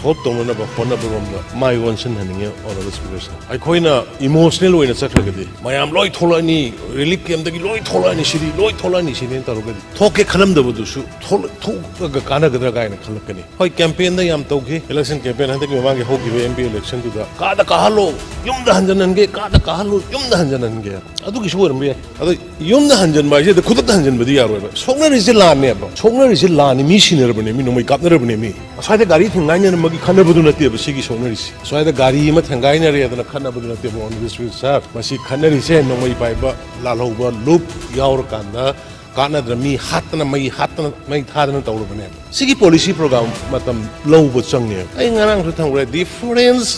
solve tawna hona baromda mai wonsen haninge honorable speakers aikoina emotional oina chakragadi mayam loi tholani relief camp dagi loi tholani siri tarugadi thoke khalam dabadu su thol kana gadra gaina khalakani hoi campaign da yam tawge election campaign handaki mamange hogi MP election du da kada kahalo yumda hanjanange kada kahalo yumda hanjanange adugi suwarambe adu yumda hanjan bai je da khudda hanjan badi yaro ba songna ri lane ba songna ri lane mi sinerabne mi nomai kapnerabne mi asai da gari thingaina magi khanabadu nate ba sigi songna ri asai da gari ma thangaina ri adana khanabadu nate ba on this week sir masi khanari se nomai bai ba lalhoba loop yaur kanda kana drami hatna mai thadana tawrubane sigi policy program matam lowba changne ai ngarang thu thangre difference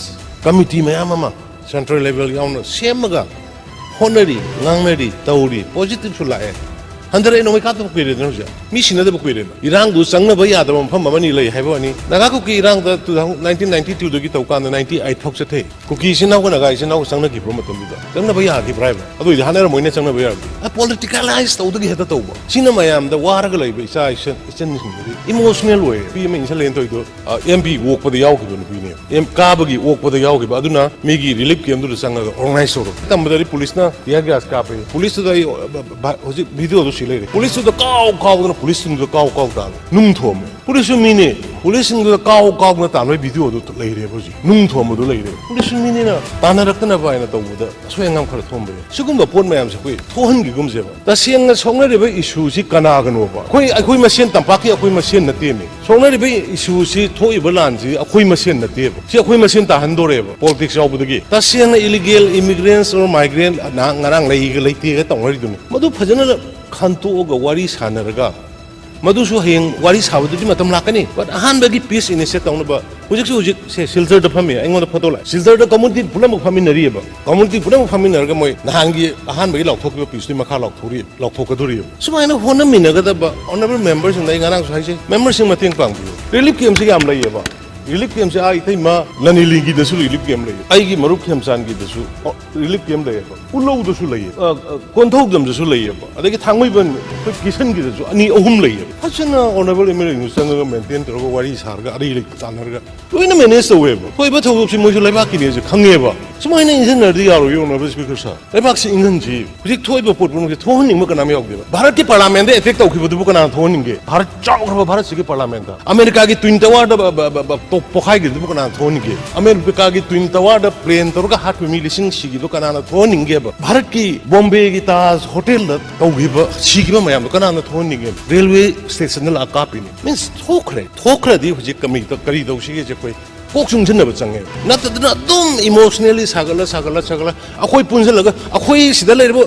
committee mayama central level yauna semaga honari ngangnari tawri positive sulae handare no mai ka to kuire no ja mi sina da kuire irang du sangna ba ya da pham ba ni lai haiba ni naga ku ki irang da 1992 do gi taw kan 98 thok se the ku ki sina ko naga sina ko sangna ki promo tam da sangna ba ya ki bribe adu ja hanera moine sangna ba ya a politicalize taw da gi heta taw ba sina mayam da war ga lai ba isa isen ni emotional way pi me insa len to do MP work pa da yaw ki do ni ni em ka ba gi work pa da yaw ki ba aduna me gi relief kem du sangna organize so tam da police na ya gas ka pe police da hoji video police to cow na police to cow da nung thom police mini police to cow na ta noi video do lei re boji nung thom do lei re police mini na ta na rak na ba na to da so engam khar thom be sigum ba pon mayam se koi thohan gi gum je ba ta siang na song na re ba issue si kana ga no ba khoi ma sen tam pa ki khoi ma sen na te me song na re ba issue si thoi ba lan ji khoi ma sen na te ba si khoi ma sen ta han do re ba politics yaw bu gi ta siang na illegal immigrants or migrant na ngarang lei ga lei te ga tong ri du madu phajana khantu ga wari sanaraga madusu heng wari sabadu di matam lakani but ahan bagi peace initiate tawna ba hujik se silzer da phami aingon da photo la silzer da community pulam phami nari ba community pulam phami narga moi nahan gi ahan bagi lauk thok peace ni makha lauk thok duri sumaina hona minaga da ba honorable members ngai ngarang sai se members sing mating pang relief camp se am lai ba relief camp se ai thai ma lani lingi da su relief camp lai ai gi marup camp san gi da su relief camp lai ba ulo da su lai konthok dam da su lai ba adagi thangoi ban kisan gi da su ani ahum lai phachana honorable emeritus sang ga maintain tro go wari sar ga ari tanar ga loina manage we ba koi ba thok si moi su lai ba ki ne je khange ba sumaina engineer di yaro yo honorable speaker sa lai ba si ingan ji hujik thoi ba pot bu thon ning ma kana me yok de bharat ki parliament de effect ok bu kana thon ning ge bharat chau ga bharat si ki parliament da america ki twin tower da pokhai gi bu kana thon ge america ki twin tower da plane tor ga hat mi lising si gi do kana thon ning ge ba bharat ki bombay ki taj hotel da tau gi ba si gi ba mayam kana thon ning ge railway station la ka pi ni means thokre di hujik kami to kari do si ge je koi kok sung chen na ba change na ta na dum emotionally sagala akhoi punjal ga akhoi sida le bo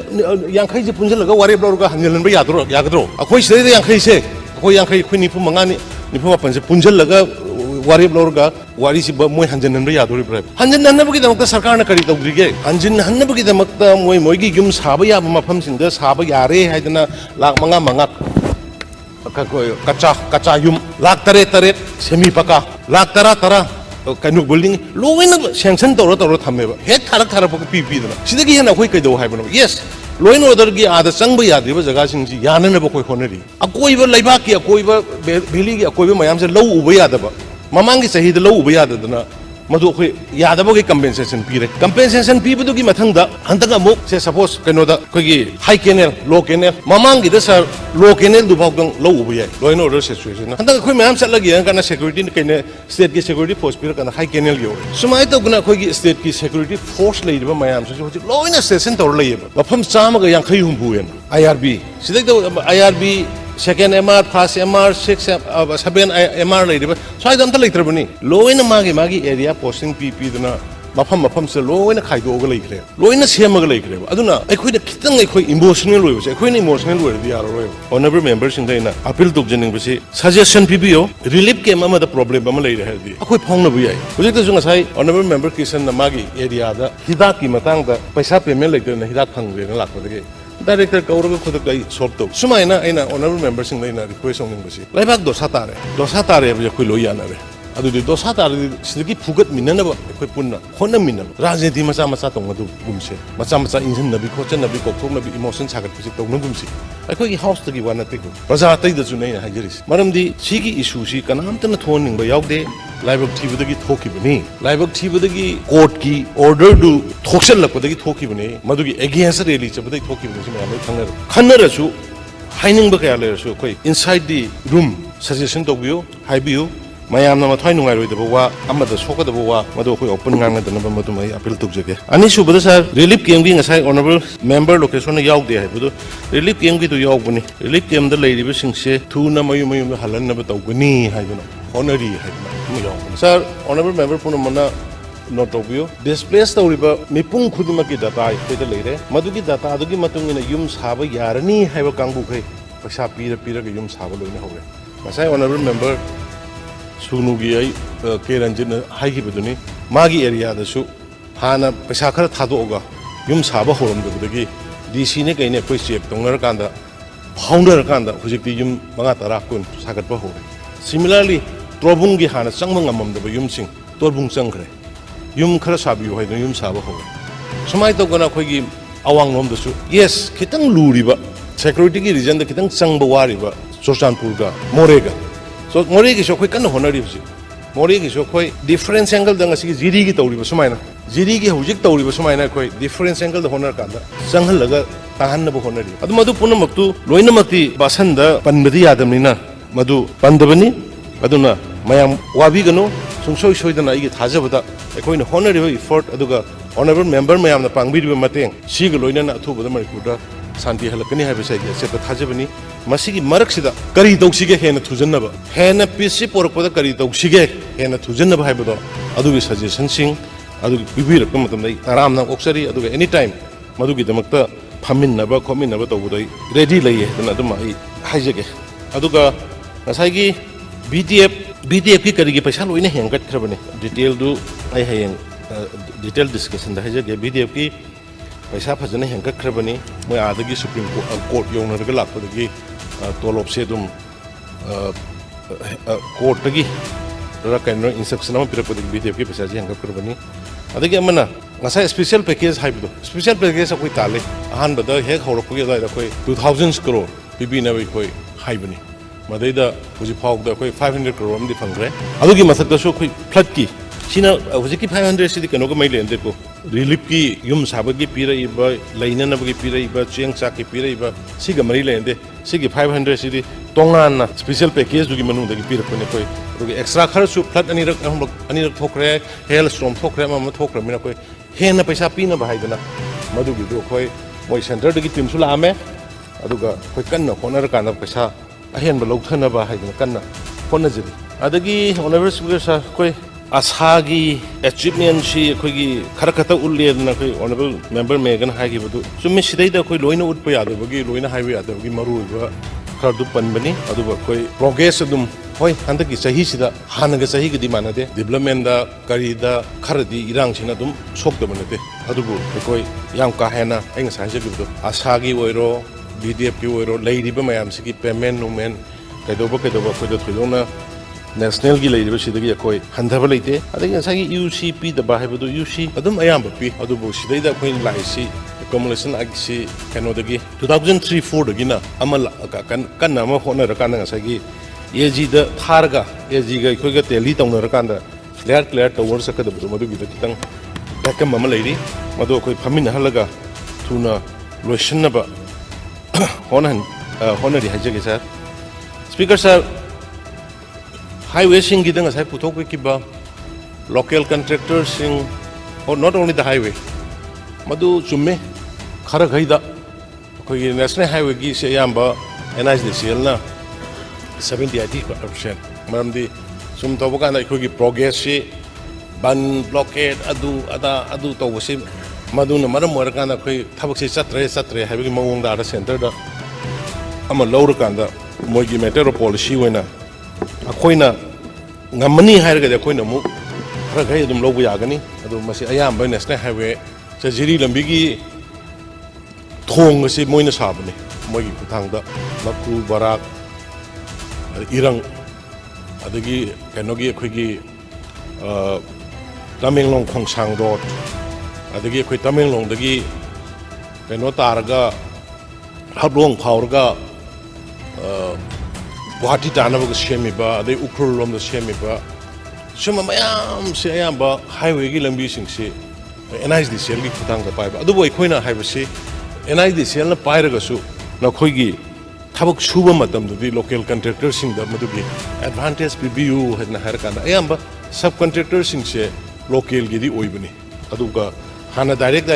yankhai je punjal ga wari blor ga hanjalan ba yadro akhoi sida yankhai se akhoi yankhai khoi ni phu manga ni phu pan se punjal ga wari blor ga wari si ba moi hanjalan ba yadro bra hanjan nan ba gi damak sarkar na kari tawdri ge hanjin han ba gi damak ta moi gi gum saba ya ma pham sing da saba yare haidana lak manga kacha yum lak tare semi paka lak tara kanuk building loina sanction toro thamme ba he thara ba pi dana sidagi hena khoi kai do hai bano yes loin order gi ada changba yadri ba jaga sing ji yana na ba khoi honari akoi ba laiba ki akoi ba valley gi akoi ba mayam se low uba yada ba mamang gi sahi da low uba yada dana madu khoi yada ba gi compensation pi bu gi mathang da hantaga mo se suppose kano da khoi gi high canal low canal mamang gi da sir low canal du bawdang low uba yai loin order situation hantaga khoi mayam chat lagi kana security ni kaine state gi security force pi kana high canal gi sumai to guna khoi gi state gi security force lei ba mayam se hoji loina station tor lei ba mafam chama ga yang khai humbu yen IRB sidai to IRB second MR first MR 6 7 MR lei ba sai dam ta lei trabani loina magi area posting pp duna mafam se loina khai do ga lei khre loina sema ga lei khre aduna akhoi da khitang akhoi emotional loi ba akhoi ni emotional loi di yaro roi honorable members in daina appeal to jening ba si suggestion pbo relief came ama da problem ba ma lei re di akhoi phong na bu yai hujik ta junga sai honorable member kisan na magi area da hidak ki matang da paisa payment lei na hidak phang re na lakpa de director kauraga khodak lai solve to sumaina aina honorable members in daina request ong ning ba si laibak dosa tare ba khoi loi yana re ꯑꯗꯨꯗꯤ ꯗꯣꯁꯥ ꯇꯥꯔꯗꯤ ꯁꯤꯗꯒꯤ ꯐꯨꯒꯠꯃꯤꯟꯅꯅꯕ ꯑꯩꯈꯣꯏ ꯄꯨꯟꯅ ꯍꯣꯠꯅꯃꯤꯟꯅꯕ ꯔꯥꯖꯅꯤꯇꯤ ꯃꯆꯥ ꯃꯆꯥ ꯇꯧꯅꯗꯨꯒꯨꯝꯁꯦ ꯃꯆꯥ ꯃꯆꯥ ꯏꯟꯁꯤꯟꯅꯕꯤ ꯈꯣꯠꯆꯟꯅꯕꯤ ꯀꯣꯛꯊꯣꯛꯅꯕꯤ ꯏꯃꯣꯁꯟ ꯁꯥꯒꯠꯄꯁꯦ ꯇꯧꯅꯒꯨꯝꯁꯤ ꯑꯩꯈꯣꯏꯒꯤ ꯍꯥꯎꯁꯇꯒꯤ ꯋꯥ ꯅꯠꯇꯦꯀꯣ ꯄ꯭ꯔꯖꯥ ꯑꯇꯩꯗꯁꯨꯅꯦ ꯑꯩꯅ ꯍꯥꯏꯖꯔꯤꯁꯤ ꯃꯔꯝꯗꯤ ꯁꯤꯒꯤ ꯏꯁꯨꯁꯤ ꯀꯅꯥꯝꯇꯅ ꯊꯣꯛꯍꯟꯅꯤꯡꯕ ꯌꯥꯎꯗꯦ ꯂꯥꯏꯕꯛ ꯊꯤꯕꯗꯒꯤ ꯊꯣꯛꯈꯤꯕꯅꯤ ꯂꯥꯏꯕꯛ ꯊꯤꯕꯗꯒꯤ ꯀꯣꯔꯠꯀꯤ ꯑꯣꯔꯗꯔꯗꯨ ꯊꯣꯛꯆꯜꯂꯛꯄꯗꯒꯤ ꯊꯣꯛꯈꯤꯕꯅꯤ ꯃꯗꯨꯒꯤ ꯑꯦꯒꯦꯟꯁ ꯔꯦꯂꯤ ꯆꯠꯄꯗꯒꯤ ꯊꯣꯛꯈꯤꯕꯅꯤ ꯁꯤ ꯃꯌꯥꯝ ꯂꯣꯏ ꯈꯪꯅꯔꯦ ꯈꯟꯅꯔꯁꯨ ꯍꯥꯏꯅꯤꯡꯕ ꯀꯌꯥ ꯂꯩꯔꯁꯨ ꯑꯩꯈꯣꯏ ꯏꯟꯁꯥꯏꯠ ꯗꯤ ꯔꯨꯝ ꯁꯖꯦꯁꯟ ꯇꯧꯕꯤꯌꯨ ꯍꯥꯏꯕꯤꯌꯨ ꯃꯌꯥꯝꯅ ꯃꯊ꯭ꯋꯥꯏ ꯅꯨꯡꯉꯥꯏꯔꯣꯏꯗꯕ ꯋꯥ ꯑꯃꯗ ꯁꯣꯛꯀꯗꯕ ꯋꯥ ꯃꯗꯨ ꯑꯩꯈꯣꯏ ꯑꯣꯄꯟ ꯉꯥꯡꯅꯗꯅꯕ ꯃꯗꯨ ꯑꯩ ꯑꯄꯤꯜ ꯇꯧꯖꯒꯦ ꯑꯅꯤꯁꯨꯕꯗ ꯁꯥꯔ ꯔꯤꯂꯤꯐ ꯀꯦꯝꯒꯤ ꯉꯁꯥꯏ ꯑꯣꯅꯔꯦꯕꯜ ꯃꯦꯝꯕꯔ ꯂꯣꯀꯦꯁꯟꯅ ꯌꯥꯎꯗꯦ ꯍꯥꯏꯕꯗꯨ ꯔꯤꯂꯤꯐ ꯀꯦꯝꯒꯤꯗꯨ ꯌꯥꯎꯕꯅꯤ ꯔꯤꯂꯤꯐ ꯀꯦꯝꯗ ꯂꯩꯔꯤꯕꯁꯤꯡꯁꯦ ꯊꯨꯅ ꯃꯌꯨꯝꯗ ꯍꯜꯍꯟꯅꯕ ꯇꯧꯒꯅꯤ ꯍꯥꯏꯗꯨꯅ ꯍꯣꯠꯅꯔꯤ ꯍꯥꯏꯗꯨꯅ ꯑꯃ ꯌꯥꯎꯕꯅꯤ ꯁꯥꯔ ꯑꯣꯅꯔꯦꯕꯜ ꯃꯦꯝꯕꯔ ꯄꯨꯝꯅꯃꯛꯅ ꯅꯣꯠ ꯇꯧꯕꯤꯌꯨ ꯗꯤꯁꯄ꯭ꯂꯦꯁ ꯇꯧꯔꯤꯕ ꯃꯤꯄꯨꯝ ꯈꯨꯗꯤꯡꯃꯛꯀꯤ ꯗꯥꯇꯥ ꯑꯩꯈꯣꯏꯗ ꯂꯩꯔꯦ ꯃꯗꯨꯒꯤ ꯗꯥꯇꯥꯗꯨꯒꯤ ꯃꯇꯨꯡ ꯏꯟꯅ ꯌꯨꯝ ꯁꯥꯕ ꯌꯥꯔꯅꯤ ꯍꯥꯏꯕ ꯀꯥꯡꯕꯨꯈꯩ ꯄꯩꯁꯥ ꯄꯤꯔꯒ ꯌꯨꯝ ꯁꯥꯕ ꯂꯣꯏꯅ ꯍꯧꯔꯦ ꯉꯁꯥꯏ ꯑꯣꯅꯔꯦꯕꯜ ꯃꯦꯝꯕꯔ ꯁꯨꯅꯨꯒꯤ ꯑꯩ ꯀꯦ ꯔꯟꯖꯤꯠꯅ ꯍꯥꯏꯈꯤꯕꯗꯨꯅꯤ ꯃꯥꯒꯤ ꯑꯦꯔꯤꯌꯥꯗꯁꯨ ꯍꯥꯟꯅ ꯄꯩꯁꯥ ꯈꯔ ꯊꯥꯗꯣꯛꯑꯒ ꯌꯨꯝ ꯁꯥꯕ ꯍꯧꯔꯝꯗꯕꯗꯒꯤ ꯗꯤ ꯁꯤꯅꯦ ꯀꯩꯅꯦ ꯑꯩꯈꯣꯏ ꯆꯦꯛ ꯇꯧꯅꯔꯀꯥꯟꯗ ꯐꯥꯎꯅꯔꯀꯥꯟꯗ ꯍꯧꯖꯤꯛꯇꯤ ꯌꯨꯝ 5 10 20 ꯁꯥꯒꯠꯄ ꯍꯧꯔꯦ ꯁꯤꯃꯤꯂꯔꯂꯤ ꯇꯣꯔꯕꯨꯡꯒꯤ ꯍꯥꯟꯅ ꯆꯪꯕ ꯉꯝꯃꯝꯗꯕ ꯌꯨꯝꯁꯤꯡ ꯇꯣꯔꯕꯨꯡ ꯆꯪꯈ꯭ꯔꯦ ꯌꯨꯝ ꯈꯔ ꯁꯥꯕꯤꯌꯨ ꯍꯥꯏꯗꯨꯅ ꯌꯨꯝ ꯁꯥꯕ ꯍꯧꯔꯦ ꯁꯨꯃꯥꯏꯅ ꯇꯧꯗꯅ ꯑꯩꯈꯣꯏꯒꯤ ꯑꯋꯥꯡꯂꯣꯝꯗꯁꯨ ꯌꯦꯁ ꯈꯤꯇꯪ ꯂꯨꯔꯤꯕ ꯁꯦꯀ꯭ꯌꯨꯔꯤꯇꯤꯒꯤ ꯔꯤꯖꯟꯗ ꯈꯤꯇꯪ ꯆꯪꯕ ꯋꯥꯔꯤꯕ ꯆꯨꯔꯆꯥꯟꯄꯨꯔꯒ ꯃꯣꯔꯦꯒ ꯃꯣꯔꯦꯒꯤꯁꯨ ꯑꯩꯈꯣꯏ ꯀꯟꯅ ꯍꯣꯠꯅꯔꯤ ꯍꯧꯖꯤꯛ ꯃꯣꯔꯦꯒꯤꯁꯨ ꯑꯩꯈꯣꯏ ꯗꯤꯐꯔꯦꯟꯁ ꯑꯦꯡꯒꯜꯗ ꯉꯁꯤꯒꯤ ꯖꯤꯔꯤꯒꯤ ꯇꯧꯔꯤꯕ ꯁꯨꯃꯥꯏꯅ ꯖꯤꯔꯤꯒꯤ ꯍꯧꯖꯤꯛ ꯇꯧꯔꯤꯕ ꯁꯨꯃꯥꯏꯅ ꯑꯩꯈꯣꯏ ꯗꯤꯐꯔꯦꯟꯁ ꯑꯦꯡꯒꯜꯗ ꯍꯣꯠꯅꯔꯀꯥꯟꯗ ꯆꯪꯍꯜꯂꯒ ꯇꯥꯍꯟꯅꯕ ꯍꯣꯠꯅꯔꯤ ꯑꯗꯨ ꯃꯗꯨ ꯄꯨꯝꯅꯃꯛꯇꯨ ꯂꯣꯏꯅꯃꯛꯇꯤ ꯕꯥꯁꯟꯗ ꯄꯟꯕꯗꯤ ꯌꯥꯗꯕꯅꯤꯅ ꯃꯗꯨ ꯄꯟꯗꯕꯅꯤ ꯑꯗꯨꯅ ꯃꯌꯥꯝ ꯋꯥꯕꯤꯒꯅꯨ ꯁꯨꯡꯁꯣꯏ ꯁꯣꯏꯗꯅ ꯑꯩꯒꯤ ꯊꯥꯖꯕꯗ ꯑꯩꯈꯣꯏꯅ ꯍꯣꯠꯅꯔꯤꯕ ꯏꯐꯣꯔꯠ ꯑꯗꯨꯒ ꯑꯣꯅꯔꯦꯕꯜ ꯃꯦꯝꯕꯔ ꯃꯌꯥꯝꯅ ꯄꯥꯡꯕꯤꯔꯤꯕ ꯃꯇꯦꯡ ꯁꯤꯒ ꯂꯣꯏꯅꯅ ꯑꯊꯨꯕꯗ ꯃꯅꯤꯄꯨꯔꯗ ꯁꯥꯟꯇꯤ ꯍꯜꯂꯛꯀꯅꯤ ꯍꯥꯏꯕꯁꯤ ꯑꯩꯒꯤ ꯑꯆꯦꯠꯄ ꯊꯥꯖꯕꯅꯤ ꯃꯁꯤꯒꯤ ꯃꯔꯛꯁꯤꯗ ꯀꯔꯤ ꯇꯧꯁꯤꯒꯦ ꯍꯦꯟꯅ ꯊꯨꯖꯟꯅꯕ ꯍꯦꯟꯅ ꯄꯤꯁꯁꯤ ꯄꯣꯔꯛꯄꯗ ꯀꯔꯤ ꯇꯧꯁꯤꯒꯦ ꯍꯦꯟꯅ ꯊꯨꯖꯟꯅꯕ ꯍꯥꯏꯕꯗꯣ ꯑꯗꯨꯒꯤ ꯁꯖꯦꯁꯟꯁꯤꯡ ꯑꯗꯨꯒꯤ ꯄꯤꯕꯤꯔꯛꯄ ꯃꯇꯝꯗ ꯑꯩ ꯇꯔꯥꯝꯅ ꯑꯣꯛꯆꯔꯤ ꯑꯗꯨꯒ ꯑꯦꯅꯤ ꯇꯥꯏꯝ ꯃꯗꯨꯒꯤꯗꯃꯛꯇ ꯐꯝꯃꯤꯟꯅꯕ ꯈꯣꯠꯃꯤꯟꯅꯕ ꯇꯧꯕꯗ ꯑꯩ ꯔꯦꯗꯤ ꯂꯩꯌꯦ ꯍꯥꯏꯗꯅ ꯑꯗꯨꯝ ꯑꯩ ꯍꯥꯏꯖꯒꯦ ꯑꯗꯨꯒ ꯉꯁꯥꯏꯒꯤ BDF ꯀꯤ ꯀꯔꯤꯒꯤ ꯄꯩꯁꯥ ꯂꯣꯏꯅ ꯍꯦꯟꯒꯠꯈ꯭ꯔꯕꯅꯤ ꯗꯤꯇꯦꯜꯗꯨ ꯑꯩ ꯍꯌꯦꯡ ꯗꯤꯇꯦꯜ ꯗꯤꯁꯀꯁꯟꯗ ꯍꯥꯏꯖꯒꯦ BDF ꯀꯤ पैसा फजन हेंगख्रबनी मैं आदगी सुप्रीम कोर्ट यौनरगा लापदगी तोलोब से दुम कोर्टगी कैनो इंस्ट्रक्शन अमा पिरपदगी BDF की पैसा हेंगख्रबनी अदगी अमना ngasa special package haibdo special package akoi tale ahan bada hek horokpagi da akoi 2000 crore pibina bai koi haibani madai da huji phawg da akoi 500 crore amdi phangre adugi masak da so koi flood ki sina huji ki 500 sidi kano ga mai lende ko relief ki yum sabagi pira iba laina na bagi pira iba cheng cha ki pira iba siga mari lende sigi 500 sidi tongan na special package dugi manu da ki pira ko ne koi dugi extra khar su flood ani rak thokre hail storm thokre ma thokre mina koi हेन पैसा पीना भाईदना मधुगी अखोई मोई centre दगी team सुलामे अदुगा अखोई कन्ना honour काना पैसा अहेन लौथनबा हाइदना कन्ना होनजरी अदगी ऑनरेबल स्पीकर सर कोई आसागी अचीवमेंट सी अखोई खरखता उल्लेदना कोई ऑनरेबल मेंबर मेगन हाइगी बदु सुमि सिदैदा अखोई लोइना उठप यादबगी लोइना हाइवे यादबगी मरुबा खरदु पनबनी अदुगा अखोई प्रोग्रेस अदुम होय हंदकी सही सिदा हानगा सही गदी मानदे डेवलपमेंट दा करीदा खरदी इरांग सिना दुम सोक्दब नते अदुबु अखोई याम का हेना आइ ngसा जगिबदो आसागी ओइरो BDF की ओइरो लेरिबा मयाम सिगी पेमेंट नुमेन कैदोबा अखोइदा थोइदोना नेशनल की लेरिबा सिदगी अखोई हंधबा लेते अदगी ngसागी UCP दबा हाइबदो UC अदुम अयाम बपि अदुबु सिदैदा अखोइ लाइसी accumulation agisi kanodagi 2003-4 dagina amal kan nama hona rakana ngसागी AG दा थारगा AG गा इखोइगा टेली तौनरकांदा क्लियर तौवर सकदबदो मदुगिदा खितंग बैकअप अमा लेरी मदो अखोइ फमिन हलगा थुना लोइसनबा honorary हाइजगे sir speaker sir highway सिंग गिदा ngसाइ पुथोकबा लोकल कॉन्ट्रैक्टर सिंग और नॉट ओनली द हाईवे मदु चुम्मे खरा गइदा अखोइ नेशनल हाईवे की से याम्बा NHDCL ना 70-80% मरमदी सुम तौबकान अखोगी प्रोग्रेस से बन ब्लॉकेड अदु तौबसे मदुन मरम ओरकान अखोई थबक से चत्रे हाइबगी मवोंग दा सेंटर दा अमा लौरकान दा मोगी मेटेरो पॉलिसी ओइना अखोइना ngамनी हाइरगा अखोइना मु खरा गई अदुम लौबो यागनी अदु मसे अयाम नेशनल हाईवे जिरी लंबिगी थोंग से मोइना साबनी मोगी खुथांगदा मकु Barack इरंग adagi kenogi akhoi Tamenglong Khongsang Road adagi akhoi Tamenglong dagi keno taraga hablong phaurga Guwahati tanabaga semiba adai Ukhrul lomda semiba suma mayam se ayamba highway gi lambi singsi NIDCL gi khutangda paiba adubo akhoi na haibasi NIDCL na pairaga su na khoi gi tabuk suba matamdudi local contractor singda madugi advantage PBU hadna harkanda ayamba subcontractor singse local gidi oibani aduga hana direct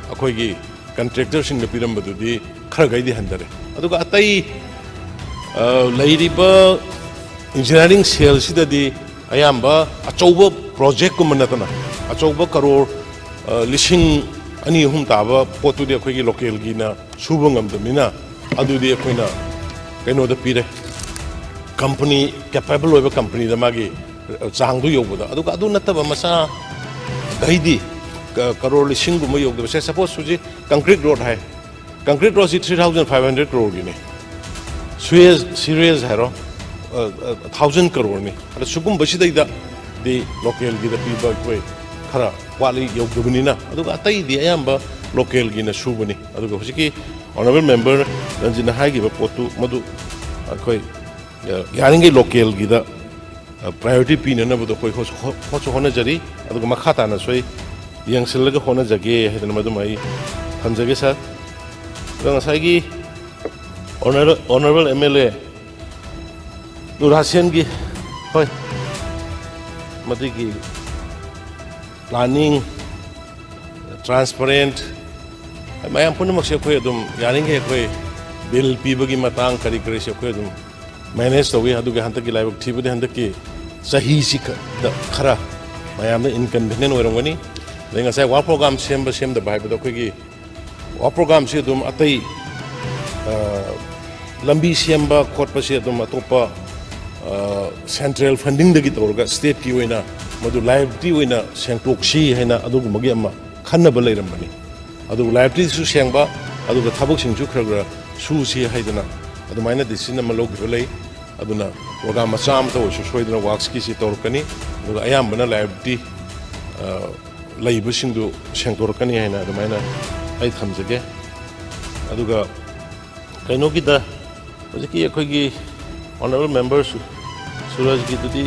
akhoi gi contractor singda pirambadudi khara gaidi handare aduga atai lairiba engineering sale sidadi ayamba achouba project ko manatana achouba crore lising ani hum taba potudi akhoi gi local gi na suba ngamdamina adudi akoina kaino da pire company capable oiba company da magi changdu yobuda aduga adu nataba masa gaidi crore lising guma yogda se suppose suji concrete road hai concrete road 3500 crore gini Suez serious hero 1000 crore ni ada sugum basi da di local gi da piba koi khara wali yogdubni na aduga atai di ayamba local gi na subani aduga hosiki honorable member ranjina haigi ba potu madu akoi yaringe local gi da priority pin na bodo koi ho hona jari aduga makhata na soi yangsil ga hona jage hedan madu mai thamjage sa rang saigi honorable MLA Nurhasien gi hoi madu gi planning transparent mayam punamak se khoi adum yaringe khoi bill pibagi matang kari kari se khoi adum manage togi aduga hantaki laibak thibudi hantaki sahi sik da khara mayam na inconvenient oirongani lenga sai wa program sem da bai da khoi gi wa program se adum atai lambi semba khotpa se adum atopa central funding dagi torga state ki oina madu liability oina sengtok si haina adugu magi amma khanna ba leirambani adugu liability su sengba aduga thabuk singju khragra su si haidana adumaina decision ma log lei aduna program macham to su soidana works ki si torkani aduga ayambana liability leibu singdu sengtorkani haina adumaina ai thamjage aduga kaino gi da hojiki akhoi gi honorable members Suraj gi dudi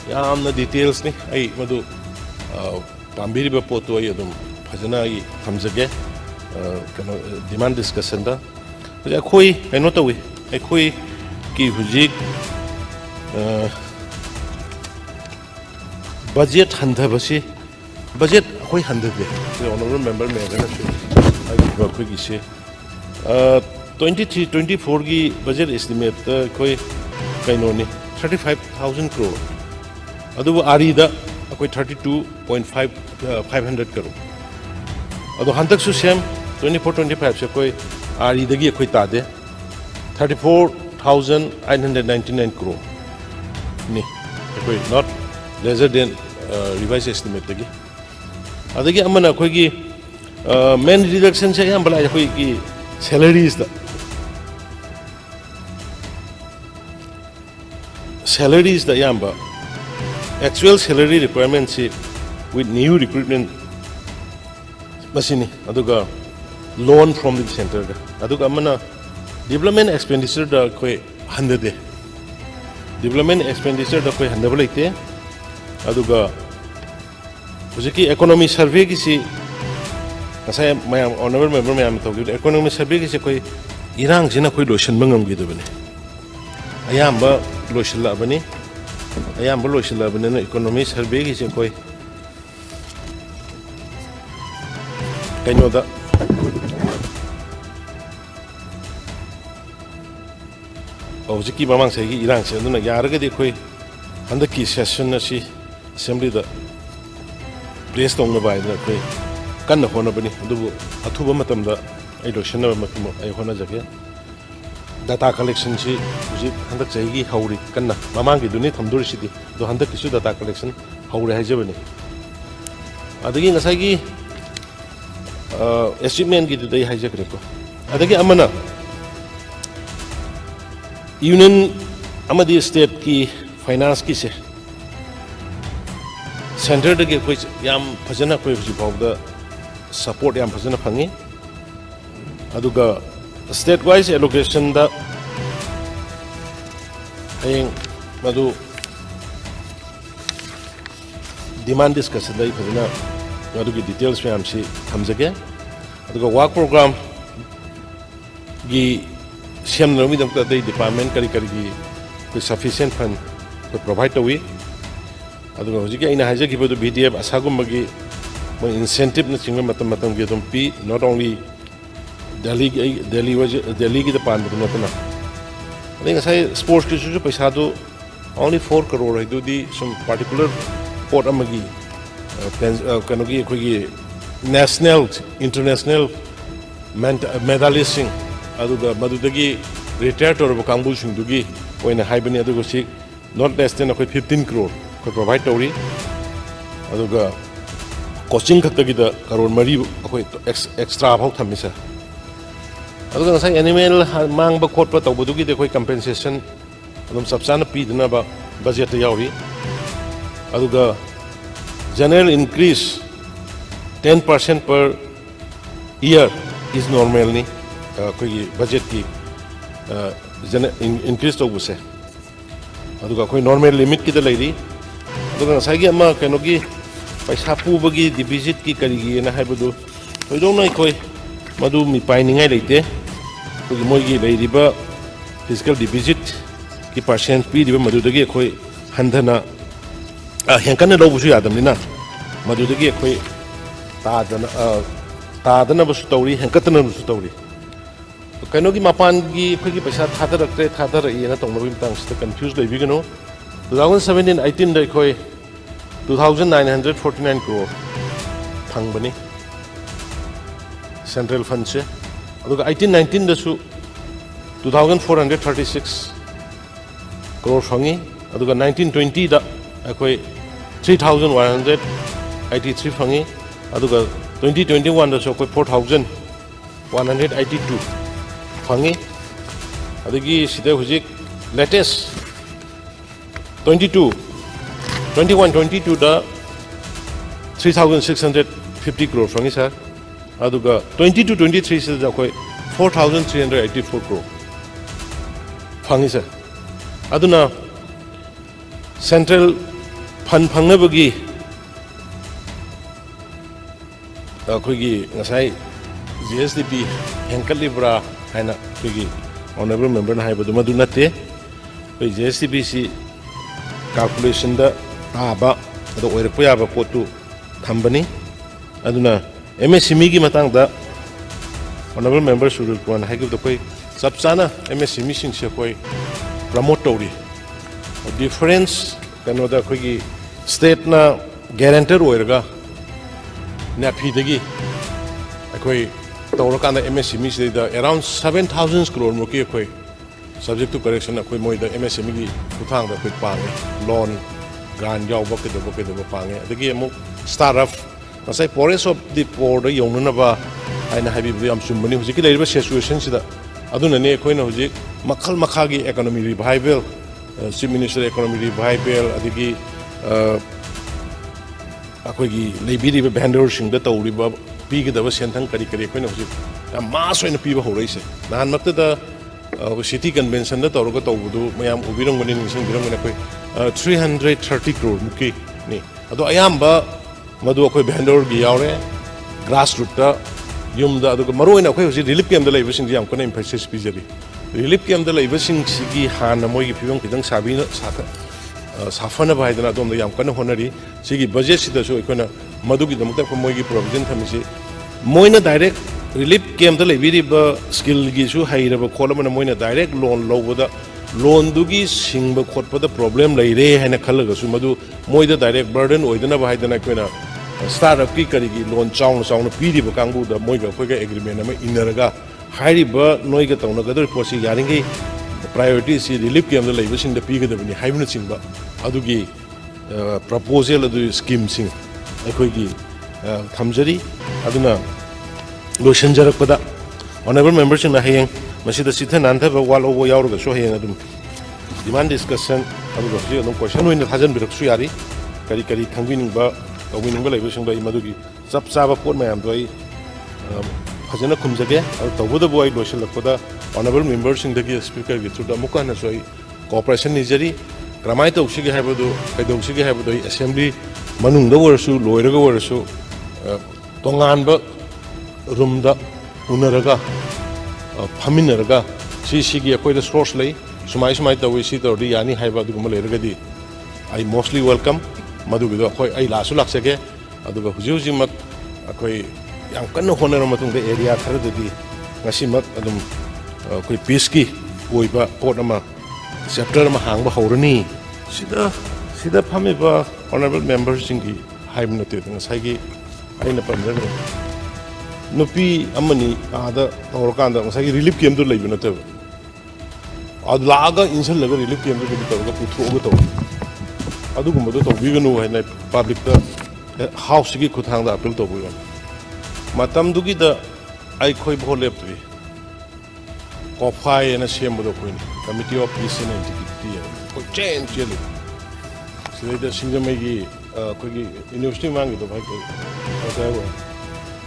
yamna details ni ai madu pambiri ba poto ai adum phajana ai thamjage kano demand discussion da akhoi kaino tawi akhoi ki hujik budget handhabasi budget akhoi handhabe honorable member me gana su ai ba khoi gi se 23-24 की budget estimate कोई कहीं 35,000 crore अदु आरी दा कोई 32.500 crore अदु हंतक सु same 24-25 से कोई आरी दगी कोई तादे 34,899 crore नि कोई not lesser than revise estimate दगी अदगी अमना कोई की मेन रिडक्शन से हम बला कोई की salaries दा salaries da yamba actual salary requirements with new recruitment masini aduga loan from the center da aduga amana development expenditure da koi handade development expenditure da koi handable ite aduga hujiki economy survey ki si asai mayam honorable member mayam tawgi economy survey ki si koi irang jina koi lotion bangam gi dobane ayamba loshilla bani ayamba loshilla bani na economy survey ki se koi kaino da hojiki mamang sai gi irang se na yaraga de koi handaki session na si assembly da place tong na bai da koi kan hona bani adubu athuba matam da ai lotion na matam ai hona jage data collection si hujik handak chaigi hauri kanna mamangi duni thamduri sidi do handak kisu data collection hauri haijabani adagi ngasai gi achievement gi dai haijakre ko adagi amana union amadi state ki finance की से centre दगे कोई याम फजना कोई हुजी फाउदा support याम फजना fungi अदुगा state wise allocation दा हयेंग मदु demand discussion दा फजना अदुगी details ma'am से थमजगे अदुगा work programme गी सेमनमीदमता दै department करी करी कोई सफिशिएंट फंड कोई प्रोवाइड तौई अदुगा हुजिक अइना हाइजगिबदु बीडीएफ असागुमबगी मोय इंसेंटिव न चिंग मतम मतम गे तुम पी नॉट ओनली दिल्ली की पानबदु नतना अदे ngasai स्पोर्ट्स की सु पैसा दो ओनली 4 करोड़ है दुदी सम पर्टिकुलर पोर्ट अमगी कनोगी अखोगी नेशनल इंटरनेशनल मेडलिस्टिंग अदुगा मदुदगी रिटायर तौरब कांगबु सिंदुगी ओइना हाइबनी अदुगा सि नॉट लेस देन अखोई 15 करोड़ को प्रोवाइड तौरी अदुगा कोचिंग खतगी द करोड़ मरी अखोई एक्स्ट्रा भाव थमिसा अदुगा ngasai एनिमल मांगब खोटप तौबदुगी दे अखोई कंपेंसेशन अदुम सबसाना पीदनबा बजट यावरी अदुगा general increase 10% per year is normal ni कोई बजट की इंक्रीज तौबसे अदुगा कोई नॉर्मल लिमिट की लेरी अदुगा ngasai अमा कनोगी पैसा पुबगी डिपॉजिट की करिगी ना हाइबदु थोइदोंना कोई मदु मी पाइनिंगाय लेते कोई मोइगी लेरिबा फिजिकल डिपॉजिट की परसेंट पीदिबा मदुदगी कोई हंधना हेंकन लौबुसु यादमनिना मदुदगी कोई तादना बसु तौरी हेंकतना बसु तौरी कनोगी मपान की कोई पैसा थादरक्ते थादरइना तौनबि मतंगसिदा कंफ्यूज लेबिगनो 2017-18 दा कोई 2,949 करोड़ फंगबनी सेंट्रल फंड से अदुगा 18-19 दसु 2,436 करोड़ फंगी अदुगा 19-20 दा कोई 3,183 फंगी अदुगा 2021 दसु कोई 4,182 फंगी अदुगी सिदा हुजिक लेटेस्ट 21-22 दा 3,650 करोड़ फंगी सर अदुगा 22-23 से दा कोई 4,384 करोड़ फंगी सर अदुना सेंट्रल फंड फंगबगी अखोगी ngasai GSDP हेंकलिब्रा हाइना कोई ऑनरेबल मेंबर ना हाइबदु मदु नते कोई GSDP सी कैलकुलेशन दा ताबा अदो ओइरपु याबा पोतु थंबनी अदुना MSME की मतंग दा ऑनरेबल मेंबर सुरुल कुन हाइगु कोई सब चाना MSME सिंग से कोई प्रमोट तौरी डिफरेंस कनो दा कोई स्टेट ना गारंटर ओइरगा नाफीदगी कोई तौरकान MSME से अराउंड 7,000 करोड़ मुकी कोई सब्जेक्ट टू करेक्शन कोई मोइदा MSME की खुथांग दा कोई पांगे लोन ग्रांट यावबा केदबो पांगे अदगी अमुक startup ngasai forest of the poor da yonunaba aina habibu yam sumbani hujiki leiriba situation sida aduna ne koina hujik makhal makhagi economy revival chief minister economy revival adigi akoigi leibiri vendor sing da tawriba pigidaba senthang kari kari koina hujik yam mas oina piba horeise nan makta da city convention da tawroga tawbudu mayam ubirongani ningsing birongani koi 330 crore muki ni ado ayamba मधु अखोई vendor की यावरे grass root यूमदा अदुगा मरोइना अखोई हुजि relief camp दा लैबसिंग याम कोना emphasis पिजरी relief camp दा लैबसिंग सिगी हाना मोइगी फिबम खिदंग साबिना साफना बायदना दोमदा याम कोना होनरी सिगी बजेट सिदासु अखोना मधुगी दमता मोइगी प्रोविजन थमिसि मोइना डायरेक्ट रिलीफ कैम्प दा लैबिरिबा स्किल गिसु हाइरबा खोलमना मोइना डायरेक्ट लोन लौबदा लोन दुगी सिंग खोटपद प्रॉब्लम लेरे है खलगसु मधु मोइदा डायरेक्ट बर्डन ओइदना बायदना कोना स्टार्टअप की करीगी लोन चाउन चाउन पीरिब कांगुदा मोइगा कोइगा एग्रीमेंट अमा इनरगा हाइरिबा नोइगा तौनगदर पोसी यारिंगे प्रायोरिटी सी रिलीफ कैम्प दा लैबसिंग दा पीगदबनी हाइबना चिंबा अदुगी प्रपोजल अदु स्कीम सिंग अखोइगी थमजरी अदुना लोशनजरकपदा ऑनरेबल मेंबर्स इन हयेंग मसीदा सिथे नानथब वाल ओबो यावरगा सो हयेंग अदुम डिमांड डिस्कशन ꯑꯗꯨꯒ ꯍꯧꯖꯤꯛ ꯑꯗꯨꯝ ꯀꯣꯏꯁꯟ ꯑꯣꯏꯅ ꯊꯥꯖꯟꯕꯤꯔꯛꯁꯨ ꯌꯥꯔꯤ ꯀꯔꯤ ꯀꯔꯤ ꯈꯪꯕꯤꯅꯤꯡꯕ ꯇꯧꯕꯤꯅꯤꯡꯕ ꯂꯩꯕꯁꯤꯡꯗꯣ ꯑꯩ ꯃꯗꯨꯒꯤ ꯆꯞ ꯆꯥꯕ ꯄꯣꯠ ꯃꯌꯥꯝꯗꯣ ꯑꯩ ꯐꯖꯅ ꯈꯨꯝꯖꯒꯦ ꯑꯗꯨ ꯇꯧꯕꯇꯕꯨ ꯑꯩ ꯂꯣꯏꯁꯤꯜꯂꯛꯄꯗ ꯑꯣꯅꯔꯦꯕꯜ ꯃꯦꯝꯕꯔꯁꯤꯡꯗꯒꯤ ꯁ꯭ꯄꯤꯀꯔꯒꯤ ꯊ꯭ꯔꯨꯗ ꯑꯃꯨꯛꯀ ꯍꯟꯅꯁꯨ ꯑꯩ ꯀꯣꯑꯣꯄꯔꯦꯁꯟ ꯅꯤꯖꯔꯤ ꯀꯔꯝꯍꯥꯏꯅ ꯇꯧꯁꯤꯒꯦ ꯍꯥꯏꯕꯗꯨ ꯀꯩꯗꯧꯁꯤꯒꯦ ꯍꯥꯏꯕꯗꯨ ꯑꯩ ꯑꯦꯁꯦꯝꯕ꯭ꯂꯤ ꯃꯅꯨꯡꯗ ꯑꯣꯏꯔꯁꯨ ꯂꯣꯏꯔꯒ ꯑꯣꯏꯔꯁꯨ ꯇꯣꯉꯥꯟꯕ ꯔꯨꯝꯗ ꯎꯅꯔꯒ ꯐꯝꯃꯤꯟꯅꯔꯒ ꯁꯤꯒꯤ ꯑꯩꯈꯣꯏꯗ ꯁꯣꯔꯁ ꯂꯩ ꯁꯨꯃꯥꯏ ꯁꯨꯃꯥꯏꯅ ꯇꯧꯏ ꯁꯤ ꯇꯧꯔꯗꯤ ꯌꯥꯅꯤ ꯍꯥꯏꯕ ꯑꯗꯨꯒꯨꯝꯕ ꯂꯩꯔꯒꯗꯤ ꯑꯩ ꯃꯣꯁꯂꯤ ꯋꯦꯜꯀꯝ ꯃꯗꯨꯒꯤꯗꯣ ꯑꯩ ꯂꯥꯛꯁꯨ ꯂꯥꯛꯆꯒꯦ ꯑꯗꯨꯒ ꯍꯧꯖꯤꯛ ꯍꯧꯖꯤꯛꯃꯛ ꯑꯩꯈꯣꯏ ꯌꯥꯝ ꯀꯟꯅ ꯍꯣꯠꯅꯔꯕ ꯃꯇꯨꯡꯗ ꯑꯦꯔꯤꯌꯥ ꯈꯔꯗꯗꯤ ꯉꯁꯤꯃꯛ ꯑꯗꯨꯝ ꯑꯩꯈꯣꯏ ꯄꯤꯁꯀꯤ ꯑꯣꯏꯕ ꯄꯣꯠ ꯑꯃ ꯆꯦꯞꯇꯔ ꯑꯃ ꯍꯥꯡꯕ ꯍꯧꯔꯅꯤ ꯁꯤꯗ ꯐꯝꯃꯤꯕ ꯑꯣꯅꯔꯦꯕꯜ ꯃꯦꯝꯕꯔꯁꯤꯡꯒꯤ ꯍꯥꯏꯕ ꯅꯠꯇꯦ ꯉꯁꯥꯏꯒꯤ ꯑꯩꯅ ꯄꯟꯖꯈ꯭ꯔꯦ ꯅꯨꯄꯤ ꯑꯃꯅꯤ ꯑꯥꯗ ꯇꯧꯔꯀꯥꯟꯗ ꯉꯁꯥꯏꯒꯤ ꯔꯤꯂꯤꯐ ꯀꯦꯝꯞꯇꯨ ꯂꯩꯕ ꯅꯠꯇꯦꯕ ಅದು ಲಾಗ ಇನ್ಸಲ್ಲಾಗ ರಿಲೀಫ್ ಕ್ಯಾಂಪ್ಗೆ ತರಗ ಪುꯊꯣꯛꯑꯒ ತꯧ ಅದುಗುಂಬದು ತꯧಬಿಗನು ಹೈನ ಪಬ್ಲಿಕ್ ಹೌಸ್ಗೆ ಖುಥಾಂದ ಅಪೀಲ್ ತꯧಬಿಗ ಮತಂದುಗಿದ ಐಖೋಯ್ ಭೋಲೆಪ್ರಿ कोफाई एना सेमबदो कोइनी committee of peace and integrity को चेंज चेली सिदैदा सिंगमैगी कोगी यूनिवर्सिटी मांगिदो भाई अदायो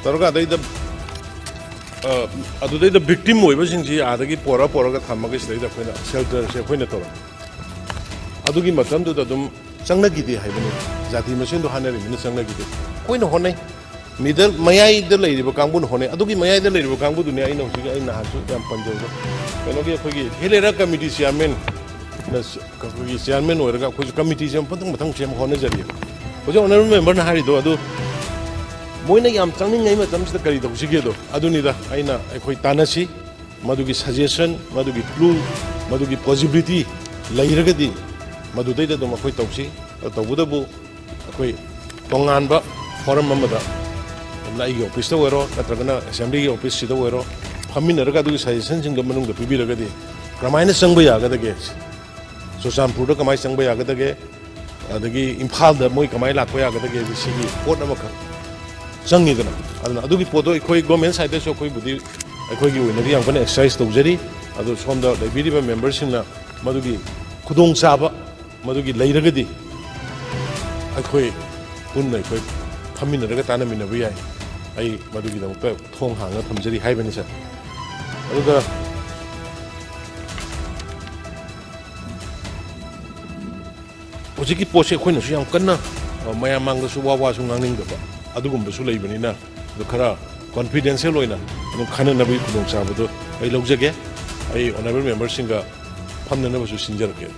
तरगा दैदा अदुदैदा विक्टिम ओइबसिंगजी आदगी पोरा थामगे सिदैदा कोइना शेल्टर से कोइना तोरा अदुगी मतमदुदा दुम चंगनगिदि हाइबनि जाति मसेंदो हानरि मिन चंगनगिदि कोइना होनै मिडल मयाइदा लैरिबो कांगबुन होने अदुगी मयाइदा लैरिबो कांगबुदुनि आइना हुसिगा आइना हासु याम पंजौदो कनोगी अखोगी हेलेरा कमिटी चेयरमैन अखोगी चेयरमैन ओइरगा अखोई कमिटी से पतंग मथंग सेम होने जरि होजो ऑनरेबल मेंबर ना हारिदो अदु मोइना याम चंगनिङै मतमसिदा करि दौसिगेदो अदुनिदा आइना अखोई तानासि मदुगी सजेशन मदुगी क्लू मदुगी पॉसिबिलिटी लैरगदि मदुदैदा दम अखोई तौसि तौबुदबु अखोई तोंगानबा फोरम अमदा लाइगी ऑफिस तो ओरो नत्रगना असेंबली की ऑफिस सिदा ओरो फमिनरगा दुगी सजेशन सिंग मनुंग पिबिरगदि क्रमायन संग यागदगे सोसामपुर द कमाय संग यागदगे अदगी इम्फाल द मोय कमाय लाखो यागदगे सिगी पोट अमख संगिदना अदना अदुगी पोतो अखोय गवर्नमेंट साइड सो अखोय बुदि अखोयगी ओइनदि याम कने एक्सरसाइज तौजरी अदु सोमदा लेबिरिबा मेंबर सिंगना मदुगी खुदोंग चाबा मदुगी लैरगदि अखोय पुन्ना अखोय फमिनरगा तानमिनबो याय आई मदुगीदमक्ता थोंग हांगा थमजरी हाइबनि सर अदुगा होजिकी पोसे खोइनसु याम कन्ना मया मांगसु वावासु ngangningdaba अदुगुम्बसु लैबनिना अदु खरा कॉन्फिडेंशियल ओइना अदु खाननबि खुदोंग चाबदो आई लौजगे आई ऑनरेबल मेंबर सिंगा फमननबसु सिंजरके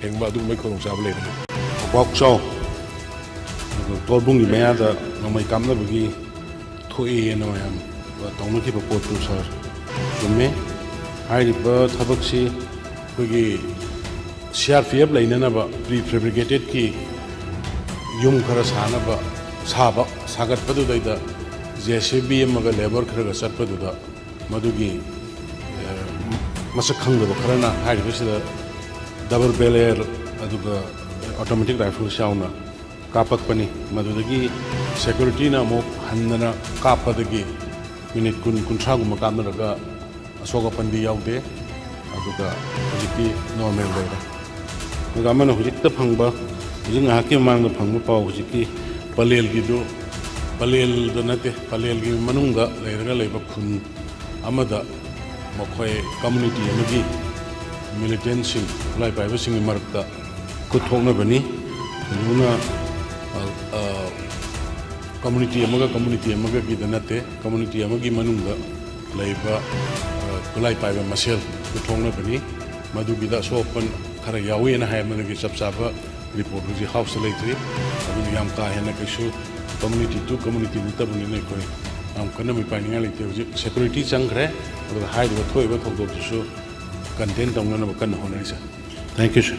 हेंगबा अदुगुमै खुदोंग चाब लैबनि वाकचाव तोरबुंगी मयादा नोमै कामनबगी थोए न मयाम तौनखिबा पोतु सर जुमे हाइरिबा थबकसी कोगी सीआरपीएफ लैननबा प्री फैब्रिकेटेड की युम खरा सानबा साबा सागतपदुदैदा जेसीबी अमगा लेबर खरगा चटपदुदा मदुगी मसक खंगदबा Kharna हाइरिबसिदा double बेलेर अदुगा automatic rifle Shauna कापकपनी मदुदगी security ना अमुक हन्नना कापदगी मिनिट कुंथ्रागुम कामनरगा असोगपंदी याउदे अदुगा हुजिकि नॉर्मल लेरा दुगा मन हुजिकता फंगबा हुजिक हाके मांग फंगबा पाउ हुजिकि पलेल गिदो पलेल द नते पलेल गी मनुंगा लेरगा लेबा खुन अमदा मखोय कम्युनिटी अमगी मिलिटेंट सिंग लाइ पाइबा सिंग मरकता कुथोंनबनी नुना कम्युनिटी की नते कम्युनिटी मनुंगा लैबा खुलाई पाइबा मसेल पुथोंनबनी मदुगिदा सोपन खरा यावेना हाय मनगी चपचाबा रिपोर्ट हुजी हाउस लैत्री अदु याम का हेना कैसु कम्युनिटी टू कम्युनिटी नतबनि नै कोइ आम कनमि पाइनिंगा लैते हुजी सिक्योरिटी चंगरे अदु हाइबा थोइबा थोदोसु कंटेंट तंगनबा कन होनरिसा thank you sir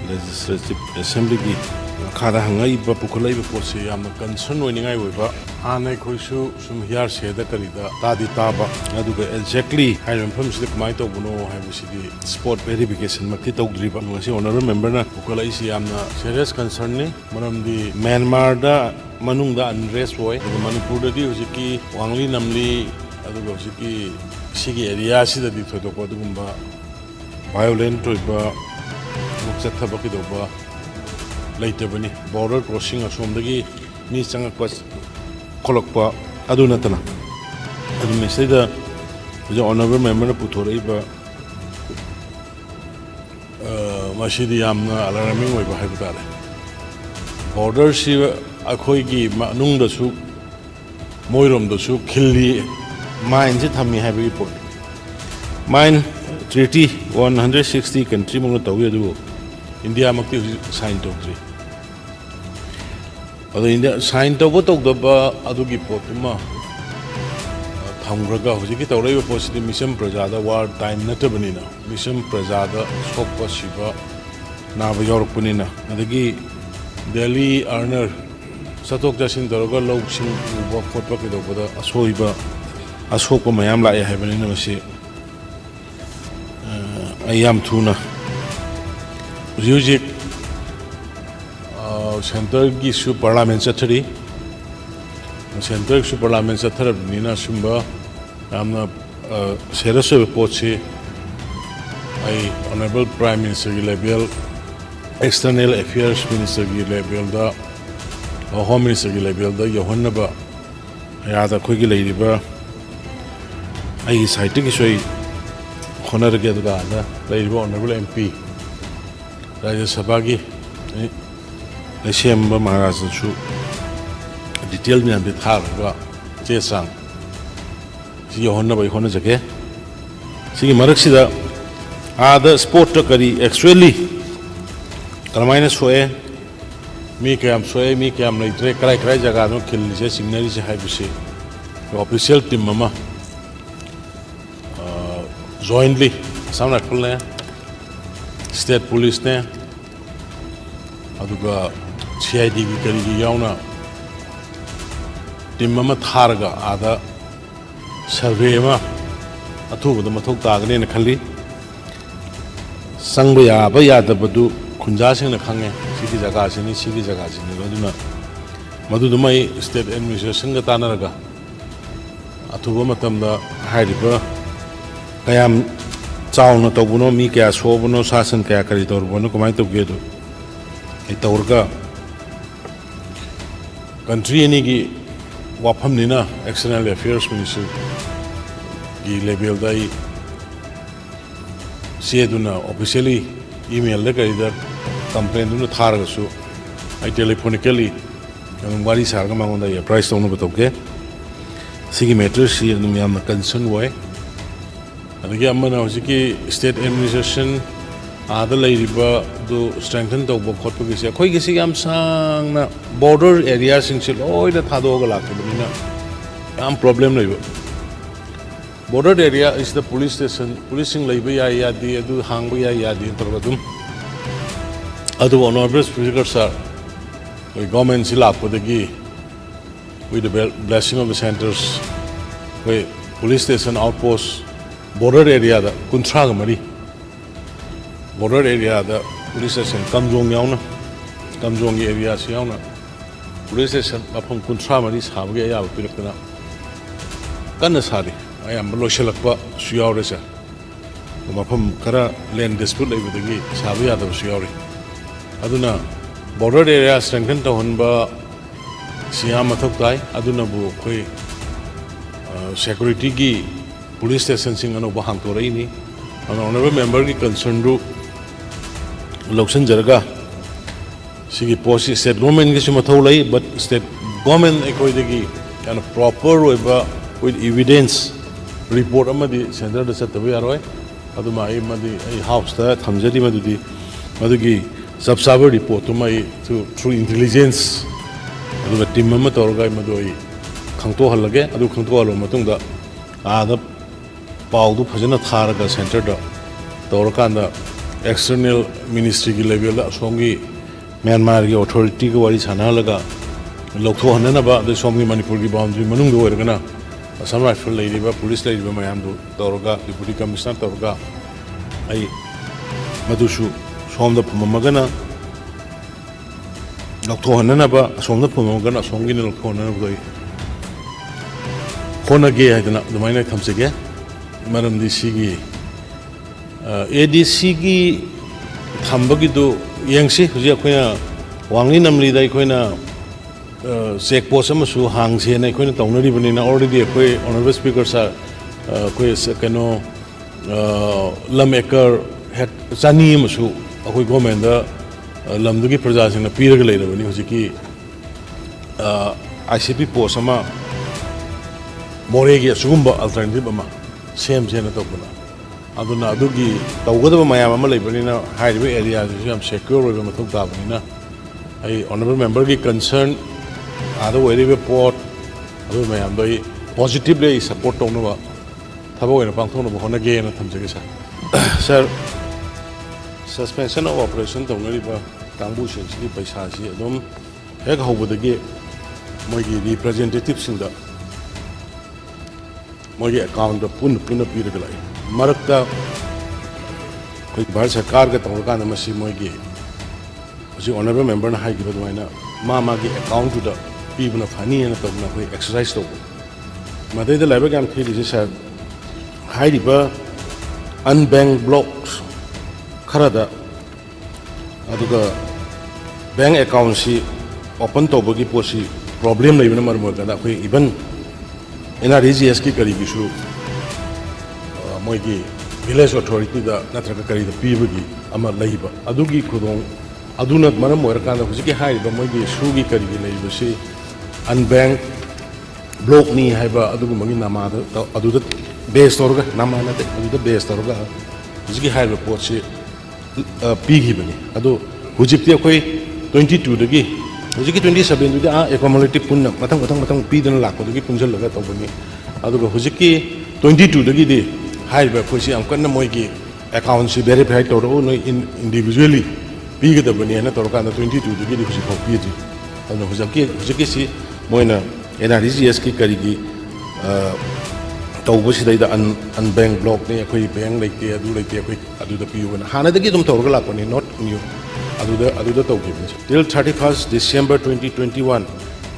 legislative assembly की खादा हंगाई बा पुखलाई बा पोसे याम कंसर्न होइनिंगाई होइबा आनै खोइसु सुम हियार सेदा करिदा तादि ताबा अदुगा एक्जेक्टली हाइरम फमसिदा कमाय तौबनो हाइबसिदि स्पॉट वेरिफिकेशन मक्ति तौद्रिबा ngasi ऑनरेबल मेंबर ना पुखलाई सि यामना सीरियस कंसर्न नि मरमदि म्यांमार दा मनुंगदा अनरेस्ट होय मणिपुर दि हुजिकि वांगली नमली अदुगा हुजिकि सिगी एरिया सिदा दि थोदोको अदुगुम्बा वायोलेंट होइबा चथब कदब लेटबनी बॉर्डर क्रॉसिंग असोमदगी मी चंगप खोलप अदु नतना अदु मेसेदा जो ऑनरेबल मेंबर पुथोरइब मशीदी यामना अलार्मिंग ओइबा हाइब तारे बॉर्डर सि अखोइगी मनुंगदसु मोइरोमदसु खिल्ली माइन से थमी हाइबगी पोट माइन ट्रीटी 160 कंट्री मंग तौगे अदु इंडिया मक्ति साइन तौद्री अदु इंडिया साइन तौबो तौदबा अदुगी पोटुमा थमग्रगा हुजिकी तौरैबा पोसिदि मिशन प्रजादा वार टाइम नतबनिना मिशन प्रजादा सोकपा सिबा नाबा यौरकपनिना अदगी दिल्ली अर्नर सतोक जासिन तौरगा लौसिंग उबा खोटपा कदौबदा असोइबा असोकपा मयाम लाए हाइबनिना मसी याम थुना हुजिक सेंटर की सु पार्लियामेंट चथरी सेंटर की पार्लियामेंट चथरबनिना सुंबा यामना सीरियस पोचे आई ऑनरेबल प्राइम मिनिस्टर की लेवल एक्सटर्नल अफेयर्स मिनिस्टर की लेवल दा होम मिनिस्टर की लेवल दा यहोन्नबा यादा खोगी लेरिबा आई साइट की सोई होनरगे दुगा दा लेरिबा ऑनरेबल एमपी राज्य सभा की लेसेम्बा महाराज सु डिटेल में भी थारगा चे सांग सी यहोन्नबा यहोन्न जगे सी मरकसिदा आदा स्पोर्ट करी एक्चुअली करमाइना सोए मी कयाम सोए मी कयाम लेट्रे कराय कराय जगह नो खिल्ली से सिग्नरी से हाइबसे ऑफिशियल टीम ममा जॉइंटली असम राइफल ने स्टेट पुलिस ने अदुगा CID की करी की यावना टीम ममा थारगा आदा सर्वे मा अथुबद मथौ तागने न खल्ली संग याबा यादबदु खुंजा सिंह खंगे सिगी जगह सिनी सिगी जगह सिनी अदुना मदुदुमई स्टेट एडमिनिस्ट्रेशन का तानरगा अथुबा मतमदा हाइरिबा कयाम चाउना तौबनो मी क्या सोबनो शासन क्या करी तौरबनो कमाई तौगे दो ए तौरगा कंट्री एनी की वाफम निना एक्सटर्नल अफेयर्स मिनिस्टर की लेवल दाई सेदुना ऑफिशियली ईमेल दे करीदा कंप्लेन दुना थारगसु आई टेलीफोनिकली वारी सारगा मांगोंदा या प्राइस तौनो बतौगे सिगी मैटर सी अदुम यामना कंसर्न वय अदगी अमना होजिकी स्टेट एडमिनिस्ट्रेशन आदा लेरिबा दो स्ट्रेंथन तौबो खोटपगी से खोई गिसी याम सांगना बॉर्डर एरिया सिंगसे लोइना थादोगा लाखबनिना याम प्रॉब्लम लेबो border area is the police station policing लेबा यादी अदु हांगबा यादी तरबदुम अदु honourable speaker sir we government से लापदगी with the blessing of the centers वे police station outpost border area दा कुंथ्रा मरी बॉर्डर एरिया दा पुलिस स्टेशन कमजोंग यावना कमजोंग एरिया से यावना पुलिस स्टेशन मफम कुंथ्रा मरी साबगे याब पिरकना कन्न सारी अयाम लोशलकपा सुयावरे से मफम खरा लैंड डिस्प्यूट लेबदगी साब यादब सुयावरे अदुना बॉर्डर एरिया स्ट्रेंथन तहनबा सियाम मथक ताई अदुनबु कोई सिक्योरिटी की पुलिस स्टेशन सिंग अनोबा हांगतोरैनी ऑनरेबल मेंबर की कंसर्न रु लौसन जरगा सिगी पोस्ट स्टेट गवर्नमेंट की मथौ लई बट स्टेट गवर्नमेंट एकोइदगी कान प्रॉपर ओइबा विद एविडेंस रिपोर्ट अमदी सेंटर द सतबे यारोय अदुमा आई मदी आई हाउस दा थमजदी मदुदी मदुगी सबसाबर रिपोर्ट तुमई थ्रू इंटेलिजेंस अदुगा टीम अमा तौरगा मदुई खंगतो हलगे अदु खंगतो हलो मतुंगदा आदा पाउदु फजना थारगा सेंटर दा तौरकांदा एक्सटर्नल मिनिस्ट्री की लेवल दा सोंगी म्यांमार की अथॉरिटी की वारी सानालगा लौथो हननबा द सोंगी मणिपुर की बाउंड्री मनुंग दो ओरगना असम राइफल लेरिबा पुलिस लेरिबा मयाम दो तौरगा डिप्टी कमिश्नर तौरगा आई मदुसु सोमदा फममगना लौथो हननबा सोमदा फममगना सोंगी लौथो हननबदई होनगे हाइदना दुमाइना थमसेगे मरमदी सिगी एडीसी की ꯊꯝꯕꯒꯤꯗꯨ ꯌꯦꯡꯁꯤ ꯍꯧꯖꯤꯛ ꯑꯩꯈꯣꯏꯅ ꯋꯥꯡꯂꯤ ꯅꯝꯂꯤꯗ ꯑꯩꯈꯣꯏꯅ ꯆꯦꯛ ꯄꯣꯁ ꯑꯃꯁꯨ ꯍꯥꯡꯁꯦꯅ ꯑꯩꯈꯣꯏꯅ ꯇꯧꯅꯔꯤꯕꯅꯤꯅ ꯑꯣꯜꯔꯦꯗꯤ ꯑꯩꯈꯣꯏ ꯑꯣꯅꯔꯦꯕꯜ ꯁ꯭ꯄꯤꯀꯔ ꯁꯥꯔ ꯑꯩꯈꯣꯏ ꯀꯩꯅꯣ ꯂꯝ ꯑꯦꯀꯔ ꯆꯅꯤ ꯑꯃꯁꯨ ꯑꯩꯈꯣꯏ ꯒꯣꯔꯃꯦꯟꯗ ꯂꯝꯗꯨꯒꯤ ꯄ꯭ꯔꯖꯥꯁꯤꯡꯅ ꯄꯤꯔꯒ ꯂꯩꯔꯕꯅꯤ ꯍꯧꯖꯤꯛꯀꯤ ICP ꯄꯣꯁ ꯑꯃ ꯃꯣꯔꯦꯒꯤ ꯑꯁꯤꯒꯨꯝꯕ ꯑꯜꯇꯔꯅꯦꯇꯤꯕ ꯑꯃ ꯁꯦꯝꯁꯦꯅ ꯇꯧꯕꯅ ꯑꯗꯨꯅ ꯑꯗꯨꯒꯤ ꯇꯧꯒꯗꯕ ꯃꯌꯥꯝ ꯑꯃ ꯂꯩꯕꯅꯤꯅ ꯍꯥꯏꯔꯤꯕ ꯑꯦꯔꯤꯌꯥꯁꯤꯁꯨ ꯌꯥꯝ ꯁꯦꯀ꯭ꯌꯣꯔ ꯑꯣꯏꯕ ꯃꯊꯧ ꯇꯥꯕꯅꯤꯅ ꯑꯩ ꯑꯣꯅꯔꯦꯕꯜ ꯃꯦꯝꯕꯔꯒꯤ ꯀꯟꯁꯔꯟ आदो ओइरिबे पोट अदो मयाम दो पॉजिटिवली सपोर्ट तौनबा थबक ओइना पांथोनबा होनगेना थमजगे सर सस्पेंशन ऑफ ऑपरेशन तौनरिबा कांगबु सिंगसिनि पैसासि अदुम हेक हौबदगे मोइगी रिप्रेजेंटेटिव सिंगदा मोइगी अकाउंट पुन पुन पीरग लाई मरकता कोई भारत सरकार के तौरकान मसी मोइगी हजि ऑनरेबल मेंबर ना हाइगिबा दुआइना मामागी अकाउंट टू पीबना फानी है तब ना कोई एक्सरसाइज तो मदे द लाइब काम थी दिस सर हाइरिबा अनबैंक ब्लॉक्स खरदा अदुगा बैंक अकाउंट सी ओपन तौबगी पोसी प्रॉब्लम लेबना मरमदा कोई इवन NREGS की करीबीसु मोइगी विलेज अथॉरिटी दा नत्रका करी द पीबगी अमा लैबा अदुगी खुदों अदुना मरम ओरकाना हुजिकी हाइरिबा मोइगी सुगी करीगी लैबसी अनबैंक ब्लॉक नी हाइबा अदुगु मंगी नामाद अदुदा बेस तौरगा नामानते अदुदा बेस तौरगा हुजिकी हाइरिबा पोटसी पीगिबनी अदु हुजिकती अखोई 22 दगी हुजिकी 27 दुदी एकोमोलेटिव पुन्ना मथंग मथंग मथंग पीदन लाखोदगी पुंजलगा तौबनी अदुगा हुजिकी 22 दगी दि हाइरिबा खोसी अमकन मोइगी अकाउंट सी वेरीफाई तौरो नो इंडिविजुअली पीगदबनी है तौरका 22 दगी दि हुजिक पीदि अदु हुजिकी सी मोइना NREGS की करीगी तौबसिदैदा अनबैंक ब्लॉक ने अखोई बैंक लेते अदु लेते अखोई अदुदा पियुना हानादगी दुम तौरगा लापनी नॉट न्यू अदुदा तौगिबनि till 31st December 2021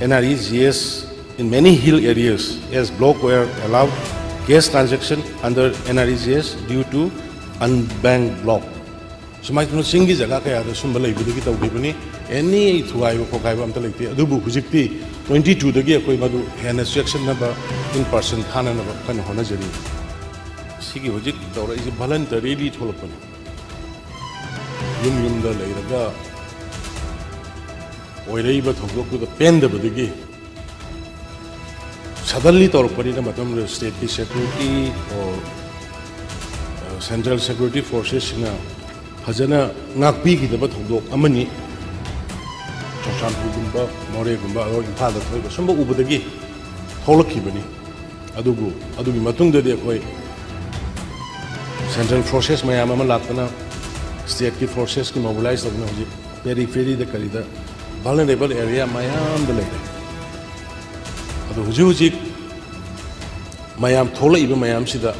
NREGS in many hill areas as block were allowed cash transaction under NREGS due to unbanked block सुमाइ तुन सिंगी जगह कया द सुंबा लैबदगी तौगिबनि एनी थुगाइबो खोगाइबो अमता लेते अदुबु हुजिकती 22 दगी अखोई मदु हेन सेक्शन नबा इन पर्सन थाना नबा कन होना जरी सिगी हुजिक तौरा इज वॉलंटरीली थोलपनि युम द लैरगा ओइरैबा थोगोकु द पेंदबदगी सडनली तौरपनि न मतम स्टेट की सिक्योरिटी और सेंट्रल सिक्योरिटी फोर्सेस सिंगा फजना नाकपीगिदब थोदोक अमनी चौसानपुरगुम्बा मोरेगुम्बा और इम्फालदा थोइबा सुंबा उबदगी थोलखिबनी अदुगु अदुगी मतुंगददि अखोई सेंट्रल फोर्सेस मयाम अमा लातना स्टेट की फोर्सेस की मोबिलाइज तौना हुजिक पेरीफेरी द करीदा वल्नरेबल एरिया मयाम द लेरे अदु हुजिक मयाम थोलइबा मयाम सिदा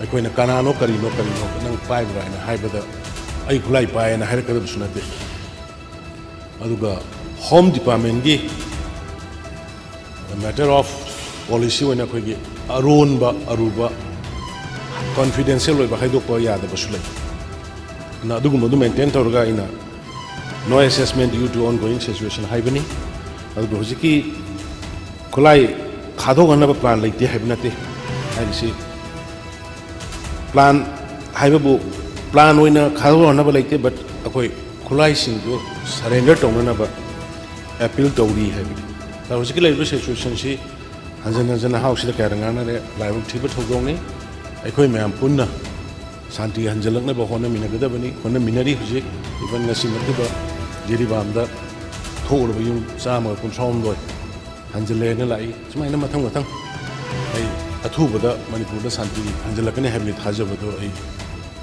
अखोइना कनानो करीनो नंग पाइबरा हाइना हाइबदा आई खुलाई पाएना हाइरकदबसु नते अदुगा होम डिपार्टमेंट की मैटर ऑफ पॉलिसी होना कोई अरोनबा अरुबा कॉन्फिडेंशियल होइबा हाइदोकपा यादबसु लै ना अदुगुमदु मेंटेन तौरगा इना no assessment due to ongoing situation हाइबनी अदुगु हुजिकी खुलाई खादोगनबा प्लान लैते हाइबनते हाइरिसि प्लान हाइबबु प्लान होइना खादोगनबा लैते बट अखोई खुलाई सिंगदु सरेंडर तौननबा अपील तौरी हाइबनि ता हुजिकी लैबा सिचुएशन सि हंजन हंजन हाउसिदा कायरंगाना रे लाइबक थिबा थौदोंनि अखोई मयाम पुन्ना शांति हंजलकनबा होनमिनगदबनि होनमिनरी हुजिक इवन नसिमकदबा जिरिबामदा थोरबा युम चामा कुनसोमदोय हंजलेना लाई सुमाइना मथंग मथंग आई अथुबदा मणिपुरदा शांति हंजलकने हाइबनि थाजबदो आई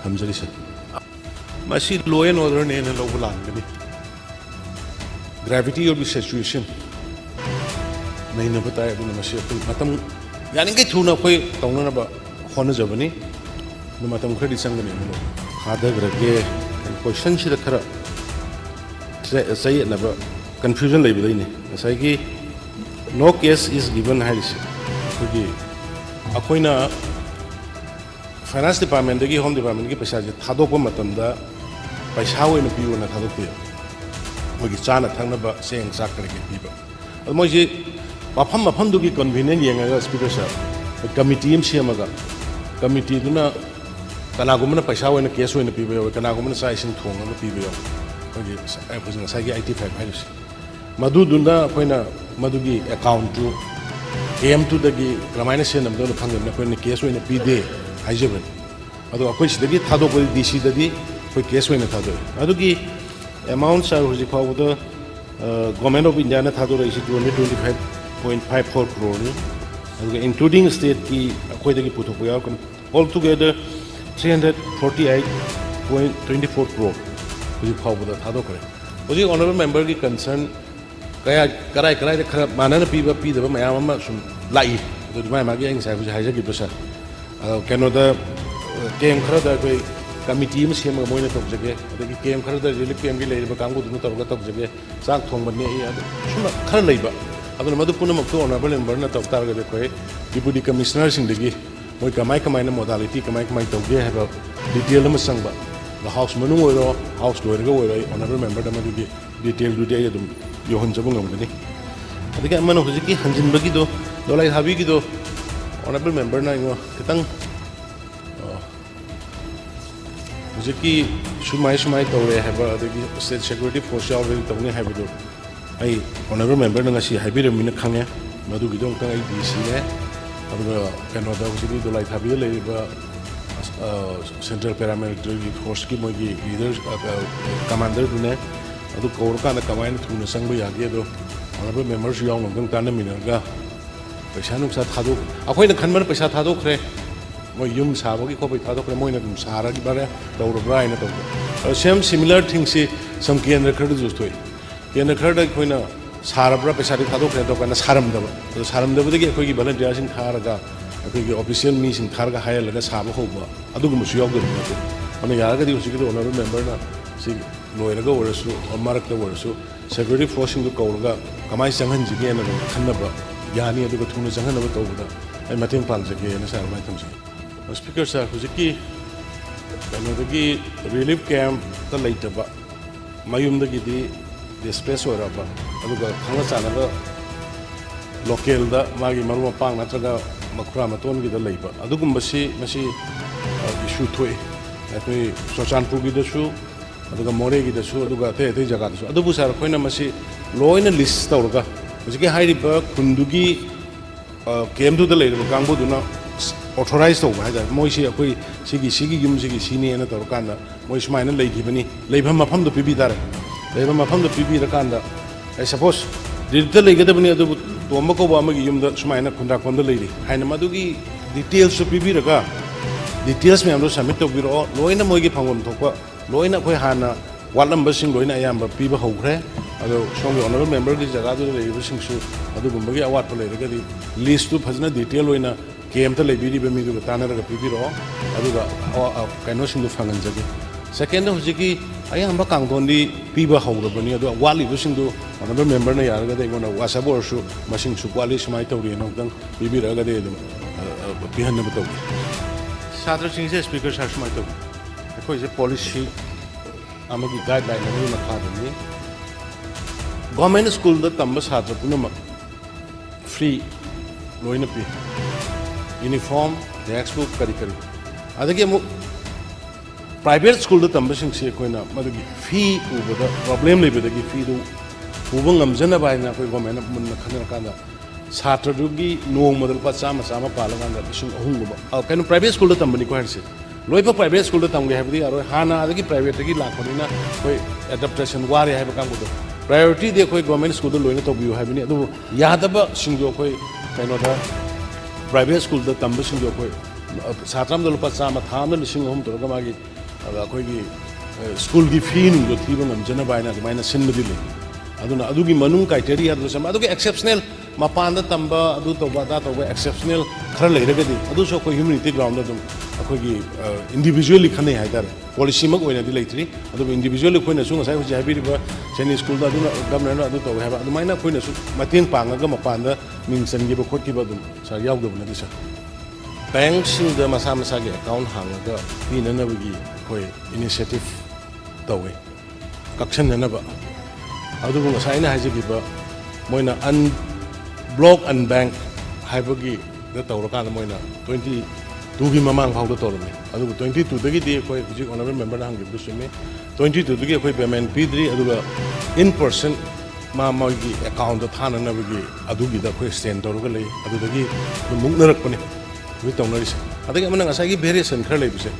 हमजरिसे मसी लॉ एंड ऑर्डर ने लौबा लांगनी ग्रेविटी ऑफ द सिचुएशन नहीं न बताए अदुना मसी मतम यानिंगे थुना कोई तौननबा होनजबनी मतम खरदी संगने नो हादग्रगे क्वेश्चन सिद खरा सही नब कंफ्यूजन लेबदैने सही नो केस इज गिवन हाइसे कि अखोइना फाइनेंस डिपार्टमेंट की होम डिपार्टमेंट की पैसा थादोप पैसा होना पीना थादोक्ते मोगी चाना थांगनबा सेंग चाक करके पीबा मोइसे मफम मफम दुगी कन्वीनियंट येंगा स्पीकर सा कमिटी एम सेमगा कमिटी दुना कनागुमना पैसा होना केस होना पीबा यो कनागुमना साइसिंग थोंगा पीबा यो मोगी फुजिंग सागी 85 हाइस मधुदुना कोइना मधुगी अकाउंट टू AM2 दगी क्रमाइना सेनम दो फंगम कोइना केस होना पीदे हाइजबन अदो अखोइ सिदगी थादो को DC दगी कोई केस होना थादो अदुगी अमाउंट सर हुजी फावदो गवर्नमेंट ऑफ इंडिया ने थादो रही 225.54 crore ni अदुगा इंक्लूडिंग स्टेट की अखोइ दगी पुथोक याव ऑल टुगेदर 348.24 crore हुजी फावदो थादो करे हुजी ऑनरेबल मेंबर की कंसर्न कया कराय कराय खरा मानन पीबा पीदबा मयाम अमा सुम लाई अदु माय मागी इंग साइ हुजी हाइजगी बसा कैनोदा केम खरा दा कोई कमिटी में सेम मोइना तौजगे अदगी केम खरा दा रिलीफ केम की लेरिबा कांगु दुनु तौगा तौजगे चाक थोंबने अदु सुमा खरा लेबा अदु मदु पुनमक तो ऑनरेबल मेंबर न तौ तारगे कोई डिप्यूटी कमिश्नर सिंदगी मोइ कमाई कमाइना मोडालिटी कमाई कमाई तौगे हैबा डिटेल म संगबा द हाउस मनु ओरो हाउस लोरगा ओरो ऑनरेबल मेंबर द मदुगी डिटेल दुदे अदुम योहन जबु ngamgani अदगी अमन हुजिकी हंजिनबगी दो दोलाई हाबीगी दो ऑनरेबल मेंबर ना इंगो कितंग हुजिकी सुमाई तौरे हैबा अदगी स्टेट सिक्योरिटी फोर्स यावरी तौने हैबदो आई ऑनरेबल मेंबर ना ngasi हाइबिरमिना खांगे मदुगी दो तंग आई DC ने अदुगा कनोदा हुजिकी दोलाई हाबी लेबा सेंट्रल पैरामिलिट्री फोर्स की मोगी लीडर कमांडर दुने अदु कौरकाना कमाइन थुना संग यागे दो ऑनरेबल मेंबर्स याव नंग ताना मिनगा पैसा नुकसा थादो अखोइना खनबन पैसा थादोखरे मोइ युम साबगी खोबै थादोखरे मोइना दुम सारागी बारे दौरब्रा आइना तो सेम सिमिलर थिंग्स सम केंद्र खरद जुस्तोय केंद्र खरद खोइना सारब्रा पैसा थादोखरे तो kana सारमदबा तो सारमदबदगी अखोइगी वॉलंटियर सिंग थारगा अखोइगी ऑफिशियल मी सिंग थारगा हायलगा साबा होबा अदुगुमसु यावदो नते अन यारगदी हुसिगी ऑनरेबल मेंबर ना सि लोयरगा वरसु अमरकता वरसु सिक्योरिटी फोर्स सिंग कौरगा कमाई संगहनजिगे ना खन्नबा यानी अदुगा थुना संगहनबा तौबदा आई मतेंग पांजगे ना सार माइ थमसि स्पीकर सर हुजिकी कनोदगी रिलीफ कैंप ता लेतबा मायुमदगी डिस्प्लेस होरबा अदुगा खंगा चानगा लोकल दा मागी मरु मपांग नत्रगा मखुरा मतोनगी दा लेबा अदुगुम्बसी मसी इशू थोय अखोई सोचानपुर की दसु अदुगा मोरे की दसु अदुगा ते ते जगह दसु अदुबु सर खोइना मसी लोइना लिस्ट तौरगा हुजिकी हाइरिबा खुंदुगी केम दुदा लेरबा कांगबुदुना ऑथोराइज तो है मोइसी अखोई सिगी युम सिगी सिनी ना तौरकाना मोइ सुमाइना लेखिबनी लेबम मफम दो पीबी तारे लेबम मफम दो पीबी रकांदा आई सपोज दिल्ली लेगदबनी अदु तोंबा को बामगी युम द सुमाइना खुंदा कोंदा लेरी हाइना मदुगी डिटेल्स पीबी रका डिटेल्स में हमरो सबमिट तो बिरो लोइना मोइगी फंगम थोपा लोइना कोइ हाना वालंबसिंग लोइना अयाम पीबा हौखरे अदो सोंगे ऑनरेबल मेंबर की जगह दो लेबसिंगसु अदुगुम्बगी अवाट लेरगदी लिस्ट तो फजना डिटेल लोइना केम ता लेबिरिबा मिदुगा तानरगा पीबिरो अदुगा कैनोसिंग फंगनजगे सेकेंड हुजिकी अयाम कांगदोंदी पीबा हौरबनी अदो वालिबसिंग ऑनरेबल मेंबर ना यारगदे गोना वासाबोरसु मसिंग सुक्वाली समाय तौरी नोदंग पीबिरगदे दम पिहनब तौगी छात्र सिंह स्पीकर सर समाय तौ अखोइसे पॉलिसी अमगी गाइडलाइन अमगी मखादनी गवर्नमेंट स्कूल दा तंबा छात्र पुनमक फ्री लोइना पी यूनिफॉर्म टेक्स्टबुक करी अदगी अमु प्राइवेट स्कूल दा तंबसिंग से कोइना मदगी फी उबदा प्रॉब्लम लेबदगी फी दो उबं ngамजना बायना कोइ गवर्नमेंट मुन्न खनर कांदा छात्र दुगी नोंगमदल पा Chama Chama पालगांदा लिसिंग अहुंगबा canoe private school दा तंबनी को हरसे लोइबा प्राइवेट स्कूल दा तंगे हैबदी आरो हाना अदगी प्राइवेट दगी लाखोनिना कोइ एडाप्टेशन वारे हैबा कांगबदो प्रायोरिटी दे कोइ गवर्नमेंट स्कूल दा लोइना तोबियो हैबनी अदु यादबा सिंगो कोइ कैनो दा प्राइवेट स्कूल दा तंब सिंगो कोइ छात्रम दा लुपा चामा थाम दा लिसिंग अहुम तोरगा मागी अखोइगी स्कूल की फी नुंगो थीबा ngамजना बायना माइना सिनबदी ले अदुना अदुगी मनुंग क्राइटेरिया दो सम अदुगी एक्सेप्शनल मपान तंबा अदु तौबा दा तौबा एक्सेप्शनल खर लेरगदी अदुसो कोइ ह्यूमनिटी ग्राउंड दम अखोइगी इंडिविजुअली खने हाइदारे पॉलिसी मक ओइनादी लेथ्री अदु इंडिविजुअली खोइना सु ngасai हुजि हाबिरिबा सेनी स्कूल दा अदुना गवर्नर अदु तौ हाबा अदु माइना खोइना सु मतेंग पांगागा मपान दा मिंग सनगिबा खोटिबा दum सर यावदबना दिसा बैंक सिंग दा मसा मसा के अकाउंट हांगागा पिननबगी कोइ initiative तौवे कक्सननबा अदुगु ngsaina hajigiba moina un block and bank haibagi da tawraka moina 22 gi mamang phawda torme adugu 22 dagi di koi hujik honorable member na hangi dusume 22 dagi koi payment pidri aduga in person ma gi account da thana na bagi adugi da koi send torga lei adudagi mungnarak pane wi tawnaris adagi amana ngasai gi variation khar lei bise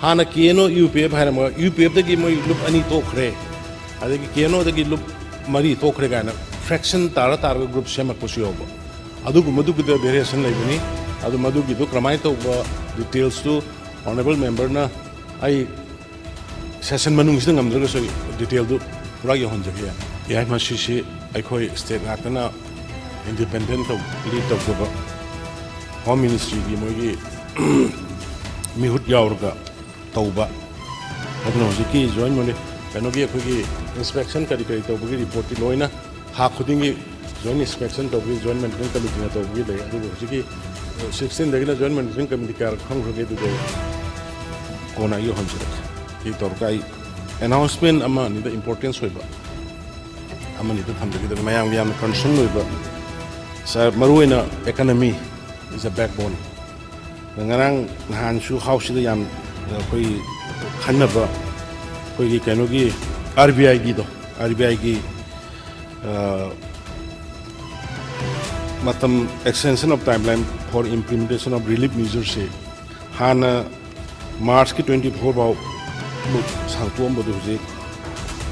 hana kieno UPF hairama UPF dagi moi loop ani to khre adagi kieno dagi loop mari to khre gana fraction tara tara group sema kusi hobo adugu madugu da variation lei bani adu madugi do kramai to details to honorable member na ai session manung sida ngamdra so detail do pura yo honjagi ya ma shi ai khoi state ngakna independent to lead to go home ministry gi mogi mihut yaurga tauba aduna hojiki join mone kanogi akhoi inspection kari tawgi report loina ha khudingi joint inspection tawgi joint maintenance committee na tawgi le adu hojiki 16 dagina joint maintenance committee kar khanghoge du de kona yo honjira ki torkai announcement ama ni the importance hoiba ama ni the thamdagi da mayam yam concern hoiba sir maruina economy is a backbone ngarang han shu house da yam koi khanaba koi gi kanogi RBI gi do RBI gi matam extension of timeline for implementation of relief measures se hana March ki 24 bau sangtuam bodu je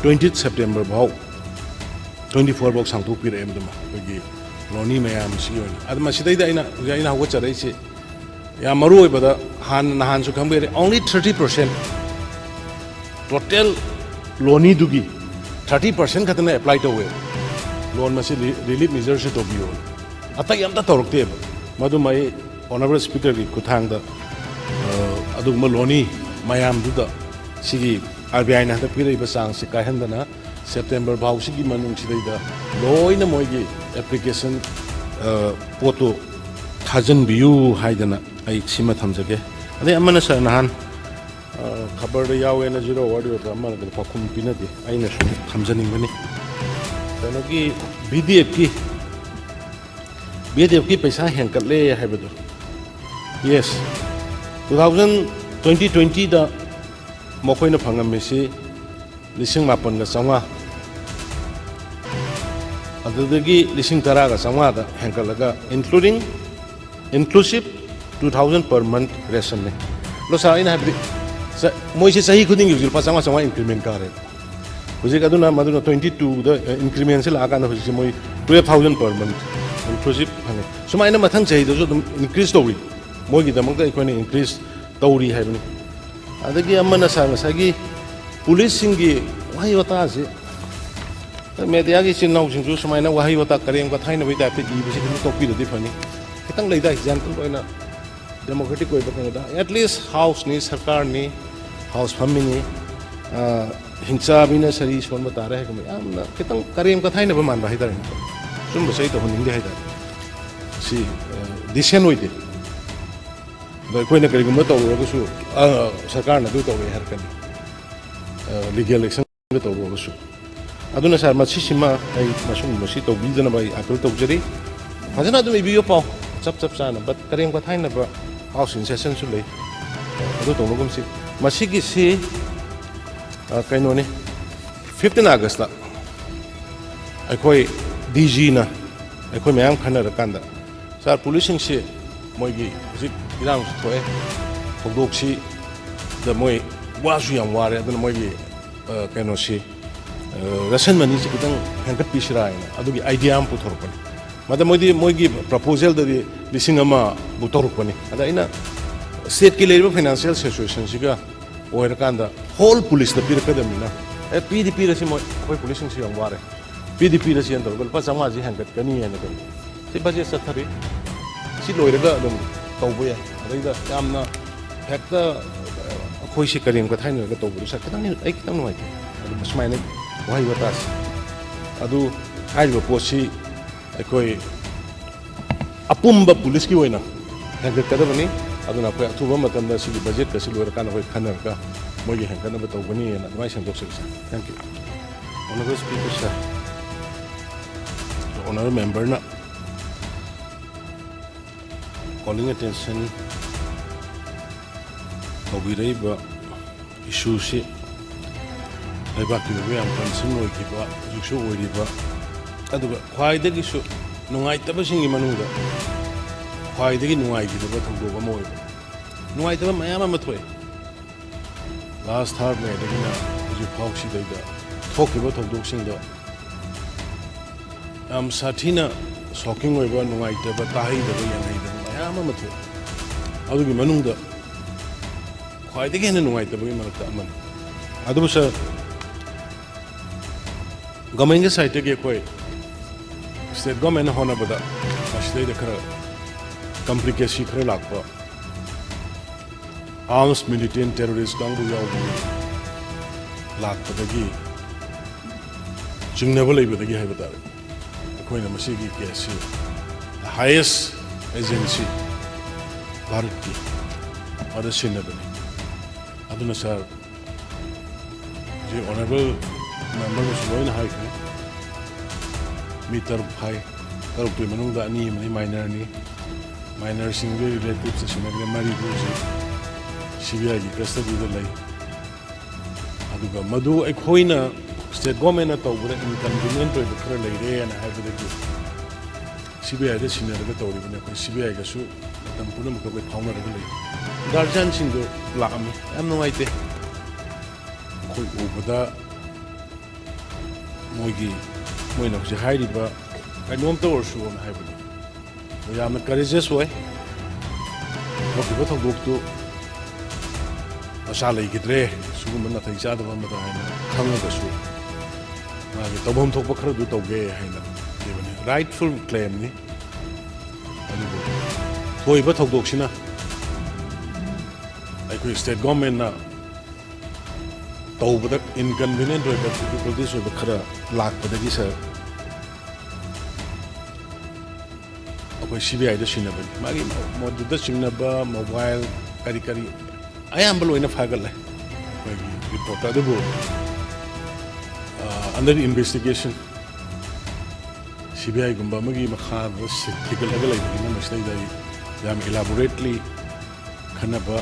20th September bau 24 bau sangtu pire em dama gi loni mayam siyon adma sidai da ina hawa charai se ya maru bada han su khambere only 30% total loni dugi 30% khatna apply to we loan masi relief measures se to biyo atai amta torokte madu mai honorable speaker ki kuthang da adugma loni mayam du da sigi RBI na da pire ba sang se kai handana September bau sigi manung sidai da loina moi gi application poto thajan biyu haidana ai sima thamjage ade amana sa nahan khabar da yawe na zero audio da amana da pakhum pinadi aina su thamjaning bani tanogi BDF ki paisa hengkat le haibadu yes 2020 da mokoina phangam mesi lising mapan ga sanga adudagi lising tara ga sanga da hengkat laga inclusive 2000 per month ration ne lo sa ina habri moi se sahi khuding yul pa sanga increment kare hujik aduna maduna 22 da increment se la ka na hujik moi 12000 per month inclusive hane suma ina mathang chahi do dum increase tawri moi gi damang da ikone increase tawri haibani adagi amana sa sagi police singi wahi wata se media gi sinau sing ju suma ina wahi wata kareng ka thaina bai ta pe gi bisi ki topi do difani kitang leida example oina democratic koi bakang da at least house ni sarkar ni house family ni hingcha bina sari son ba tare ha kam amna kitang karem ka thaina ba man ba hidar sum ba sai to honing de haidar si decision oide da koi na kari gum to ro ko su sarkar na du to be har kan legal action to ro ko su aduna sar ma sima ai masum masi to bidana bai apel to jari hajana du biyo pa chap sana but karem ka thaina ba house in session su lei adu to logum si masigi si kaino ni 15 August la aikoi DG na aikoi mayam khana ra kanda sar policing si moi gi hujik irang su thoe khogdok si da moi wa su yang ware aduna moi gi kaino si ration mani si kitang hangkat pisra ina adu gi idea am puthor pani mada moi gi proposal da lising ama butor pani ada ina state ki level financial situation siga oira kanda whole police da pir kadamina PDP ra si moi koi policing si yang ware PDP ra si andor gol pa sama ji hangkat kani ena kan si budget sa thari si loira ga dum tawbu ya ada ida yamna hekta khoi si karim ka thaina ga tawbu sa kitang ni ai kitang noi adu basmaina wahi watas adu haiba posi aikoi apumba police ki oina hangkat kadabani aduna ko atuba matam da si budget ka si loira kana hoi khanar ka ꯃꯣꯏꯒꯤ ꯍꯦꯟꯒꯠꯅꯕ ꯇꯧꯒꯅꯤꯅ ꯑꯗꯨꯃꯥꯏꯅ ꯁꯦꯝꯗꯣꯛꯆꯔꯤ sir thank you honourable speaker sir honourable ꯃꯦꯝꯕꯔꯅ calling attention tꯧꯕꯤꯔꯛꯏꯕ ꯏꯁꯨꯁꯤ ꯂꯩꯕꯥꯛꯀꯤ ꯑꯣꯏꯕ ꯌꯥꯝ ꯀꯟꯁꯔꯟ ꯑꯣꯏꯈꯤꯕ ꯍꯧꯖꯤꯛꯁꯨ ꯑꯣꯏꯔꯤꯕ ꯑꯗꯨꯒ ꯈ꯭ꯋꯥꯏꯗꯒꯤꯁꯨ ꯅꯨꯡꯉꯥꯏꯇꯕꯁꯤꯡꯒꯤ ꯃꯅꯨꯡꯗ ꯈ꯭ꯋꯥꯏꯗꯒꯤ ꯅꯨꯡꯉꯥꯏꯈꯤꯗꯕ ꯊꯧꯗꯣꯛ ꯑꯃ ꯑꯣꯏꯕ ꯅꯨꯡꯉꯥꯏꯇꯕ ꯃꯌꯥꯝ ꯑꯃ ꯊꯣꯛꯑꯦ ꯂꯥꯁ ꯊꯥꯔꯠ ꯃꯦꯗꯒꯤꯅ ꯍꯧꯖꯤꯛ ꯐꯥꯎꯁꯤꯗꯩꯗ ꯊꯣꯛꯈꯤꯕ ꯊꯧꯗꯣꯛꯁꯤꯡꯗ ꯌꯥꯝ ꯁꯥꯊꯤꯅ ꯁꯣꯀꯤꯡ ꯑꯣꯏꯕ ꯅꯨꯡꯉꯥꯏꯇꯕ ꯇꯥꯍꯩꯗꯕ ꯌꯦꯡꯍꯩꯗꯕ ꯃꯌꯥꯝ ꯑꯃ ꯊꯣꯛꯑꯦ ꯑꯗꯨꯒꯤ ꯃꯅꯨꯡꯗ ꯈ꯭ꯋꯥꯏꯗꯒꯤ ꯍꯦꯟꯅ ꯅꯨꯡꯉꯥꯏꯇꯕꯒꯤ ꯃꯔꯛꯇ ꯑꯃꯅꯤ ꯑꯗꯨꯕꯨ ꯁꯥꯔ ꯒꯚꯔꯟꯃꯦꯟꯠꯒꯤ ꯁꯥꯏꯠꯇꯒꯤ ꯑꯩꯈꯣꯏ ꯁ꯭ꯇꯦꯠ ꯒꯚꯔꯟꯃꯦꯟꯠꯅ ꯍꯣꯠꯅꯕꯗ ꯃꯁꯤꯗꯩꯗ ꯈꯔ ꯀꯝꯄ꯭ꯂꯤꯀꯦꯁꯤ ꯈꯔ ꯂꯥꯛꯄ ꯑꯥꯔꯝꯁ ꯃꯤꯂꯤꯇꯦꯟꯠ ꯇꯦꯔꯣꯔꯤꯁ ꯀꯥꯡꯕꯨ ꯌꯥꯎꯕꯒꯤ ꯂꯥꯛꯄꯗꯒꯤ ꯆꯤꯡꯅꯕ ꯂꯩꯕꯗꯒꯤ ꯍꯥꯏꯕ ꯇꯥꯔꯦ ꯑꯩꯈꯣꯏꯅ ꯃꯁꯤꯒꯤ ꯀꯦꯁꯁꯤ ꯍꯥꯏꯌꯦꯁ ꯑꯦꯖꯦꯟꯁꯤ ꯚꯥꯔꯠꯀꯤ ꯑꯗ ꯁꯤꯟꯅꯕꯅꯤ ꯑꯗꯨꯅ ꯁꯥꯔ ꯍꯧꯖꯤꯛ ꯑꯣꯅꯔꯦꯕꯜ ꯃꯦꯝꯕꯔꯅꯁꯨ ꯂꯣꯏꯅ ꯍꯥꯏꯈ꯭ꯔꯦ ꯃꯤ 6 ꯐꯥꯏ 6ꯀꯤ ꯃꯅꯨꯡꯗ 2 ꯑꯃꯗꯤ ꯃꯥꯏꯅꯔꯅꯤ ꯃꯥꯏꯅꯔꯁꯤꯡꯒꯤ ꯔꯤꯂꯦꯇꯤꯚꯁ ꯁꯤꯟꯅꯈ꯭ꯔꯦ 4ꯗꯨ ꯍꯧꯖꯤꯛ CBIꯒꯤ ꯀꯁꯇꯗꯤꯗ ꯂꯩ ꯑꯗꯨꯒ ꯃꯗꯨ ꯑꯩꯈꯣꯏꯅ ꯁ꯭ꯇꯦꯠ ꯒꯚꯔꯟꯃꯦꯟꯠꯅ ꯇꯧꯕꯗ ꯏꯟꯀꯟꯚꯤꯅꯤꯌꯦꯟꯠ ꯑꯣꯏꯕ ꯈꯔ ꯂꯩꯔꯦꯅ ꯍꯥꯏꯕꯗꯒꯤ CBIꯗ ꯁꯤꯟꯅꯔꯒ ꯇꯧꯔꯤꯕꯅꯤ ꯑꯩꯈꯣꯏ CBIꯒꯁꯨ ꯃꯇꯝ ꯄꯨꯝꯅꯃꯛꯇ ꯑꯩꯈꯣꯏ ꯐꯥꯎꯅꯔꯒ ꯂꯩ ꯒꯥꯔꯖꯤꯌꯥꯟꯁꯤꯡꯗꯨ ꯂꯥꯛꯑꯝꯃꯤ ꯌꯥꯝ ꯅꯨꯡꯉꯥꯏꯇꯦ ꯑꯩꯈꯣই ꯎꯕꯗ ꯃꯣꯏꯅ ꯍꯧꯖꯤꯛ ꯍꯥꯏꯔꯤꯕ ꯀꯩꯅꯣꯝꯇ ꯑꯣꯏꯔꯁꯨꯅ ꯍꯥꯏꯕꯗꯣ ꯌꯥꯝꯅ ꯀꯔꯦꯖꯦꯁ ꯑꯣꯏ ꯊꯣꯛꯈꯤꯕ ꯊꯧꯗꯣꯛꯇꯨ ꯃꯆꯥ ꯂꯩꯈꯤꯗ꯭ꯔꯦ ꯁꯤꯒꯨꯝꯕ ꯅꯥꯇꯩ ꯆꯥꯗꯕ ꯑꯃꯗ ꯍꯥꯏꯅ ꯈꯪꯉꯒꯁꯨ ꯃꯥꯒꯤ ꯇꯧꯐꯝ ꯊꯣꯛꯄ ꯈꯔꯗꯨ ꯇꯧꯒꯦ ꯍꯥꯏꯅ ꯂꯩꯕꯅꯤ ꯔꯥꯏꯠꯐꯨꯜ ꯀ꯭ꯂꯦꯝꯅꯤ ꯑꯗꯨꯕꯨ ꯊꯣꯛꯏꯕ ꯊꯧꯗꯣꯛꯁꯤꯅ ꯑꯩꯈꯣꯏ ꯁ꯭ꯇꯦꯠ ꯒꯚꯔꯟꯃꯦꯟꯠꯅ ꯇꯧꯕꯗ ꯏꯟꯀꯟꯚꯤꯅꯤꯌꯦꯟꯠ ꯑꯣꯏꯕ ꯗꯤꯐꯤꯀꯜꯇꯤꯁ ꯑꯣꯏꯕ ꯈꯔ ꯂꯥꯛꯄꯗꯒꯤ ꯁꯥꯔ ꯑꯩꯈꯣꯏ CBIꯗ ꯁꯤꯟꯅꯕꯅꯤ ꯃꯥꯒꯤ ꯃꯗꯨꯗ ꯆꯤꯡꯅꯕ ꯃꯣꯕꯥꯏꯜ ꯀꯔꯤ ꯀꯔꯤ ꯑꯌꯥꯝꯕ ꯂꯣꯏꯅ ꯐꯥꯒꯠꯂꯦ ꯑꯩꯈꯣꯏꯒꯤ ꯔꯤꯄꯣꯔꯠꯇ ꯑꯗꯨꯕꯨ ꯑꯟꯗꯔ ꯏꯟꯚꯦꯁꯇꯤꯒꯦꯁꯟ CBIꯒꯨꯝꯕ ꯑꯃꯒꯤ ꯃꯈꯥꯗ ꯊꯤꯒꯠꯂꯒ ꯂꯩꯕꯅꯤꯅ ꯃꯁꯤꯗꯩꯗ ꯑꯩ ꯌꯥꯝ ꯏꯂꯥꯕꯣꯔꯦꯠꯂꯤ ꯈꯟꯅꯕ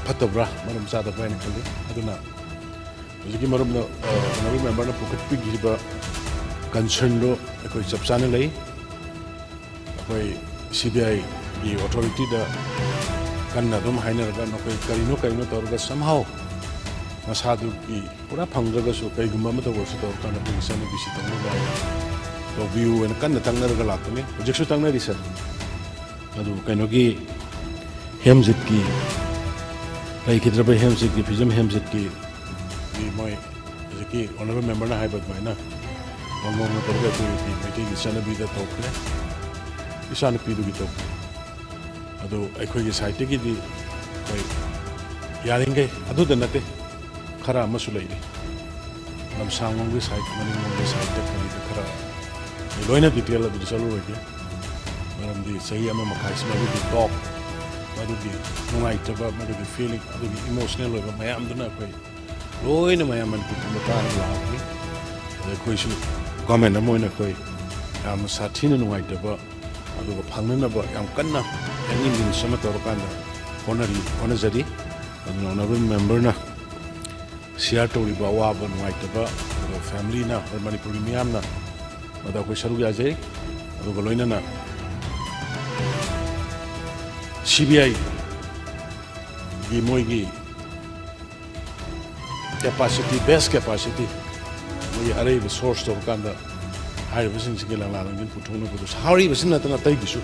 ꯐꯠꯇꯕ꯭ꯔꯥ ꯃꯔꯝ ꯆꯥꯗꯕ꯭ꯔꯥ ꯍꯥꯏꯅ ꯈꯜꯂꯤ ꯑꯗꯨꯅ ꯍꯧꯖꯤꯛꯀꯤ ꯃꯔꯝꯅ ꯑꯣꯅꯔꯦꯕꯜ ꯃꯦꯝꯕꯔꯅ ꯄꯨꯈꯠꯄꯤꯈꯤꯕ ꯀꯟꯁꯔꯟꯗꯣ ꯑꯩꯈꯣꯏ ꯆꯞ ꯆꯥꯅ ꯂꯩ ꯑꯩꯈꯣꯏ CBIꯒꯤ ꯑꯣꯊꯣꯔꯤꯇꯤꯗ ꯀꯟꯅ ꯑꯗꯨꯝ ꯍꯥꯏꯅꯔꯒ ꯅꯈꯣꯏ ꯀꯔꯤꯅꯣ ꯇꯧꯔꯒ somehow ꯃꯁꯥꯗꯨꯒꯤ ꯄꯨꯔꯥ ꯐꯪꯗ꯭ꯔꯒꯁꯨ ꯀꯩꯒꯨꯝꯕ ꯑꯃ ꯇꯧꯔꯁꯨ ꯇꯧꯔꯀꯥꯟꯗ ꯑꯩꯈꯣꯏꯒꯤ ꯏꯆꯥꯅꯨꯄꯤꯁꯤ ꯇꯧꯅꯕ ꯇꯧꯕꯤꯌꯨ ꯍꯥꯏꯅ ꯀꯟꯅ ꯇꯥꯛꯅꯔꯒ ꯂꯥꯛꯄꯅꯤ ꯍꯧꯖꯤꯛꯁꯨ ꯇꯥꯛꯅꯔꯤ ꯁꯥꯔ ꯑꯗꯨ ꯀꯩꯅꯣꯒꯤ ꯍꯦꯝꯖꯤꯠꯀꯤ ꯂꯩꯈꯤꯗ꯭ꯔꯕ ꯍꯦꯝꯖꯤꯠꯀꯤ ꯐꯤꯖꯝ ꯍꯦꯝꯖꯤꯠꯀꯤ ꯃꯣꯏ ꯍꯧꯖꯤꯛꯀꯤ ꯑꯣꯅꯔꯦꯕꯜ ꯃꯦꯝꯕꯔꯅ ꯍꯥꯏꯕ ꯑꯗꯨꯃꯥꯏꯅ ꯃꯉꯣꯟꯗ ꯇꯧꯔꯒ ꯑꯩꯈꯣꯏꯒꯤ ꯃꯩꯇꯩꯒꯤ ꯏꯆꯥꯅꯨꯄꯤꯗ ꯇꯧꯈ꯭ꯔꯦ ꯏꯆꯥꯅꯨꯄꯤꯗꯨꯒꯤ ꯇꯧꯈ꯭ꯔꯦ ꯑꯗꯨ ꯑꯩꯈꯣꯏꯒꯤ ꯁꯥꯏꯠꯇꯒꯤꯗꯤ ꯑꯩꯈꯣꯏ ꯌꯥꯔꯤꯈꯩ ꯑꯗꯨꯗ ꯅꯠꯇꯦ ꯈꯔ ꯑꯃꯁꯨ ꯂꯩꯔꯤ ꯂꯝꯁꯥꯡꯂꯣꯝꯒꯤ ꯁꯥꯏꯠ ꯃꯅꯤꯡꯂꯣꯝꯒꯤ ꯁꯥꯏꯠꯇ ꯀꯔꯤꯗ ꯈꯔ ꯂꯣꯏꯅ ꯗꯤꯇꯦꯜ ꯑꯗꯨꯗ ꯆꯠꯂꯨꯔꯒꯦ ꯃꯔꯝꯗꯤ ꯆꯍꯤ 1 ꯃꯈꯥꯏꯁꯤ ꯃꯗꯨꯒꯤ ꯇꯣꯞ ꯃꯗꯨꯒꯤ ꯅꯨꯡꯉꯥꯏꯇꯕ ꯃꯗꯨꯒꯤ ꯐꯤꯂꯤꯡ ꯑꯗꯨꯒꯤ ꯏꯃꯣꯁꯅꯦꯜ ꯑꯣꯏꯕ ꯃꯌꯥꯝꯗꯨꯅ ꯑꯩꯈꯣꯏ ꯂꯣꯏꯅ ꯃꯌꯥꯝ ꯃꯅꯤꯄꯨꯔꯗ ꯇꯥꯔꯒ ꯂꯥꯛꯑꯕꯅꯤ ꯑꯗ ꯑꯩꯈꯣꯏꯁꯨ ꯒꯚꯔꯟꯃꯦꯟꯠ ꯑꯃ ꯑꯣꯏꯅ ꯑꯩꯈꯣꯏ ꯌꯥꯝꯅ ꯁꯥꯊꯤꯅ ꯅꯨꯡꯉꯥꯏꯇꯕ ꯑꯗꯨꯒ ꯐꯪꯅꯅꯕ ꯌꯥꯝ ꯀꯟꯅ ꯑꯦꯅꯤ ꯃꯤꯟꯁ ꯑꯃ ꯇꯧꯔꯀꯥꯟꯗ ꯍꯣꯠꯅꯖꯔꯤ ꯑꯗꯨꯅ ꯑꯣꯅꯔꯦꯕꯜ ꯃꯦꯝꯕꯔꯅ ꯁꯤꯌꯥꯔ ꯇꯧꯔꯤꯕ ꯑꯋꯥꯕ ꯅꯨꯡꯉꯥꯏꯇꯕ ꯑꯗꯨꯒ ꯐꯦꯃꯤꯂꯤꯅ ꯃꯅꯤꯄꯨꯔꯒꯤ ꯃꯤꯌꯥꯝꯅ ꯃꯗ ꯑꯩꯈꯣꯏ ꯁꯔꯨꯛ ꯌꯥꯖꯩ ꯑꯗꯨꯒ ꯂꯣꯏꯅꯅ CBIꯒꯤ ꯃꯣꯏꯒꯤ ꯀꯦꯄꯥꯁꯤꯇꯤ ꯕꯦꯁ ꯀꯦꯄꯥꯁꯤꯇꯤ ꯃꯣꯏꯒꯤ ꯑꯔꯩꯕ ꯁꯣꯔꯁ ꯇꯧꯔꯀꯥꯟꯗ ꯍꯥꯏꯔꯤꯕꯁꯤꯡꯁꯤꯒꯤ ꯂꯪꯂꯥ ꯂꯪꯖꯤꯟ ꯄꯨꯊꯣꯛꯅꯕꯗꯨ ꯍꯥꯎꯔꯤꯕꯁꯤ ꯅꯠꯇꯅ ꯑꯇꯩꯒꯤꯁꯨ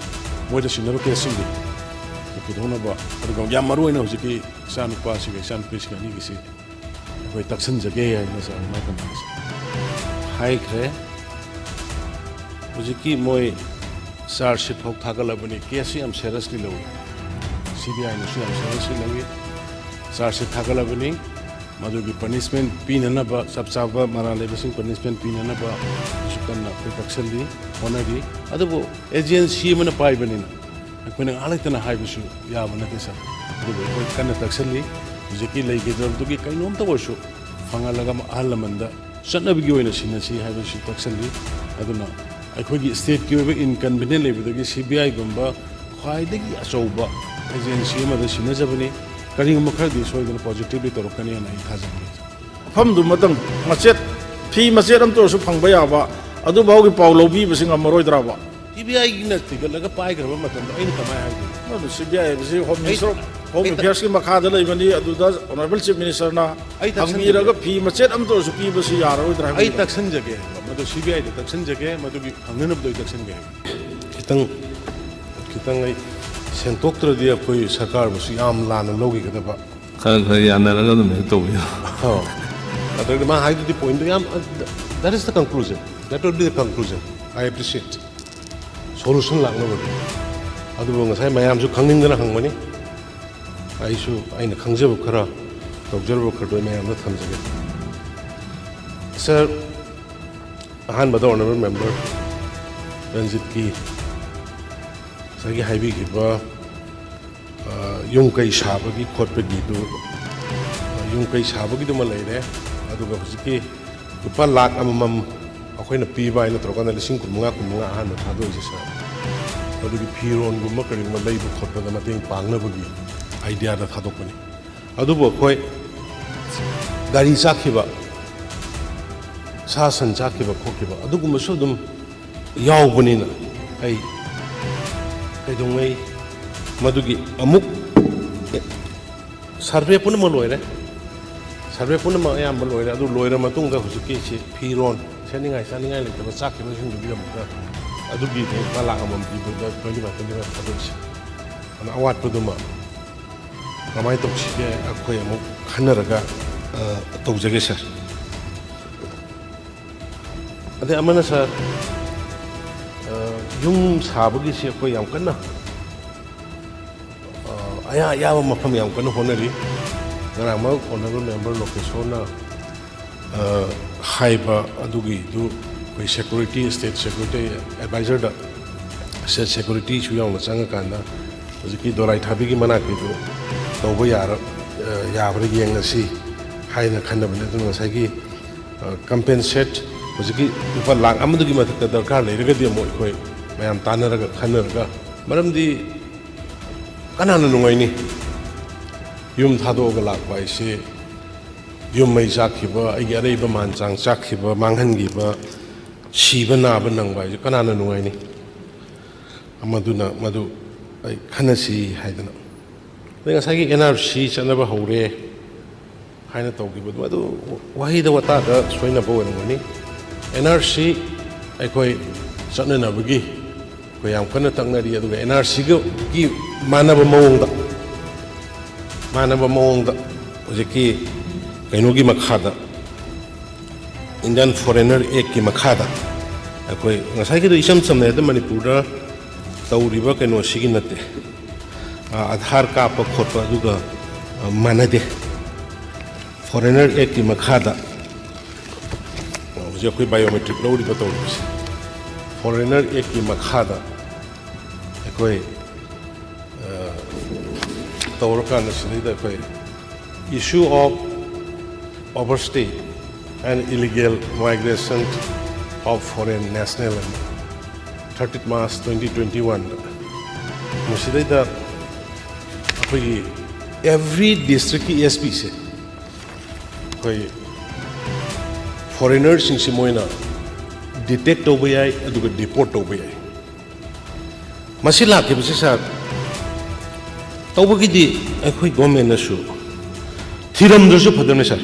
ꯃꯣꯏꯗ ꯁꯤꯟꯅꯕ ꯀꯦꯁꯁꯤꯡꯗꯤ ꯄꯨꯊꯣꯛꯅꯕ ꯑꯗꯨꯒ ꯌꯥꯝ ꯃꯔꯨꯑꯣꯏꯅ ꯍꯧꯖꯤꯛꯀꯤ ꯏꯆꯥꯅꯨꯄꯥꯁꯤꯒ ꯏꯆꯥꯅꯨꯄꯤꯁꯤꯒ ꯑꯅꯤꯒꯤꯁꯤ ꯑꯩꯈꯣꯏ ꯇꯛꯁꯤꯟꯖꯒꯦ ꯍꯥꯏꯅ ꯁꯥꯔ ꯃꯥꯏ ꯀꯝꯄꯅꯤꯁꯤ ꯍꯥꯏꯈ꯭ꯔꯦ ꯍꯧꯖꯤꯛꯀꯤ ꯃꯣꯏ ꯆꯥꯔꯖ ꯁꯤꯠ ꯐꯥꯎ ꯊꯥꯒꯠꯂꯕꯅꯤ ꯀꯦꯁꯁꯤ ꯌꯥꯝ ꯁꯦꯔꯤꯌꯁꯂꯤ ꯂꯧꯏ CBIꯅꯁꯨ ꯌꯥꯝ ꯁꯦꯔꯤꯌꯁꯂꯤ ꯂꯧꯏ ꯆꯥꯔꯖ ꯁꯤꯠ ꯊꯥꯒꯠꯂꯕꯅꯤ ꯃꯗꯨꯒꯤ ꯄꯅꯤꯁꯃꯦꯟꯠ ꯄꯤꯅꯅꯕ ꯆꯞ ꯆꯥꯕ ꯃꯔꯥꯜ ꯂꯩꯕꯁꯤꯡ ꯄꯅꯤꯁꯃꯦꯟꯠ ꯄꯤꯅꯅꯕ ꯑꯗꯨꯁꯨ ꯀꯟꯅ ꯑꯩꯈꯣꯏ ꯇꯛꯁꯜꯂꯤ ꯍꯣꯠꯅꯔꯤ ꯑꯗꯨꯕꯨ ꯑꯦꯖꯦꯟꯁꯤ ꯑꯃꯅ ꯄꯥꯏꯕꯅꯤꯅ ꯑꯩꯈꯣꯏꯅ ꯉꯥꯏꯍꯥꯛ ꯂꯩꯇꯅ ꯍꯥꯏꯕꯁꯨ ꯌꯥꯕ ꯅꯠꯇꯦ ꯁꯥꯔ ꯑꯩꯈꯣꯏ ꯀꯟꯅ ꯇꯛꯁꯜꯂꯤ ꯍꯧꯖꯤꯛꯀꯤ ꯂꯩꯈꯤꯗ꯭ꯔꯕꯗꯨꯒꯤ ꯀꯩꯅꯣꯝꯇ ꯑꯣꯏꯔꯁꯨ ꯐꯪꯍꯜꯂꯒ ꯑꯍꯜ ꯂꯃꯟꯗ ꯆꯠꯅꯕꯤꯒꯤ ꯑꯣꯏꯅ ꯁꯤꯟꯅꯁꯤ ꯍꯥꯏꯕꯁꯤ ꯇꯛꯁꯜꯂꯤ ꯑꯗꯨꯅ ꯑꯩꯈꯣꯏꯒꯤ ꯁ꯭ꯇꯦꯠꯀꯤ ꯑꯣꯏꯕ ꯏꯟꯀꯟꯚꯤꯅꯤꯌꯦꯟ ꯂꯩꯕꯗꯒꯤ CBIꯒꯨꯝꯕ ꯈ꯭ꯋꯥꯏꯗꯒꯤ ꯑꯆꯧꯕ ꯑꯦꯖꯦꯟꯁꯤ ꯑꯃꯗ ꯁꯤꯟꯅꯖꯕꯅꯤ ꯀꯔꯤꯒꯨꯝꯕ ꯈꯔꯗꯤ ꯁꯣꯏꯗꯅ ꯄꯣꯖꯤꯇꯤꯚꯂꯤ ꯇꯧꯔꯛꯀꯅꯤꯅ ꯑꯩ ꯊꯥꯖꯩ ꯃꯐꯝꯗꯨꯃꯇꯪ ꯃꯆꯦꯠ ꯐꯤ ꯃꯆꯦꯠ ꯑꯃꯇ ꯑꯣꯏꯔꯁꯨ ꯐꯪꯕ ꯌꯥꯕ ꯑꯗꯨꯐꯥꯎꯒꯤ ꯄꯥꯎ ꯂꯧꯕꯤꯕꯁꯤ ꯉꯝꯃꯔꯣꯏꯗ꯭ꯔꯕ CBIꯒꯤꯅ ꯊꯤꯒꯠꯂꯒ ꯄꯥꯏꯈ꯭ꯔꯕ ꯃꯇꯝꯗ ꯑꯩꯅ ꯀꯃꯥꯏꯅ ꯍꯥꯏꯗꯣꯏꯅꯣ ꯑꯗꯨ CBI ꯍꯥꯏꯕꯁꯤ ꯍꯣꯝ ꯑꯦꯐꯤꯌꯔꯁꯀꯤ ꯃꯈꯥꯗ ꯂꯩꯕꯅꯤ ꯑꯗꯨꯗ ꯑꯣꯅꯔꯦꯕꯜ ꯆꯤꯐ ꯃꯤꯅꯤꯁꯇꯔꯅ ꯍꯪꯕꯤꯔꯒ ꯐꯤ ꯃꯆꯦꯠ ꯑꯃꯇ ꯑꯣꯏꯔꯁꯨ ꯄꯤꯕꯁꯤ ꯌꯥꯔꯔꯣꯏꯗ꯭ꯔꯥ ꯑꯩ ꯇꯛꯁꯟꯖꯒꯦ ꯃꯗꯨ CBIꯗ ꯇꯛꯁꯟꯖꯒꯦ ꯃꯗꯨꯒꯤ ꯐꯪꯅꯅꯕꯗꯣ ꯑꯩ ꯇꯛꯁꯟꯒꯦ ꯈꯤꯇꯪ ꯑꯩ ꯁꯦꯡꯇꯣꯛꯇ꯭ꯔꯗꯤ ꯑꯩꯈꯣꯏ ꯁꯔꯀꯥꯔꯕꯨꯁꯨ ꯌꯥꯝ ꯂꯥꯟꯅ ꯂꯧꯈꯤꯒꯗꯕ ꯈꯔ ꯌꯥꯅꯔꯒ ꯑꯗꯨꯝ ꯍꯦꯛ ꯇꯧꯕꯤꯌꯨ ꯑꯗꯨꯗꯤ ꯃꯥ ꯍꯥꯏꯗꯨꯗꯤ ꯄꯣꯏꯟꯗꯣ ꯌꯥꯝ that is the conclusion that will be the conclusion I appreciate solution ꯂꯥꯛꯅꯕꯒꯤ ꯑꯗꯨꯕꯨ ꯉꯁꯥꯏ ꯃꯌꯥꯝꯁꯨ ꯈꯪꯅꯤꯡꯗꯅ ꯍꯪꯕꯅꯤ ꯑꯩꯁꯨ ꯑꯩꯅ ꯈꯪꯖꯕ ꯈꯔ ꯇꯧꯖꯔꯕ ꯈꯔꯗꯣ ꯃꯌꯥꯝꯗ ꯊꯝꯖꯒꯦ ꯁꯥꯔ ꯑꯍꯥꯟꯕꯗ ꯑꯣꯅꯔꯦꯕꯜ ꯃꯦꯝꯕꯔ ꯔꯟꯖꯤꯠꯀꯤ ꯉꯁꯥꯏꯒꯤ ꯍꯥꯏꯕꯤꯈꯤꯕ ꯌꯨꯝ ꯀꯩ ꯁꯥꯕꯒꯤ ꯈꯣꯠꯄꯒꯤꯗꯨ ꯌꯨꯝ ꯀꯩ ꯁꯥꯕꯒꯤꯗꯨꯃ ꯂꯩꯔꯦ ꯑꯗꯨꯒ ꯍꯧꯖꯤꯛꯀꯤ ꯂꯨꯄꯥ ꯂꯥꯛ ꯑꯃꯃꯝ ꯑꯩꯈꯣꯏꯅ ꯄꯤꯕ ꯍꯥꯏꯅ ꯇꯧꯔꯀꯥꯟꯗ 15,000 ꯑꯍꯥꯟꯕ ꯊꯥꯗꯣꯛꯏꯁꯦ ꯁꯥꯔ ꯑꯗꯨꯒꯤ ꯐꯤꯔꯣꯟꯒꯨꯝꯕ ꯀꯔꯤꯒꯨꯝꯕ ꯂꯩꯕ ꯈꯣꯠꯄꯗ ꯃꯇꯦꯡ ꯄꯥꯡꯅꯕꯒꯤ ꯑꯥꯏꯗꯤꯌꯥꯗ ꯊꯥꯗꯣꯛꯄꯅꯤ ꯑꯗꯨꯕꯨ ꯑꯩꯈꯣꯏ ꯒꯥꯔꯤ ꯆꯥꯛꯈꯤꯕ ꯁꯥ ꯁꯟ ꯆꯥꯛꯈꯤꯕ ꯈꯣꯠꯈꯤꯕ ꯑꯗꯨꯒꯨꯝꯕꯁꯨ ꯑꯗꯨꯝ ꯌꯥꯎꯕꯅꯤꯅ ꯑꯩ ꯀꯩꯗꯧꯉꯩ ꯃꯗꯨꯒꯤ ꯑꯃꯨꯛ ꯁꯔꯚꯦ ꯄꯨꯝꯅꯃꯛ ꯂꯣꯏꯔꯦ ꯁꯔꯚे पुनम अयाम लोर अदु लोर मतुंग हुजुकी सी फिरोन सेनिंगाई चानिंगाई लेतब चाखिबसिंदुगीदमक अदुगी लुपा लाख अमम पीबदा 25 अदुसी अन अवाटपदुमा कमाई तौसिगे अखोय अमुक खनरगा तौजगे सर अदे अमना सर युम साबगी से अखोय याम कन्ना अया याव मफम याम कन्ना honorary Ngaramag Honorable Member Lokesona Haiba Adugi do security state security advisor da state security Chuyang Sangakanda Ziki Dorai Tabigi Manaki do Toboyar Yabri Yangasi Haina Kanaban Sagi compensate Ziki Upa Lang Amadugi Matakar Lerigadi Mokoi Mayam Tanaraga Kanaraga Madam di Kanana Nuaini Yum Thado Galak by say Yum may Zakiba, I get a man Zang Zakiba, Mangan Giba, Shiba Nabanang by Kanana Nuani Amaduna Madu, I Kanasi Haidana. Then as I get NRC, I never hold a Haina Toki, but Madu, why the Watata, Swina Bow and Money NRC, I quite Sana Nabagi, where I'm Kanatanga the other NRC go give Manaba Monda. Manaba Mong Ziki Kainugi Makada Indian Foreigner Eki Makada. Akoi Nasaki to Isham some the Manipura Tauriba and was Shiginate Adhar Kapa Kopa Duga Manade Foreigner Eki Makada was your biometric load but always Foreigner Eki Makada Akoi issue of overstay and illegal migration of foreign national 30th March 2021. Every district ESP se foreigners in Simoina detect over and deport over. Masila Kibusisa. Tawagidi, a quick government issue. Thiram does up them, sir.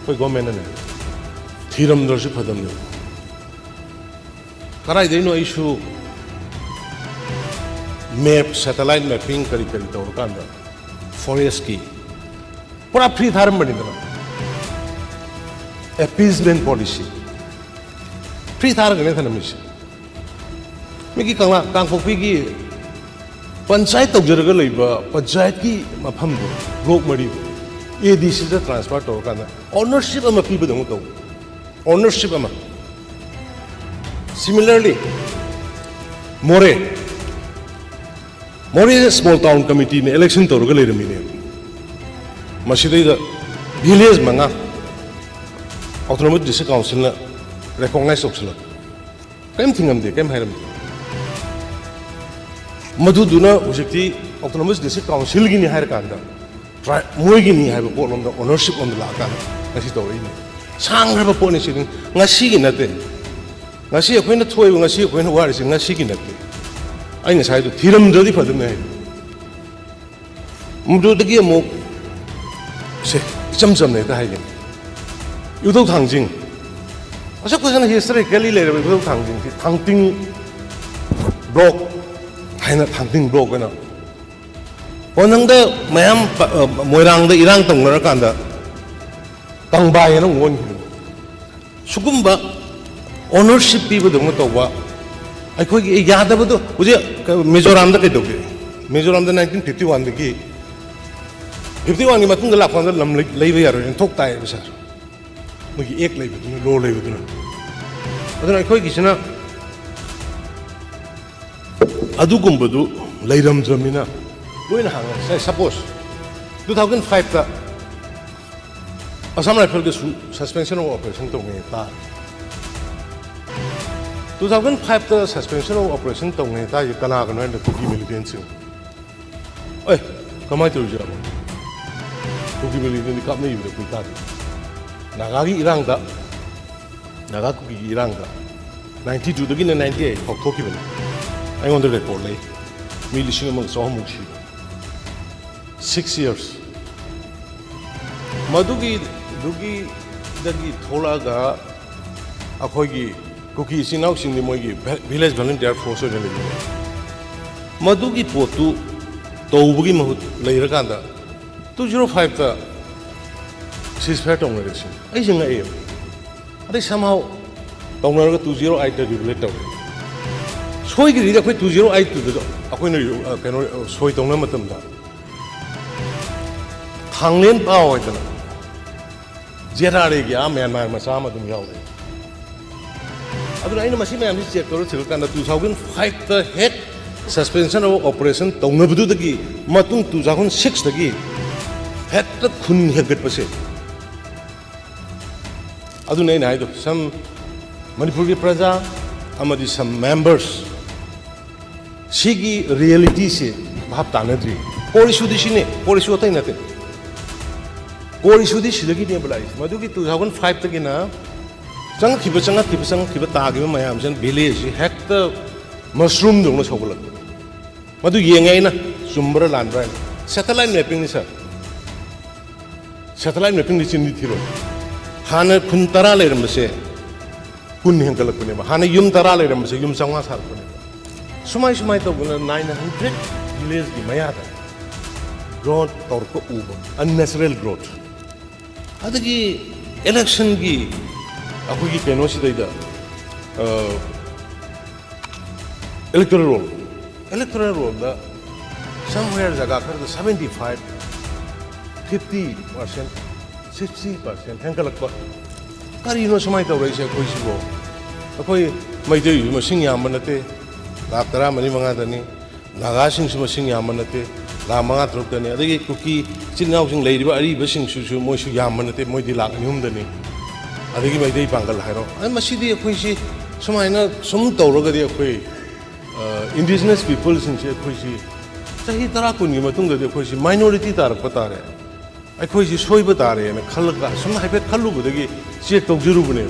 Quick government and Thiram does up them. Karai, they no issue map, satellite mapping, curriculum, Torkanda, forest key. Put up 3,000 appeasement policy. 3,000 mission. Miki Kangpigi. Panchayat Togaraga Labor, Panchayat ki Mapambo, Block Mari, ADC the transfer to Organa. Ownership of a people don't go. Ownership of a. Similarly, More More small town committee ne election to rogale remine masida village manga autonomous district council na recognize option kem thingam de kem hairam madu duna ujikti autonomous district council gi ni hair kanda moi gi ni haiba polom da ownership on the la kan ngasi to ri sang haiba po ni sin ngasi gi nate ngasi akoina thoi ngasi akoina wari sin ngasi gi nate ai ngai sai do thiram jodi phadum ne mudu de gi mo se cham cham ne ta hai gi 유독 당징 어차피서는 historically 레벨 유독 당징 당팅 블록 하이나 당팅 블록이나 원능데 매am 모이랑데 이랑 동너를 간다 당바에는 원 수금바 오너십 비브 동거 또와 아이 거기 야다부도 우제 미조람다 그도게 미조람다 1951dagi 51기 맞은 라판다 람 레이베 야로 톡타이 비사 뭐기 액 레이브드나 로 레이브드나 어떤 아이 거기시나 아두금버도 레이람드미나 뭐이나 항아 say suppose 2005다 아삼 라이플게 suspension of operation 동해다 2005다 suspension of operation 동해다 이 까나가는 국기 밀리텐스 어이 가만히 들으자 국기 밀리텐스 갑네 이거 그이다 나가기 이랑다 나가기 이랑다 92dagina 98 톡토키ꯕꯅꯤ ꯑꯩꯉꯣꯟꯗ record ꯂꯩ ꯃꯤ 1,100,000 ꯁꯤꯕ 6 years ꯃꯗꯨꯒꯤ ꯊꯣꯛꯂꯛꯑꯒ ꯑꯩꯈꯣꯏꯒꯤ ꯀꯨꯀꯤ ꯏꯆꯤꯟ ꯏꯅꯥꯎꯁꯤꯡꯗꯤ ꯃꯣꯏꯒꯤ village volunteer force ꯑꯣꯏꯅ ꯂꯩꯕꯅꯤ ꯃꯗꯨꯒꯤ ꯄꯣꯠꯇꯨ ꯇꯧꯕꯒꯤ ꯃꯍꯨꯠ ꯂꯩꯔꯀꯥꯟꯗ 2005ꯗ ceasefire ꯇꯧꯅꯔꯁꯤ ꯑꯩꯁꯦ ꯉꯛꯑꯦꯕ ꯑꯗꯩ somehow ꯇꯧꯅꯔꯒ 2008ꯗ ꯔꯤꯒꯨꯂꯦꯠ ꯇꯧꯔꯦ ꯁꯣꯏꯒꯤꯔꯤꯗ ꯑꯩꯈꯣꯏ 2008ꯗꯨꯗ ꯑꯩꯈꯣꯏꯅ ꯀꯩꯅꯣ ꯁꯣꯏ ꯇꯧꯅꯕ ꯃꯇꯝꯗ ꯊꯥꯡꯂꯦꯟ ꯄꯥꯎ ꯍꯥꯏꯗꯅ ꯖꯦꯔꯥꯔꯦꯒꯤ ꯃ꯭ꯌꯥꯟꯃꯥꯔ ꯃꯆꯥ ꯑꯃ ꯑꯗꯨꯝ ꯌꯥꯎꯔꯦ ꯑꯗꯨꯅ ꯑꯩꯅ ꯃꯁꯤ ꯃꯌꯥꯝꯁꯤ ꯆꯦꯛ ꯇꯧꯔ ꯊꯤꯔꯀꯥꯟꯗ 2005ꯗ ꯍꯦꯛ ꯁꯁꯄꯦꯟꯁꯟ ꯑꯣꯐ ꯑꯣꯄꯔꯦꯁꯟ ꯇꯧꯅꯕꯗꯨꯗꯒꯤ ꯃꯇꯨꯡ 2006ꯗꯒꯤ ꯍꯦꯛꯇ ꯈꯨꯟ ꯍꯦꯟꯒꯠꯄꯁꯦ ꯑꯗꯨꯅ ꯑꯩꯅ ꯍꯥꯏꯗꯣ ꯁꯝ ꯃꯅꯤꯄꯨꯔꯒꯤ ꯄ꯭ꯔꯖꯥ ꯑꯃꯗꯤ ꯁꯝ ꯃꯦꯝꯕꯔꯁ ꯁꯤꯒꯤ ꯔꯤꯌꯦꯂꯤꯇꯤꯁꯦ ꯚꯥꯞ ꯇꯥꯅꯗ꯭ꯔꯤ ꯀꯣꯔ ꯏꯁꯨꯗꯤ ꯁꯤꯅꯦ ꯀꯣꯔ ꯏꯁꯨ ꯑꯇꯩ ꯅꯠꯇꯦ ꯀꯣꯔ ꯏꯁꯨꯗꯤ ꯁꯤꯗꯒꯤꯅꯦꯕ ꯂꯥꯛꯏꯁꯦ ꯃꯗꯨꯒꯤ 2005ꯗꯒꯤꯅ ꯆꯪꯉꯛꯈꯤꯕ ꯇꯥꯈꯤꯕ ꯃꯌꯥꯝꯁꯤꯅ ꯚꯤꯂꯦꯖꯁꯤ ꯍꯦꯛꯇ ꯃꯁꯔꯨꯝꯗꯧꯅ ꯁꯧꯒꯠꯂꯛꯄ ꯃꯗꯨ ꯌꯦꯡꯉꯦ ꯑꯩꯅ ꯆꯨꯝꯕ꯭ꯔꯥ ꯂꯥꯟꯕ꯭ꯔꯥ ꯍꯥꯏꯅ ꯁꯦꯇꯦꯂꯥꯏꯠ ꯃꯦꯞꯄꯤꯡꯅꯤ ꯁꯥꯔ ꯁꯦꯇꯦꯂꯥꯏꯠ ꯃꯦꯞꯄꯤꯡꯗꯤ ꯆꯤꯟꯗꯤ ꯊꯤꯔꯣꯏ ꯍꯥꯟꯅ ꯈꯨꯟ 10 ꯂꯩꯔꯝꯕꯁꯦ ꯀꯨꯟ ꯍꯦꯟꯒꯠꯂꯛꯄꯅꯦꯕ ꯍꯥꯟꯅ ꯌꯨꯝ 10 ꯂꯩꯔꯝꯕꯁꯦ ꯌꯨꯝ 900 ꯁꯥꯔꯛꯄꯅꯦꯕ ꯁꯨꯃꯥꯏ ꯇꯧꯕꯅ 900 ꯚꯤꯂꯦꯖꯀꯤ ꯃꯌꯥꯗ ꯒ꯭ꯔꯣꯠ ꯇꯧꯔꯛꯄ ꯎꯕ ꯑꯟꯅꯦꯆꯔꯦꯜ ꯒ꯭ꯔꯣꯠ ꯑꯗꯒꯤ ꯏꯂꯦꯛꯁꯟꯒꯤ ꯑꯩꯈꯣꯏꯒꯤ ꯀꯩꯅꯣꯁꯤꯗꯩꯗ electoral roll da somewhere jaga khar 75 50% 60% hankalakpa kari no samai tawrai se koi sibo akoi maidei masing yam nate lak tara mani manga dani naga sing su masing yam nate la manga truk dani adagi kuki chinnaw sing leiriba ari ba sing su moi su yam nate moi di lak nyum dani adagi maidei pangal hairo ai masidi akoi si sumaina sum tawraga di akoi indigenous people since akhoi chahi tara kungi matungda de akhoi minority tarak patare akhoi soiba tare na khalga sum haibe khallu budagi check tawjiru bune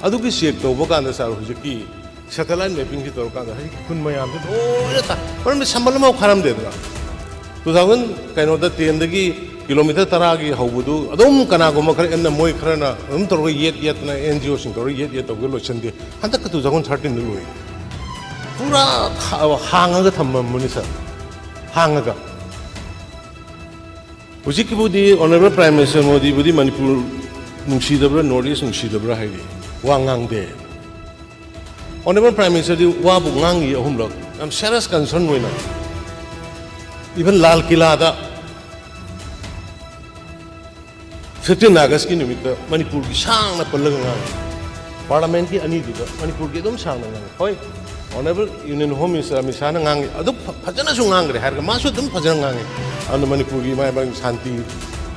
adugi check tawba kanda sar hujiki satellite mapping ki torkanda hai kun mayam de ora ta param sambal ma kharam de dra 2000 kaino da 10 dagi kilometer tara gi hawbudu adum kana go ma khare en moi kharana torgo yet na NGO sing torgo yet to go lochande hantak 2013 nu loi पूरा हांगा थम्मनी sir हांगा हुजिकी honourable prime minister Modi बुदी मणिपुर नुसीदब्रा north east नुसीदब्रा है वांगांगदे ऑनरेबल प्राइम मिनिस्टर दी वाबु ngangi ahumlak am serious concern होइना इवन लाल किला दा 15 अगस्त की निमित्त मणिपुर की सांगना पल्लग ngang पार्लियामेंट की अनीदुदा मणिपुर की एकदम सांगना ngang होय honourable union home minister Amit Shah ngang अदु फजना सु ngang रे हार मासु एकदम फजना ngang अनु मणिपुर की माय बंग शांति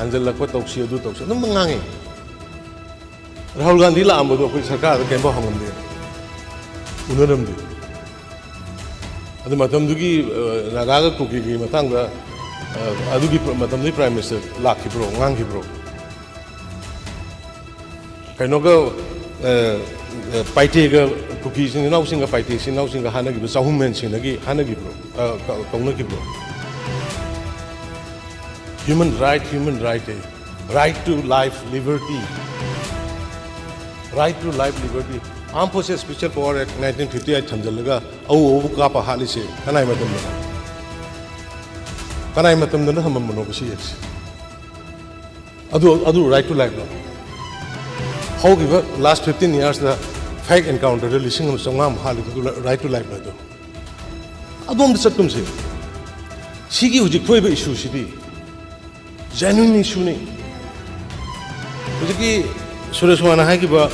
हंजल लखो तौसी अदु तौसी एकदम ngang राहुल गांधी लामबदो कोई सरकार के केंबो हमंदे उनरमदे अदु मतमदुगी नागागा कुकी की मतंगदा अदुगी मतमदि प्राइम मिनिस्टर लाखिब्रो ngangiब्रो कइनोगा पाइटेगा कुकी सिंग नाउ सिंग पाइटे सिंग नाउ सिंग हाना गिबो चाहुमेन सिंगगी हाना गिब्रो कौना गिब्रो human right right to life liberty arm forces special power act 1958 थमजलगा औ का पहाली से कनाय मतम हम मनो बसी अदु right to life how give last 15 years the fake encounter the listing of sangam hal right to life do adom the satum se sigi huji koi ba issue sidi genuine issue ne huji suresh wana hai ki ba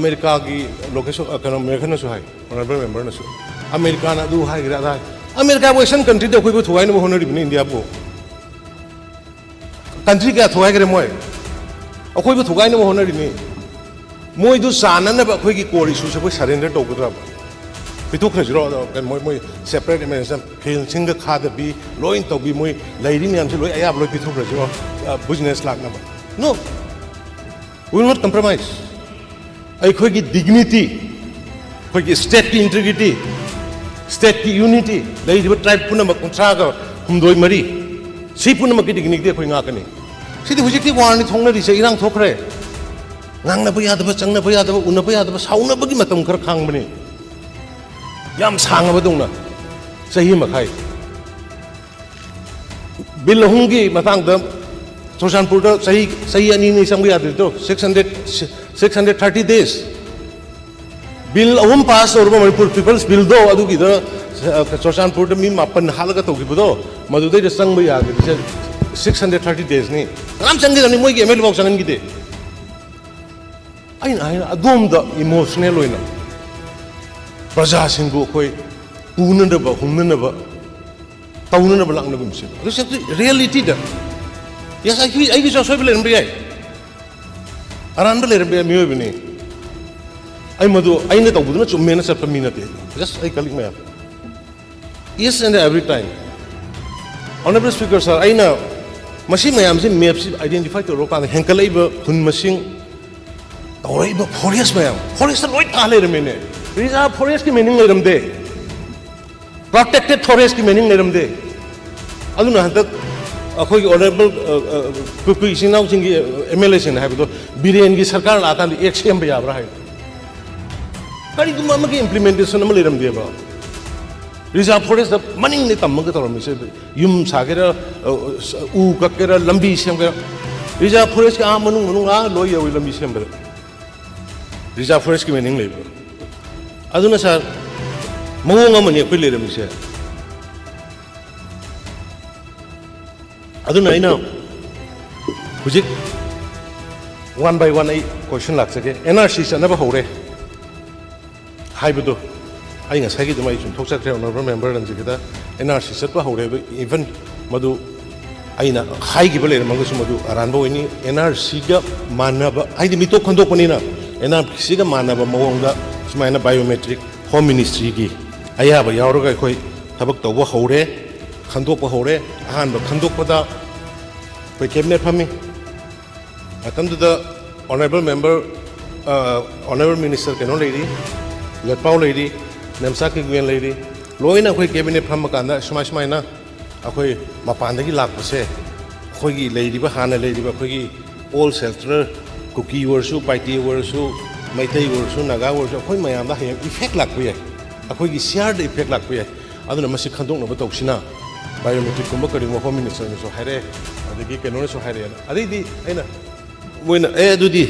america ki location kana american so hai honorable member na so america na du hai gira da america western country de koi ba thuai no honori ni india bo country ka thuai gre moi अखोई बो थुगाई न honorary नि मोय दु सानन बा अखोई की core issue से कोई सरेंडर तोगद्रा पिथोखरे जरो मोय मोय सेपरेट एमेंशन फेल सिंग खाद बी लोइन तो बी मोय लेरी म्याम से लोय अयाब लोय पिथोखरे जरो बिजनेस लाक न no we will not compromise अखोई की डिग्निटी अखोई की स्टेट की इंटीग्रिटी स्टेट की यूनिटी लेरी ट्राइब पुनम कुंत्रा गा हुमदोय मरी सी पुनम की डिग्निटी अखोई गाकनी सिदी हुजिक वारनी थोंगनरी से इरांग थोखरे ngangnaba yadaba changnaba yadaba unaba yadaba saunabagi matam khar khangbani yam sangaba dongna sahi makhai bill hungi matang da Choshanpur da sahi ani ni sangba yadri to 630 days bill awam pass orba Manipur people's bill do adu gi da Choshanpur da mi mapan halaga to gi bodo madudai da sangba yadri 630 days ni ram changi ni moi gi mel bok sangan gi de aina adom da emotional oina praja singbu khoi punana ba humna ba taunana ba langna gumsi this is reality da yes I just so belen bi ai aran belen bi mi obini ai madu aina to buduna chumme na sap minute just I calling me yes and every time honorable speaker sir aina masi mayam se maps identify to roka henkalai ba hun masing tawai ba forest loi ta le remene reserve forest ki meaning le ramde protected forest ki meaning le ramde aduna hantak akhoi honorable kuku sinau singi MLA sin ha do biren gi sarkar la ta XM ba yabra hai kari dum ma ki implementation ma le ramde ba reserve forest maning ne tam ga taram se yum sagera u kakera lambi semga reserve forest ka manung a loi ya lambi semba reserve forest ki meaning leba aduna sir mawong amani ko le ram se aduna ina hujik one by one ai question lak sake NRC sanaba hore haibudo ai nga sai gi dumai chum thok sakre honorable member ran jikida NRC satwa hore even madu aina khai gi bale mangu su madu aranbo ini NRC ga manaba ai di mito khondok pani na NRC ga manaba mawong da sumaina biometric home ministry gi aya ba yawro ga khoi thabak tawba hore khandok pa hore ahan ba khandok pa da koi cabinet phami atam da honorable member honorable minister keno lady letpau lady nemsa ki gwen lady loina khoi cabinet pham kanda smai na akhoi mapan da gi lak pase khoi gi lady ba hana lady ba khoi gi all shelter cookie worsu paiti worsu maitai worsu naga worsu khoi mayam da hem effect lak pe akhoi gi share da effect lak pe aduna masi khandok na ba toksina biometric kumba kari mo home minister so hare adigi keno so hare adi di aina moina adudi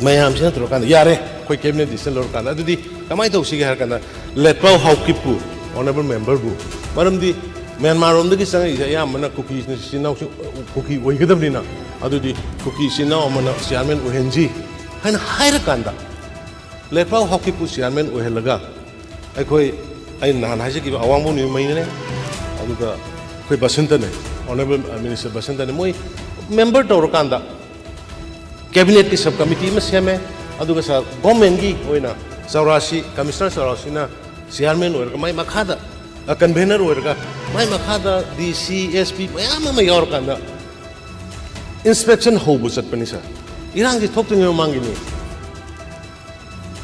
mayam sina tro kan yare koi cabinet decision lor kan adudi kamai to sigi har kan letpau housekeeper honorable member bu maram di Myanmar rom dagi sang isa ya mana cookies ni sinau cookie oi gadam dina adudi cookie sinau mana chairman ohenji haina haira kanda lepau hockey pu chairman ohelaga akhoi ai nan haje ki awang bu ni mai ne aduga khoi basanta ne honorable minister basanta ne moi member tor kanda cabinet ki sub committee ma seme aduga sa government gi oina saurasi commissioner saurasi na chairman or mai makhada convener or ga mai makhada dc sp mayam ma yor kanda inspection hobu satpani sa irang ji thok ting mangi ni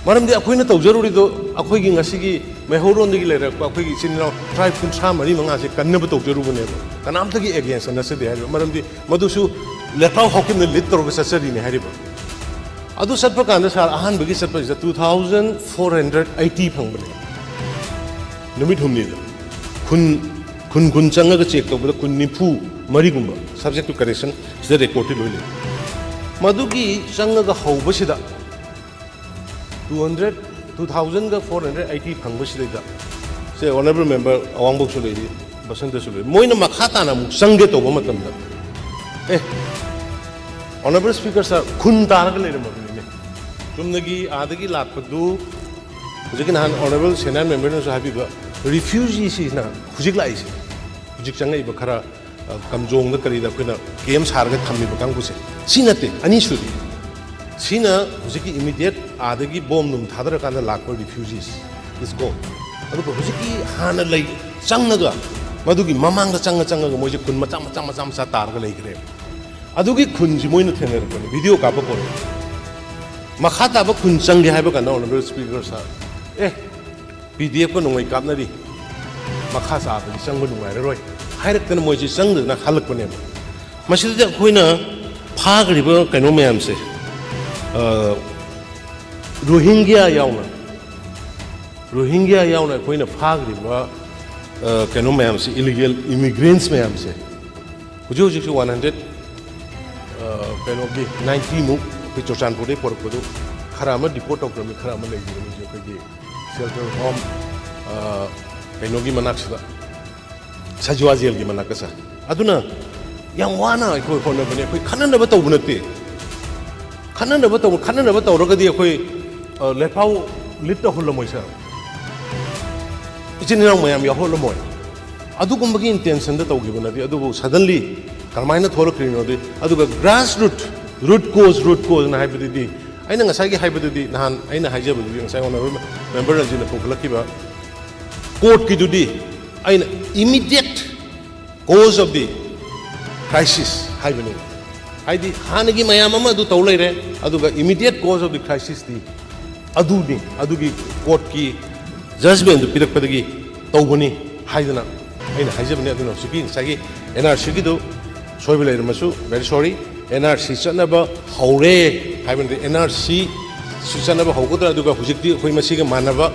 maram di akhoi na tawjaruri do akhoi gi ngasi gi mehoron di le ra akhoi gi sinno tribe kun sa mari manga se kanna ba tawjaru bune kanam ta gi against na se de maram di madusu lepau hokim ne lit tor ga sasari ne hariba adu satpa kanda sa ahan bagi satpa 2480 phang bane numit humni da kun changa ga check to kun nifu mari gumba subject to correction is the record loi madu gi changa ga hauba sida 2480 phang basi da se honorable member awang bok so lei basanta so lei moina makhata na mu sange to ba matam da honorable speaker sir kun tar ga lei ma ni tumnagi adagi lakpadu hujik nan honorable senate member no sabi ba refugees is na hujik lai se hujik changai ba khara kamjong da kari da kuna kem sar ga thammi ba kang bu se sinate ani suri sina hujik immediate adagi bomb num thadra kan lakpa refugees is go adu ko hujik hana lai changnaga madugi mamang da changa ga moje kun macha tar ga lai gre adugi khunji moina thener ko video ka ba ko makhata ba kun changi haiba kan honorable speaker sa pdf ko nongai kapnari makha sa ba chang bu ngai roi hairak tan moi ji chang na halak ko ne masid da khoina phagri ba kaino mayam se rohingya yauna khoina phagri ba kaino mayam se illegal immigrants mayam se hujo ji 100 kaino gi 90 mu ki chochan pore por ko do kharama deport of me kharama lai ji ni ko gi shelter home kaino gi manak sa sajwa jel gi manak sa aduna yang wana ko ko na bane ko khanan da bataw bunate khanan da bataw ro ga di ko lepau lit to hol moi sa ichin nang mayam ya hol moi adu kum gi intention da taw gi bunate adu suddenly karmaina thor krino de adu root cause na haibadi aina ngasai gi haibadi nahan aina haijabadi ngasai honorable member rajina poklaki ba court ki dudi aina immediate cause of the crisis haibani haidi hanagi mayam ama du tawlai re aduga immediate cause of the crisis di adugi court ki judgment du pirak padagi tawbani haidana aina haijabani aduna suki sagi nrc gi du soibelai masu very sorry NRC chanaba haure haibandi NRC chanaba haugodra aduga hujikti khoi masiga manaba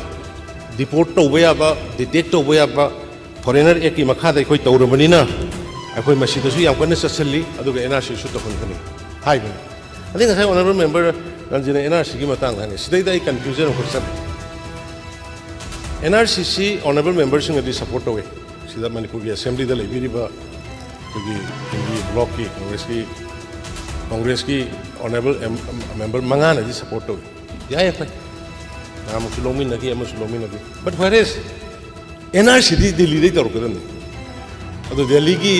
deport tawba yaba detect tawba yaba foreigner act ki makha dai khoi tawrabani na akhoi masida su yam kana sasali aduga NRC su tokon kani haibani adi ngasai honorable member ranjina NRC ki matang hani sidai dai confusion ko sab NRCC honorable member singa di support tawe sida manipur gi assembly da lebiri ba kogi indi block ki Congress ki honorable member mangana ji support to ya fa na mu sulomin na ki amu sulomin na but whereas NRC di Delhi dei tor kadan ado Delhi ki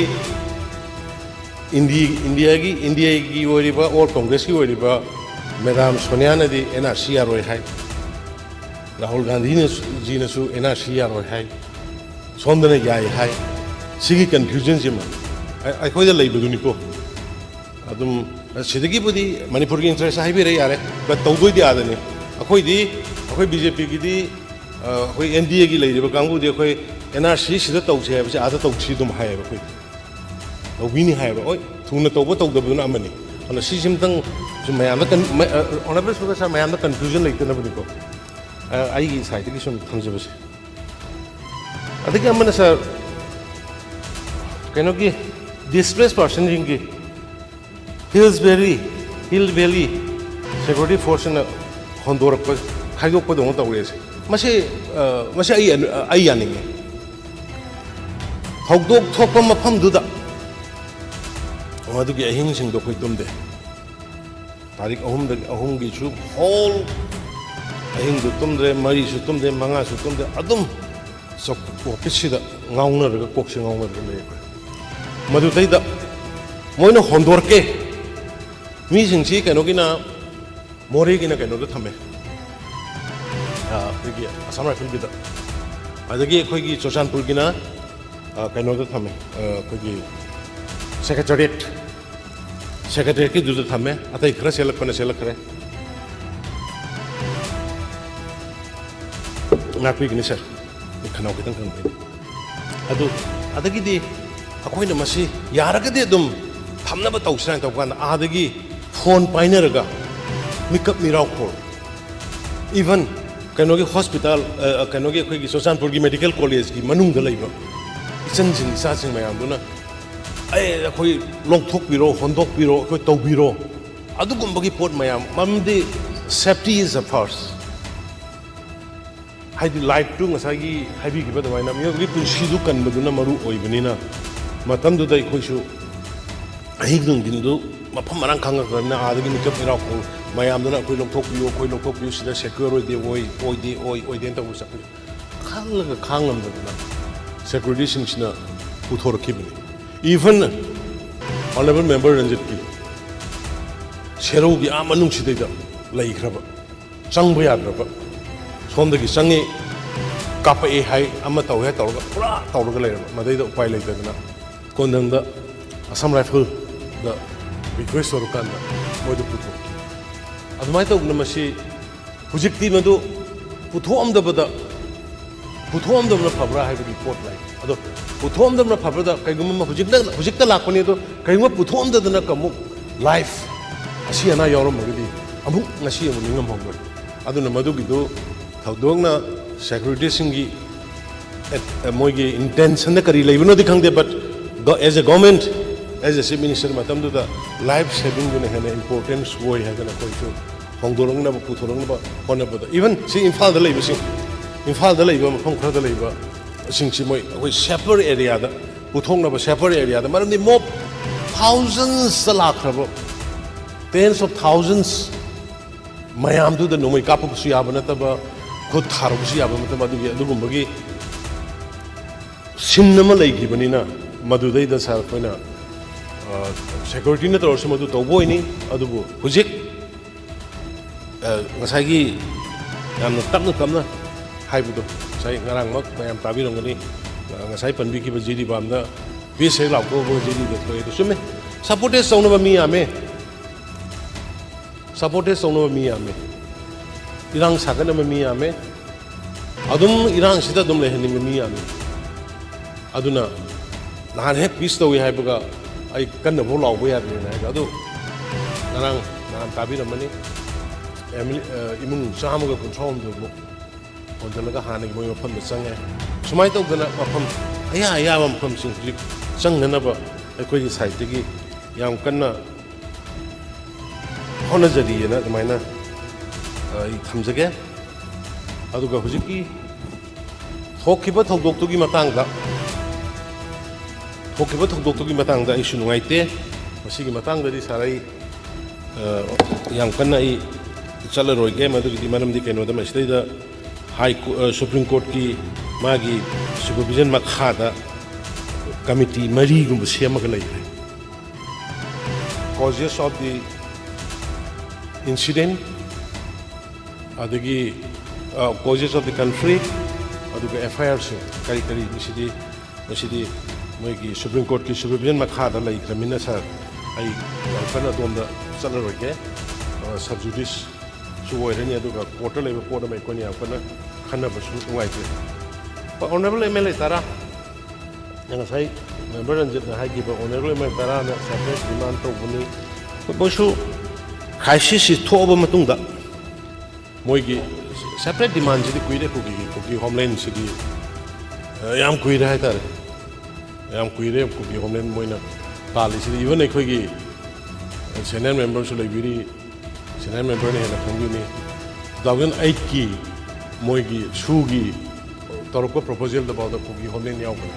India ki woriba or Congress ki woriba Madam Sonia na di NRC aroi hai Rahul Gandhi ne ji na su NRC aroi hai sondana yai hai sigi confusion jima ai khoi da leibu ni ko adum sidagi budi manipur gi interest hai bi re yare but tawdoi di adani akhoi BJP gi di akhoi NDA gi leiba kangu di akhoi NRC sida tawse ha ba ada tawsi dum hai ba khoi tawbini hai ba oi thuna tawba tawdabuna amani ana sisim tang sum mayam na honorable speaker sir mayam na confusion leitana budi ko ai gi side gi sum thamjabase adagi amana sir kaino gi displaced person ringi Hill Valley security force na hondorak pa khaidok pa dong tawre se mase ai yaninge hogdok thokpa mafam duda adu gi ahing sing do khoi tumde तारीख अहम की whole अहिंग तुम्दे मरी तुम्दे मंगा तुम्दे अदुम office गाउनर कोक्से गाउनर मधुद Moin होंदोरके मीसी कहोगी मोरे की कहोद थमे Assam rifle की चुरचानपुर की कहोद थमे secretariat की थमे अतई खर सेलपने सेलखरे नापीगनी सर खनाव खितंग खंगनी अखोइना मसी यारगदि अदुम थमनब तौसना तौकान आदगी फोन पाइनरगा मिकअप मिराव खोर इवन कनोगी हॉस्पिटल कनोगी अखोइगी चुरचानपुर की मेडिकल कॉलेज की मनुंग लैब इचनसिंग इचासिंग मयामदुना अखोई लोंथोकबिरो होंदोकबिरो अखोई तौबिरो अदुगुंबगी पोट मयाम ममदि सेफ्टी इज अ फर्स्ट हाइदि लाइफ टू ngसागी हाइबिगिबा दवाइना मियोगी पुंसीदु कनबदुना मरु ओइबनिना मतमदुदा इखोइसु अहिंग दुंदिनदु मफम मरांग खांगखरना आदगी मिकअप मिराव को मयामदुना अखोइ लोंथोकबियो सिदा सेक्योर ओइदे तबु सक खालगा खांगमदुना सेक्युरिटी सिंगसिना पुथोरखिबनि इवन ऑनरेबल मेंबर रंजित की सेरोगी आ मनुंगसिदैदा लैख्रब चंगब याद्रब सोमदगी चंगे कापए हाई तौहे तौर पूरा तौर मद उपाय लेतना कोंदंग असम राइफल रिक्वेस्ट तौरकान मोद पुथोकी अदुमाय तौना मसी हुजिक्ति मदु पुथोमदबदा फबरा हाइबगी पोट लाई अदो पुथोमदबना फबदा कइगुम हुजिक्ता लाखपनि अदो कइगुम पुथोमददना कमु लाइफ असी अना यावरमगदि अमुक ngasi अमु निंगम होंगर अदुना मदुगिदो थौदोंना सेक्युरिटी सिंगी मोइगी इंटेंशन करी लेबनो खांदे but as a government as a chief minister मतमदुदा लाइफ सेविंग दुना हेन इंपोर्टेंस वोय हागना कोइसु होंदोरंगना पुथोरंगना होनबदा इवन सी इम्फाल द लेबा मफम खरदा लेबा सिंगसी मोइ अखोइ सेपर एरिया दा पुथोंगना सेपर एरिया दा मरमदि मोब थाउजेंड्स लाखरब टेंस ऑफ थाउजेंड्स मयामदुदा नोमै कापबसु याबा नतबा खुद थारबसु याबा मतलब अदुगुंबगी सिन्नमा लैगिबनिना मदुदैदा सर कोइना सेक्युरिटी न तौरसु मदु तौबोइनी अदुबु हुजिक ngसागी यामना तपना हाइबदो sai ngarang mak mayam tabirongani ngasai panbikiba jidi bamda bise lauko bo jidi de thoi to sume supporte saunaba mi ame irang sagana mi ame adum irang sida dum lehni mi ame aduna nahan he peace to we haibaga ai kanna bo lawo ya de na adu ngarang nahan tabiramani imung samaga control do होंदलगा हाने की मोय मफम चंगे सुमाय तौदना मफम अया मफम सिंग चंगनब अखोई side की याम कन्ना होनजरीना दमाइना थमजगे अदुगा हुजिकी थोखिबा थौदोक्तुगी मतंगदा issue नुगाइते मसिगी मतंगदि साराई याम कन्ना ई चलरोइगे मदुगी मरमदि केनोदा मसिदैदा हाई सुप्रीम कोर्ट की मागी सुपरविजन मखादा कमिटी मरीगुम सेमग लेरे कॉजेस ऑफ द इंसिडेंट अदगी कॉजेस ऑफ द कंफ्लिक्ट अदुगा एफआईआर से करी मसिदी मोइगी सुप्रीम कोर्ट की सुपरविजन मखादा लेख्रमिना सर आई कन अदोमदा चलरोगे सब जुडिस सुवोइरनी अदुगा कोर्ट लेब पोड मै कोनी आपना खन्नबसु नुगाइते ऑनरेबल एमएलए तारा नंगासाई मेंबर रंजित हाइगिबा ऑनरेबल एमएलए तारा ना सेपरेट डिमांड तौबनी बोसु क्राइसिस थोबा मतुंगदा मोइगी सेपरेट डिमांड सिदि कुइरे कुकी होमलैंड सिदि याम कुइरे हाइतारे याम कुइरे कुकी होमलैंड मोइना ताली सिदि इवन एखोइगी सीनियर मेंबर सु लेबिरी सीनियर मेंबर ने हेना खंगुनी 2008 की मोइगी सुगी तौरको प्रपोजल दबाउदा कुकी होमलैंड यावबन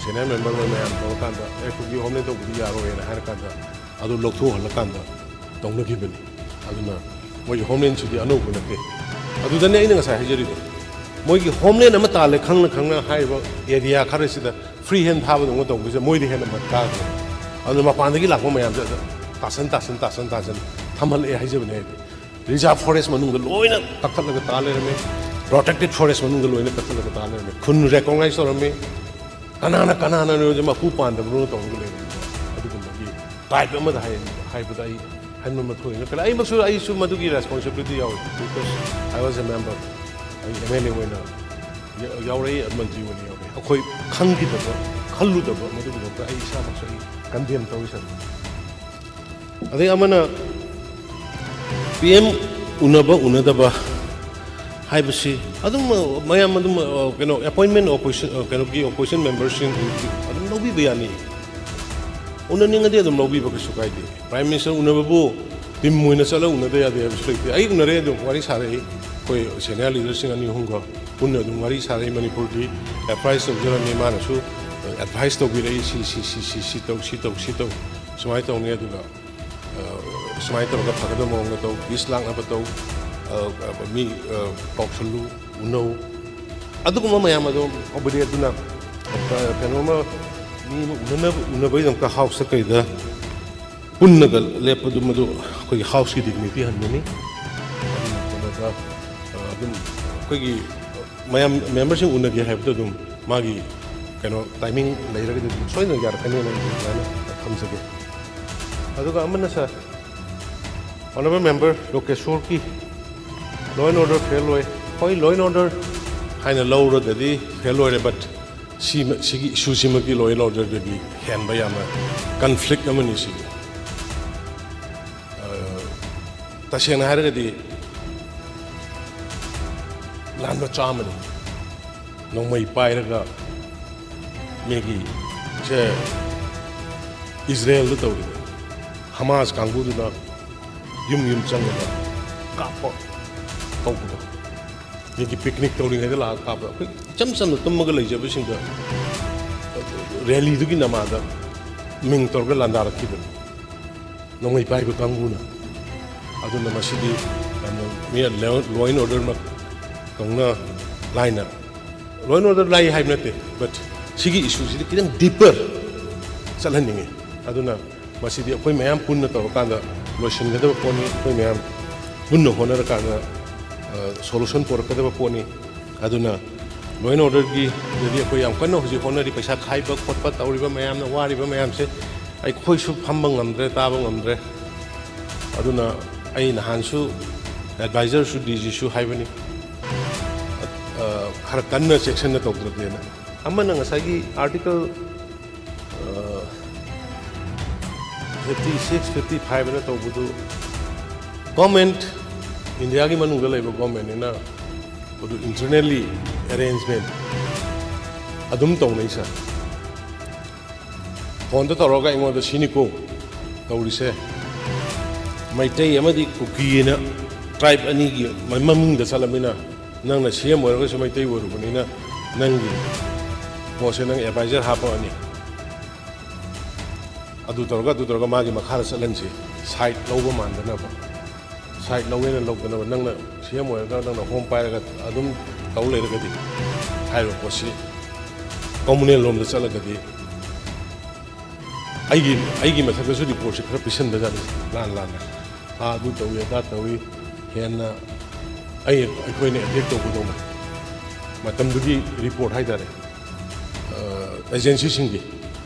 सीनियर मेंबर में मैम तौरकांदा ए कुकी होमलैंड तौबुदी यारो हेना हारकांदा अदु लोकथो हलकांदा ꯇꯧꯅꯈꯤꯕꯅꯤ ꯑꯗꯨꯅ ꯃꯣꯏꯒꯤ ꯍꯣꯝꯂꯦꯟꯁꯤꯗꯤ ꯑꯅꯧꯕ ꯅꯠꯇꯦ ꯑꯗꯨꯗꯅꯦ ꯑꯩꯅ ꯉꯁꯥꯏ ꯍꯥꯏꯖꯔꯤꯗꯣ ꯃꯣꯏꯒꯤ ꯍꯣꯝꯂꯦꯟ ꯑꯃ ꯇꯥꯜꯂꯦ ꯈꯪꯅ ꯈꯪꯅ ꯍꯥꯏꯔꯤꯕ ꯑꯦꯔꯤꯌꯥ ꯈꯔꯁꯤꯗ ꯐ꯭ꯔꯤ ꯍꯦꯟ ꯊꯥꯕꯗꯧꯅ ꯇꯧꯕꯁꯦ ꯃꯣꯏꯗꯤ ꯍꯦꯟꯅ ꯃꯠ ꯀꯥꯈ꯭ꯔꯦ ꯑꯗꯨꯅ ꯃꯄꯥꯟꯗꯒꯤ ꯂꯥꯛꯄ ꯃꯌꯥꯝꯁꯦ ꯇꯥꯁꯟ ꯊꯝꯍꯜꯂꯛꯑꯦ ꯍꯥꯏꯖꯕꯅꯦ ꯍꯥꯏꯗꯤ ꯔꯤꯖꯥꯔꯚ ꯐꯣꯔꯦꯁ ꯃꯅꯨꯡꯗ ꯂꯣꯏꯅ ꯀꯛꯊꯠꯂꯒ ꯇꯥ ꯂꯩꯔꯝꯃꯦ ꯄ꯭ꯔꯣꯇꯦꯛꯇꯦꯠ ꯐꯣꯔꯦꯁ ꯃꯅꯨꯡꯗ ꯂꯣꯏꯅ ꯀꯛꯊꯠꯂꯒ ꯇꯥ ꯂꯩꯔꯝꯃꯦ ꯈꯨꯟ ꯔꯦꯀꯣꯒꯅꯥꯏꯖ ꯇꯧꯔꯝꯃꯤ ꯀꯅꯥꯅ ꯃꯄꯨ ꯄꯥꯟꯗꯕꯅꯣ ꯇꯧꯔꯒ ꯂꯩꯔꯝꯃꯤꯕ ꯑꯗꯨꯒꯨꯝꯕꯒꯤ ꯇꯥꯏꯞ ꯑꯃꯗ ꯍꯥꯏꯕꯗ ꯑꯩ ꯍꯟꯕ ꯃꯊꯧ ꯅꯠꯇ꯭ꯔꯦ ꯑꯩꯁꯨ ꯃꯗꯨꯒꯤ ꯔꯦꯁꯄꯣꯟꯁꯤꯕꯤꯂꯤꯇꯤ ꯌꯥꯎꯏ because I was A member ꯑꯩ MLA ꯑꯣꯏꯅ ꯌꯥꯎꯔꯛꯏ ꯃꯟꯇ꯭ꯔꯤ ꯑꯣꯏꯅ ꯌꯥꯎꯔꯛꯏ ꯑꯩꯈꯣꯏ ꯈꯪꯈꯤꯗꯕ ꯈꯜꯂꯨꯗꯕ ꯃꯗꯨꯒꯤꯗꯃꯛꯇ ꯑꯩ ꯏꯁꯥꯃꯛꯁꯨ ꯑꯩ ꯀꯟꯗꯦꯝ ꯇꯧꯏ ꯁꯥꯔ ꯑꯗꯩ ꯑꯃꯅ PM ꯎꯅꯗꯕ ꯍꯥꯏꯕꯁꯤ ꯑꯗꯨꯝ ꯃꯌꯥꯝ ꯑꯗꯨꯝ ꯀꯩꯅꯣ ꯑꯦꯄꯣꯏꯟꯃꯦꯟ ꯀꯩꯅꯣꯒꯤ ꯑꯣꯄꯣꯖꯤꯁꯟ ꯃꯦꯝꯕꯔꯁꯤꯡ ꯑꯗꯨꯝ ꯂꯧꯕꯤꯕ ꯌꯥꯅꯤ ꯎꯅꯅꯤꯡꯉꯗꯤ ꯑꯗꯨꯝ ꯂꯧꯕꯤꯕ ꯀꯩꯁꯨ ꯀꯥꯏꯗꯦ ꯄ꯭ꯔꯥꯏꯝ ꯃꯤꯅꯤꯁꯇꯔ ꯎꯅꯕꯕꯨ ꯇꯤꯝ ꯑꯣꯏꯅ ꯆꯠꯂꯒ ꯎꯅꯗ ꯌꯥꯗꯦ ꯍꯥꯏꯕꯁꯨ ꯂꯩꯇꯦ ꯑꯩ ꯎꯅꯔꯦ ꯑꯗꯨꯝ ꯋꯥꯔꯤ ꯁꯥꯔꯛꯏ ꯑꯩꯈꯣꯏ ꯁꯦꯅꯤꯌꯔ ꯂꯤꯗꯔꯁꯤꯡ ꯑꯅꯤ ꯑꯍꯨꯝꯒ ꯄꯨꯟꯅ ꯑꯗꯨꯝ ꯋꯥꯔꯤ ꯁꯥꯔꯛꯏ ꯃꯅꯤꯄꯨꯔꯒꯤ ꯑꯦꯗꯚꯥꯏꯁ ꯇꯧꯖꯔꯝꯃꯤ ꯃꯥꯅꯁꯨ ꯑꯦꯗꯚꯥꯏꯁ ꯇꯧꯕꯤꯔꯛꯏ ꯁꯤ ꯇꯧ ꯁꯨꯃꯥꯏꯅ ꯇꯧꯅꯤ ꯑꯗꯨꯒ ꯁꯨꯃꯥꯏꯅ ꯇꯧꯔꯒ ꯐꯒꯗꯕ ꯃꯑꯣꯡꯗ ꯇꯧ ꯄꯤꯁ ꯂꯥꯛꯅꯕ ꯇꯧ ꯃꯤ ꯀꯧꯁꯜꯂꯨ ꯎꯅꯧ ꯑꯗꯨꯒꯨꯝꯕ ꯃꯌꯥꯝ ꯑꯗꯨꯝ ꯇꯧꯕꯗꯤ ꯑꯗꯨꯅ ꯀꯩꯅꯣꯝꯃ ꯃꯤ ꯑꯃ ꯎꯅꯕꯒꯤꯗꯃꯛꯇ ꯍꯥꯎꯁꯇ ꯀꯩꯗ ꯄꯨꯟꯅꯒ ꯂꯦꯞꯄꯗꯨ ꯃꯗꯨ ꯑꯩꯈꯣꯏꯒꯤ ꯍꯥꯎꯁꯀꯤ ꯗꯤꯒꯅꯤꯇꯤ ꯍꯟꯕꯅꯤ ꯑꯗꯨꯅ ꯀꯩꯅꯣꯗ ꯑꯗꯨꯝ ꯑꯩꯈꯣꯏꯒꯤ ꯃꯌꯥꯝ ꯃꯦꯝꯕꯔꯁꯤꯡ ꯎꯅꯒꯦ ꯍꯥꯏꯕꯗ ꯑꯗꯨꯝ ꯃꯥꯒꯤ ꯀꯩꯅꯣ ꯇꯥꯏꯃꯤꯡ ꯂꯩꯔꯒꯗꯤ ꯑꯗꯨꯝ ꯁꯣꯏꯗꯅ ꯌꯥꯔꯛꯀꯅꯤꯅ ꯑꯗꯨꯃꯥꯏꯅ ꯊꯝꯖꯒꯦ ꯑꯗꯨꯒ ꯑꯃꯅ ꯁꯥꯔ ꯑꯣꯅꯔꯦꯕꯜ ꯃꯦꯝꯕꯔ ꯂꯣꯀꯦꯁꯣꯔꯒꯤ ꯂꯣ ꯑꯦꯟ ꯑꯣꯔꯗꯔ ꯐꯦꯜ ꯑꯣꯏ ꯍꯣꯏ ꯂꯣ ꯑꯦꯟ ꯑꯣꯔꯗꯔ ꯍꯥꯏꯅ ꯂꯧꯔꯒꯗꯤ ꯐꯦꯜ ꯑꯣꯏꯔꯦ ꯕꯠ ꯁꯤꯒꯤ ꯏꯁꯨꯁꯤꯃꯛꯀꯤ ꯂꯣ ꯑꯦꯟ ꯑꯣꯔꯗꯔꯗꯒꯤ ꯍꯦꯟꯕ ꯌꯥꯝꯅ ꯀꯟꯐ꯭ꯂꯤꯛ ꯑꯃꯅꯤ ꯁꯤꯒꯤ ꯇꯁꯦꯡꯅ ꯍꯥꯏꯔꯒꯗꯤ ꯂꯥꯟ ꯃꯆꯥ ꯑꯃꯅꯤ ꯅꯣꯡꯃꯩ ꯄꯥꯏꯔꯒ ꯃꯤꯒꯤ ꯁꯦ ꯏꯖꯔꯦꯜꯗ ꯇꯧꯔꯤꯕ ꯍꯃꯥꯁ ꯀꯥꯡꯕꯨꯗꯨꯅ ꯌꯨꯝ ꯆꯪꯉꯒ ꯀꯥꯞꯄ ꯇꯧꯕꯗꯣ ꯃꯤꯒꯤ ꯄꯤꯛꯅꯤꯛ ꯇꯧꯔꯤꯉꯩꯗ ꯂꯥꯛꯑꯒ ꯀꯥꯞꯄ ꯑꯩꯈꯣꯏ ꯏꯆꯝ ꯆꯝꯅ ꯇꯨꯝꯃꯒ ꯂꯩꯖꯕꯁꯤꯡꯗ ꯔꯦꯂꯤꯗꯨꯒꯤ ꯅꯃꯥꯗ ꯃꯤꯡ ꯇꯧꯔꯒ ꯂꯥꯟꯗꯥꯔꯛꯈꯤꯕꯅꯤ ꯅꯣꯡꯃꯩ ꯄꯥꯏꯕ ꯀꯥꯡꯕꯨꯅ ꯑꯗꯨꯅ ꯃꯁꯤꯗꯤ ꯌꯥꯝꯅ ꯃꯤ ꯂꯣ ꯑꯦꯟ ꯑꯣꯔꯗꯔꯃꯛ ꯇꯧꯅ ꯂꯥꯏꯅ ꯂꯣ ꯑꯦꯟ ꯑꯣꯔꯗꯔ ꯂꯥꯏ ꯍꯥꯏꯕ ꯅꯠꯇꯦ ꯕꯠ ꯁꯤꯒꯤ ꯏꯁꯨꯁꯤꯗꯤ ꯈꯤꯇꯪ ꯗꯤꯄꯔ ꯆꯠꯍꯟꯅꯤꯡꯉꯤ ꯑꯗꯨꯅ ꯃꯁꯤꯗꯤ ꯑꯩꯈꯣꯏ ꯃꯌꯥꯝ ꯄꯨꯟꯅ ꯇꯧꯔꯀꯥꯟꯗ ꯂꯣꯏꯁꯤꯟꯒꯗꯕ ꯄꯣꯠꯅꯤ ꯑꯩꯈꯣꯏ ꯃꯌꯥꯝ ꯄꯨꯟꯅ ꯍꯣꯠꯅꯔꯀꯥꯟꯗ ꯁꯣꯂꯨꯁꯟ ꯄꯣꯔꯛꯀꯗꯕ ꯄꯣꯠꯅꯤ ꯑꯗꯨꯅ ꯂꯣ ꯑꯦꯟ ꯑꯣꯔꯗꯔꯒꯤꯗꯗꯤ ꯑꯩꯈꯣꯏ ꯌꯥꯝ ꯀꯟꯅ ꯍꯧꯖꯤꯛ ꯍꯣꯠꯅꯔꯤ ꯄꯩꯁꯥ ꯈꯥꯏꯕ ꯈꯣꯠꯄ ꯇꯧꯔꯤꯕ ꯃꯌꯥꯝꯅ ꯋꯥꯔꯤꯕ ꯃꯌꯥꯝꯁꯦ ꯑꯩꯈꯣꯏꯁꯨ ꯐꯝꯕ ꯉꯝꯗ꯭ꯔꯦ ꯇꯥꯕ ꯉꯝꯗ꯭ꯔꯦ ꯑꯗꯨꯅ ꯑꯩ ꯅꯍꯥꯟꯁꯨ ꯑꯦꯗꯚꯥꯏꯖꯔꯁꯨ DGꯁꯨ ꯍꯥꯏꯕꯅꯤ ꯈꯔ ꯀꯟꯅ ꯆꯦꯛꯁꯤꯟꯅ ꯇꯧꯗ꯭ꯔꯗꯤꯅ ꯑꯃꯅ ꯉꯁꯥꯏꯒꯤ ꯑꯥꯔꯇꯤꯀꯜ 56, 55ꯅ ꯇꯧꯕꯗꯨ ꯒꯣꯔꯃꯦꯟꯠ ꯏꯟꯗꯤꯌꯥꯒꯤ ꯃꯅꯨꯡꯗ ꯂꯩꯕ ꯒꯣꯔꯃꯦꯟꯠꯅꯤꯅ ꯑꯗꯨ ꯏꯟꯇꯔꯅꯦꯜꯂꯤ ꯑꯦꯔꯦꯟꯖꯃꯦꯟ ꯑꯗꯨꯝ ꯇꯧꯅꯩ ꯁꯥꯔ ꯐꯣꯟꯗ ꯇꯧꯔꯒ ꯑꯩꯉꯣꯟꯗ ꯁꯤꯅꯤꯀꯣ ꯇꯧꯔꯤꯁꯦ ꯃꯩꯇꯩ ꯑꯃꯗꯤ ꯀꯨꯀꯤꯅ ꯇ꯭ꯔꯥꯏꯕ ꯑꯅꯤꯒꯤ ꯃꯃꯤꯡꯗ ꯆꯠꯂꯝꯅꯤꯅ ꯅꯪꯅ CM ꯑꯣꯏꯔꯒꯁꯨ ꯃꯩꯇꯩ ꯑꯣꯏꯔꯨꯕꯅꯤꯅ ꯅꯪꯒꯤ ꯄꯣꯠꯁꯦ ꯅꯪ ꯑꯦꯗꯚꯥꯏꯖꯔ ꯍꯥꯞꯄꯛꯑꯅꯤ ꯑꯗꯨ ꯇꯧꯔꯒ ꯃꯥꯒꯤ ꯃꯈꯥꯗ ꯆꯠꯍꯟꯁꯤ ꯁꯥꯏꯠ ꯂꯧꯕ ꯃꯥꯟꯗꯅꯕ ꯁꯥꯏꯠ ꯂꯧꯋꯦꯅ ꯂꯧꯗꯅꯕ ꯅꯪꯅ CM ꯑꯣꯏꯔꯒ ꯅꯪꯅ ꯍꯣꯝ ꯄꯥꯏꯔꯒ ꯑꯗꯨꯝ ꯇꯧ ꯂꯩꯔꯒꯗꯤ ꯍꯥꯏꯔꯤꯕ ꯄꯣꯠꯁꯤ ꯀꯣꯃꯨꯅꯦꯜ ꯂꯣꯝꯗ ꯆꯠꯂꯒꯗꯤ ꯑꯩꯒꯤ ꯃꯊꯛꯇꯁꯨ ꯔꯤꯄꯣꯔꯠꯁꯤ ꯈꯔ ꯄꯤꯁꯟꯕꯖꯥꯠꯅꯤ ꯂꯥꯟꯅ ꯑꯗꯨ ꯇꯧꯏ ꯑꯗꯥ ꯇꯧꯏ ꯍꯦꯟꯅ ꯑꯩꯈꯣꯏꯅ ꯑꯦꯇꯦꯛ ꯇꯧꯕꯗꯧꯅ ꯃꯇꯝꯗꯨꯒꯤ ꯔꯤꯄꯣꯔꯠ ꯍꯥꯏꯇꯥꯔꯦ ꯑꯦꯖꯦꯟꯁꯤꯁꯤꯡꯒꯤ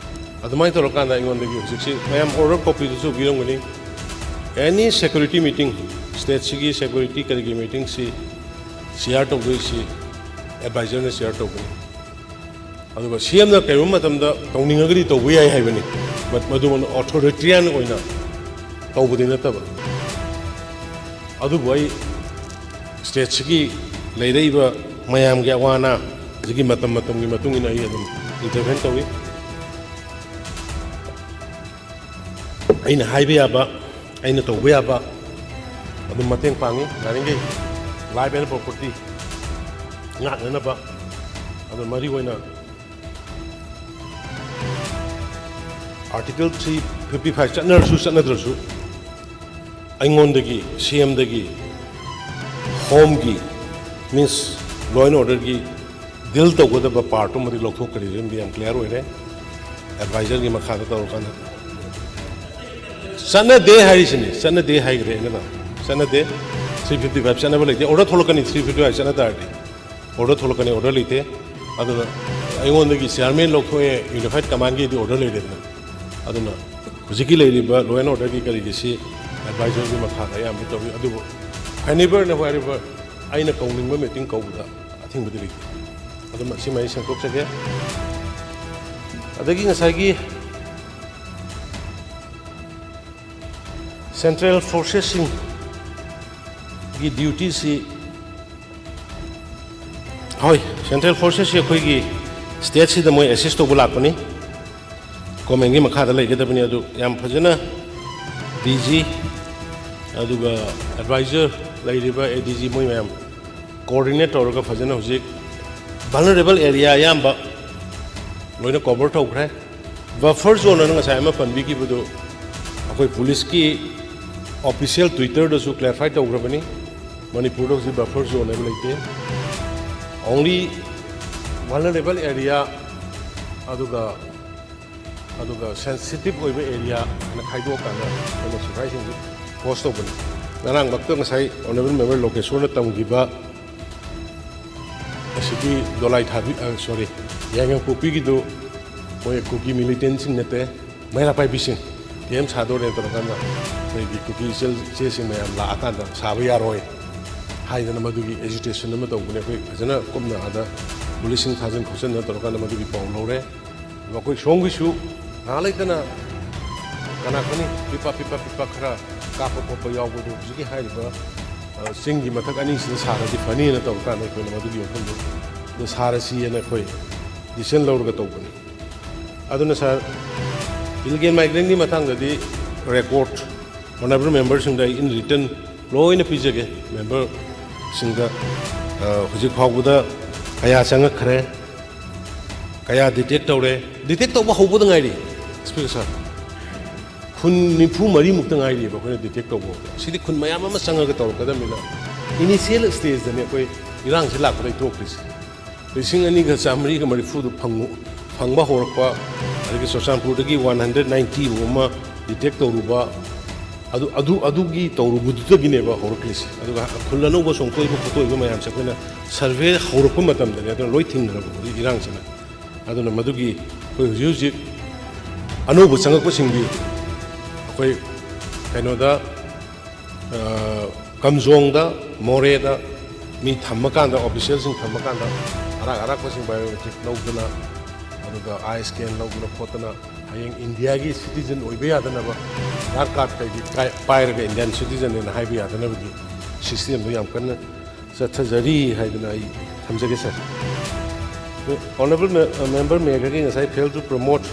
ꯑꯗꯨꯃꯥꯏꯅ ꯇꯧꯔꯀꯥꯟꯗ ꯑꯩꯉꯣꯟꯗꯒꯤ ꯍꯧꯖꯤꯛꯁꯤ ꯃꯌꯥꯝ ꯑꯣꯔꯗꯔ ꯀꯣꯄꯤꯗꯨꯁꯨ ꯄꯤꯔꯝꯒꯅꯤ ꯑꯦꯅꯤ ꯁꯦꯀꯨꯔꯤꯇꯤ ꯃꯤꯇꯤꯡ ꯁ꯭ꯇꯦꯠꯁꯤꯒꯤ ꯁꯦꯀꯨꯔꯤꯇꯤ ꯀꯔꯤꯒꯤ ꯃꯤꯇꯤꯡꯁꯤ ꯁꯤꯌꯥꯔ ꯇꯧꯗꯣꯏꯁꯤ ꯑꯦꯗꯚꯥꯏꯖꯔꯅ ꯁꯤꯌꯥꯔ ꯇꯧꯒꯅꯤ ꯑꯗꯨꯒ CMꯅ ꯀꯔꯤꯒꯨꯝꯕ ꯃꯇꯝꯗ ꯇꯧꯅꯤꯡꯉꯒꯗꯤ ꯇꯧꯕ ꯌꯥꯏ ꯍꯥꯏꯕꯅꯤ ꯃꯗꯨꯃꯅ ꯑꯣꯊꯣꯔꯤꯇꯤꯌꯥꯟ ꯑꯣꯏꯅ ꯇꯧꯕꯗꯤ ꯅꯠꯇꯕ ꯑꯗꯨꯕꯨ ꯑꯩ ꯁ꯭ꯇꯦꯠꯁꯤꯒꯤ ꯂꯩꯔꯛꯏꯕ ꯃꯌꯥꯝꯒꯤ ꯑꯋꯥ ꯑꯅꯥ ꯍꯧꯖꯤꯛꯀꯤ ꯃꯇꯝꯒꯤ ꯃꯇꯨꯡ ꯏꯟꯅ ꯑꯩ ꯑꯗꯨꯝ ꯏꯟꯇꯔꯚꯦꯟ ꯇꯧꯏ ꯑꯩꯅ ꯍꯥꯏꯕ ꯌꯥꯕ ꯑꯩꯅ ꯇꯧꯕ ꯌꯥꯕ ꯑꯗꯨꯝ ꯃꯇꯦꯡ ꯄꯥꯡꯉꯤ ꯌꯥꯔꯤꯉꯩ ꯂꯥꯏꯐ ꯑꯦꯟ ꯄ꯭ꯔꯣꯄꯔꯇꯤ ꯉꯥꯛꯅꯅꯕ ꯑꯗꯨ ꯃꯔꯨ ꯑꯣꯏꯅ ꯑꯥꯔꯇꯤꯀꯜ 355 ꯆꯠꯅꯔꯁꯨ ꯆꯠꯅꯗ꯭ꯔꯁꯨ ꯑꯩꯉꯣꯟꯗꯒꯤ CMꯗꯒꯤ ꯍꯣꯝꯒꯤ ꯃꯤꯟꯁ ꯂꯣ ꯑꯦꯟ ꯑꯣꯔꯗꯔꯒꯤ ꯗꯤꯜ ꯇꯧꯒꯗꯕ ꯄꯥꯔꯠ ꯑꯃꯗꯤ ꯂꯧꯊꯣꯛꯈ꯭ꯔꯦ ꯌꯥꯝ ꯀ꯭ꯂꯤꯌꯥꯔ ꯑꯣꯏꯔꯦ ꯑꯦꯗꯚꯥꯏꯖꯔꯒꯤ ꯃꯈꯥꯗ ꯇꯧꯔꯀꯥꯟꯗ ꯆꯠꯅꯗꯦ ꯍꯥꯏꯔꯤꯁꯤꯅꯤ ꯆꯠꯅꯗꯦ ꯍꯥꯏꯈ꯭ꯔꯦ ꯑꯩꯅ ꯆꯠꯅꯗꯦ 355 ꯆꯠꯅꯕ ꯂꯩꯇꯦ ꯑꯣꯔꯗꯔ ꯊꯣꯛꯂꯛꯀꯅꯤ 355 ꯆꯠꯅ ꯇꯥꯔꯗꯤ ꯑꯣꯔꯗꯔ ꯊꯣꯛꯂꯛꯀꯅꯤ ꯑꯣꯔꯗꯔ ꯂꯩꯇꯦ ꯑꯗꯨꯅ ꯑꯩꯉꯣꯟꯗꯒꯤ ꯆꯤꯌꯔꯃꯦꯟ ꯂꯧꯊꯣꯛꯑꯦ ꯌꯨꯅꯤꯐꯥꯏꯠ ꯀꯃꯥꯟꯒꯤꯗꯤ ꯑꯣꯔꯗꯔ ꯂꯩꯔꯦꯗꯅ ꯑꯗꯨꯅ ꯍꯧꯖꯤꯛꯀꯤ ꯂꯩꯔꯤꯕ ꯂꯣ ꯑꯦꯟ ꯑꯣꯔꯗꯔꯒꯤ ꯀꯔꯤꯒꯤꯁꯤ ꯑꯦꯗꯚꯥꯏꯖꯔꯒꯤ ꯃꯈꯥꯗ ꯑꯌꯥꯝꯕ ꯇꯧꯏ ꯑꯗꯨꯕꯨ ꯍꯥꯏꯅꯤꯕꯔꯅ ꯍꯥꯏꯔꯤꯕ ꯑꯩꯅ ꯀꯧꯅꯤꯡꯕ ꯃꯤꯇꯤꯡ ꯀꯧꯕꯗ ꯑꯊꯤꯡꯕꯗꯤ ꯂꯩꯇꯦ ꯑꯗꯨꯝ ꯁꯤꯃ ꯑꯩ ꯁꯦꯝꯗꯣꯛꯆꯒꯦ ꯑꯗꯒꯤ ꯉꯁꯥꯏꯒꯤ ꯁꯦꯟꯇ꯭ꯔꯦꯜ ꯐꯣꯔꯁꯦꯁꯁꯤꯡꯒꯤ ꯗ꯭ꯌꯨꯇꯤꯁꯤ ꯍꯣꯏ ꯁꯦꯟꯇ꯭ꯔꯦꯜ ꯐꯣꯔꯁꯦꯁꯁꯤ ꯑꯩꯈꯣꯏꯒꯤ ꯁ꯭ꯇꯦꯠꯁꯤꯗ ꯃꯣꯏ ꯑꯦꯁꯤꯁ ꯇꯧꯕ ꯂꯥꯛꯄꯅꯤ ꯒꯣꯔꯃꯦꯟꯒꯤ ꯃꯈꯥꯗ ꯂꯩꯒꯗꯕꯅꯤ ꯑꯗꯨ ꯌꯥꯝ ꯐꯖꯅ DG ꯑꯗꯨꯒ ꯑꯦꯗꯚꯥꯏꯖꯔ ꯂꯩꯔꯤꯕ ADG ꯃꯣꯏ ꯃꯌꯥꯝ ꯀꯣꯑꯣꯔꯗꯤꯅꯦꯠ ꯇꯧꯔꯒ ꯐꯖꯅ ꯍꯧꯖꯤꯛ ꯚꯜꯅꯔꯦꯕꯜ ꯑꯦꯔꯤꯌꯥ ꯑꯌꯥꯝꯕ ꯂꯣꯏꯅ ꯀꯣꯚꯔ ꯇꯧꯈ꯭ꯔꯦ ꯕꯐꯔ ꯖꯣꯟ ꯑꯅ ꯉꯁꯥꯏ ꯑꯃ ꯄꯟꯕꯤꯈꯤꯕꯗꯨ ꯑꯩꯈꯣꯏ ꯄꯨꯂꯤꯁꯀꯤ ꯑꯣꯐꯤꯁꯤꯌꯦꯜ ꯇ꯭ꯋꯤꯇꯔꯗꯁꯨ ꯀ꯭ꯂꯦꯔꯤꯐꯥꯏ ꯇꯧꯈ꯭ꯔꯕꯅꯤ ꯃꯅꯤꯄꯨꯔꯗ ꯍꯧꯖꯤꯛ ꯕꯐꯔ ꯖꯣꯟ ꯍꯥꯏꯕ ꯂꯩꯇꯦ ꯑꯣꯡꯂꯤ ꯚꯜꯅꯔꯦꯕꯜ ꯑꯦꯔꯤꯌꯥ ꯑꯗꯨꯒ ꯁꯦꯟꯁꯤꯇꯤꯚ ꯑꯣꯏꯕ ꯑꯦꯔꯤꯌꯥ ꯍꯥꯏꯅ ꯈꯥꯏꯗꯣꯛꯑꯀꯥꯟꯗ ꯑꯩꯈꯣꯏꯅ ꯁꯤꯐꯥꯏꯁꯤꯡꯁꯨ ꯄꯣꯁ ꯇꯧꯕꯅꯤ ꯉꯔꯥꯡꯃꯛꯇ ꯉꯁꯥꯏ ꯑꯣꯅꯔꯦꯕꯜ ꯃꯦꯝꯕꯔ ꯂꯣꯀꯦꯁꯣꯔꯅ ꯇꯝꯈꯤꯕ ꯑꯁꯤꯒꯤ ꯗꯣꯂꯥꯏ ꯊꯥꯕꯤ ꯁꯣꯔꯤ ꯌꯥꯏꯉꯪꯄꯣꯛꯄꯤꯒꯤꯗꯨ ꯃꯣꯏ ꯀꯨꯀꯤ ꯃꯤꯂꯤꯇꯦꯟꯁꯤꯡ ꯅꯠꯇꯦ ꯃꯩꯔꯥ ꯄꯥꯏꯕꯤꯁꯤꯡ ꯀꯦꯝ ꯁꯥꯗꯣꯔꯦ ꯇꯧꯔꯀꯥꯟꯗ ꯑꯩꯈꯣꯏꯒꯤ ꯀꯨꯀꯤ ꯏꯆꯦꯁꯤꯡ ꯃꯌꯥꯝ ꯂꯥꯛꯑꯀꯥꯟꯗ ꯁꯥꯕ ꯌꯥꯔꯣꯏ ꯍꯥꯏꯗꯅ ꯃꯗꯨꯒꯤ ꯑꯦꯖꯤꯇꯦꯁꯟ ꯑꯃ ꯇꯧꯕꯅꯦ ꯑꯩꯈꯣꯏ ꯐꯖꯅ ꯀꯨꯞꯅ ꯑꯥꯗ ꯄꯨꯂꯤꯁꯁꯤꯡ ꯊꯥꯖꯤꯟ ꯈꯣꯠꯆꯤꯟꯗꯅ ꯇꯧꯔꯀꯥꯟꯗ ꯃꯗꯨꯒꯤ ꯄꯥꯎ ꯂꯧꯔꯦ ꯑꯩꯈꯣꯏ ꯁꯣꯝꯒꯤꯁꯨ ꯉꯥꯏꯍꯥꯛ ꯂꯩꯇꯅ ꯀꯅꯥ ꯈꯪꯅꯤ ꯄꯤꯄ ꯈꯔ ꯀꯥꯞꯄ ꯈꯣꯠꯄ ꯌꯥꯎꯕꯗꯨ ꯍꯧꯖꯤꯛꯀꯤ ꯍꯥꯏꯔꯤꯕ ꯆꯤꯡꯒꯤ ꯃꯊꯛ ꯑꯅꯤꯁꯤꯗ ꯁꯥꯔꯗꯤ ꯐꯅꯤꯅ ꯇꯧꯔꯀꯥꯟꯗ ꯑꯩꯈꯣꯏꯅ ꯃꯗꯨꯒꯤ ꯋꯥꯐꯝꯗꯨ ꯁꯥꯔꯁꯤꯅ ꯑꯩꯈꯣꯏ ꯗꯤꯁꯤꯖꯟ ꯂꯧꯔꯒ ꯇꯧꯕꯅꯤ ꯑꯗꯨꯅ ꯁꯥꯔ ꯏꯜꯂꯤꯒꯦꯜ ꯃꯥꯏꯒ꯭ꯔꯦꯟꯒꯤ ꯃꯇꯥꯡꯗꯗꯤ ꯔꯦꯀꯣꯔꯠ ꯑꯣꯅꯔꯦꯕꯜ ꯃꯦꯝꯕꯔꯁꯤꯡꯗ ꯑꯩ ꯏꯟ ꯔꯤꯇꯟ ꯂꯣꯏꯅ ꯄꯤꯖꯒꯦ ꯃꯦꯝꯕꯔꯁꯤꯡꯗ ꯍꯧꯖꯤꯛ ꯐꯥꯎꯕꯗ ꯀꯌꯥ ꯆꯪꯉꯛꯈ꯭ꯔꯦ ꯀꯌꯥ ꯗꯤꯇꯦꯛ ꯇꯧꯔꯦ ꯗꯤꯇꯦꯛ ꯇꯧꯕ ꯍꯧꯕꯗ ꯉꯥꯏꯔꯤ ꯁ꯭ꯄꯤꯀꯔ ꯁꯥꯔ ꯈꯨꯟ 94ꯃꯨꯛꯇ ꯉꯥꯏꯔꯤꯕ ꯑꯩꯈꯣꯏꯅ ꯗꯤꯇꯦꯛ ꯇꯧꯕ ꯁꯤꯗꯤ ꯈꯨꯟ ꯃꯌꯥꯝ ꯑꯃ ꯆꯪꯉꯒ ꯇꯧꯔꯛꯀꯗꯕꯅꯤꯅ ꯏꯅꯤꯁꯤꯌꯦꯜ ꯁ꯭ꯇꯦꯖꯇꯅꯤ ꯑꯩꯈꯣꯏ ꯏꯔꯥꯡꯁꯤ ꯂꯥꯛꯄꯗꯩ ꯇꯣꯛꯈ꯭ꯔꯤꯁꯤ 2,940 ꯐꯪꯕ ꯍꯧꯔꯛꯄ ꯑꯗꯒꯤ ꯆꯨꯔꯆꯥꯟꯄꯨꯔꯗꯒꯤ 190 ꯑꯃ ꯗꯤꯇꯦꯛ ꯇꯧꯔꯨꯕ ꯑꯗꯨꯒꯤ ꯇꯧꯔꯨꯕꯗꯨꯗꯒꯤꯅꯦꯕ ꯍꯧꯔꯛꯈ꯭ꯔꯤꯁꯤ ꯑꯗꯨꯒ ꯈꯨꯜ ꯑꯅꯧꯕ ꯆꯣꯡꯊꯣꯛꯏꯕ ꯈꯣꯠꯇꯣꯛꯏꯕ ꯃꯌꯥꯝꯁꯦ ꯑꯩꯈꯣꯏꯅ ꯁꯔꯚꯦ ꯍꯧꯔꯛꯄ ꯃꯇꯝꯗꯅꯤ ꯑꯗꯨꯅ ꯂꯣꯏ ꯊꯤꯡꯅꯔꯕ ꯍꯧꯖꯤꯛ ꯏꯔꯥꯡꯁꯤꯅ ꯑꯗꯨꯅ ꯃꯗꯨꯒꯤ ꯑꯩꯈꯣꯏ ꯍꯧꯖꯤꯛ ꯑꯅꯧꯕ ꯆꯪꯉꯛꯄꯁꯤꯡꯗꯤ ꯑꯩꯈꯣꯏ ꯀꯩꯅꯣꯗ ꯀꯝꯖꯣꯡꯗ ꯃꯣꯔꯦꯗ ꯃꯤ ꯊꯝꯃꯀꯥꯟꯗ ꯑꯣꯐꯤꯁꯤꯌꯦꯜꯁꯤꯡ ꯊꯝꯃꯀꯥꯟꯗ ꯑꯔꯥꯛꯄꯁꯤꯡ ꯕꯥꯏꯑꯣꯃꯦꯇ꯭ꯔꯤꯛ ꯂꯧꯗꯅ ꯑꯗꯨꯒ ꯑꯥꯏ ꯁ꯭ꯀꯦꯟ ꯂꯧꯗꯅ ꯈꯣꯠꯇꯅ ꯍꯌꯦꯡ ꯏꯟꯗꯤꯌꯥꯒꯤ ꯁꯤꯇꯤꯖꯟ ꯑꯣꯏꯕ ꯌꯥꯗꯅꯕ ꯑꯙꯥꯔ ꯀꯥꯔꯗ ꯀꯩꯒꯤ ꯄꯥꯏꯔꯒ ꯏꯟꯗꯤꯌꯥꯟ ꯁꯤꯇꯤꯖꯟꯅꯦꯅ ꯍꯥꯏꯕ ꯌꯥꯗꯅꯕꯒꯤ ꯁꯤꯁꯇꯦꯝꯗꯣ ꯌꯥꯝ ꯀꯟꯅ ꯆꯠꯊꯖꯔꯤ ꯍꯥꯏꯗꯅ ꯑꯩ ꯊꯝꯖꯒꯦ ꯁꯥꯔ Honorable Member Megagi ngasai fail to promote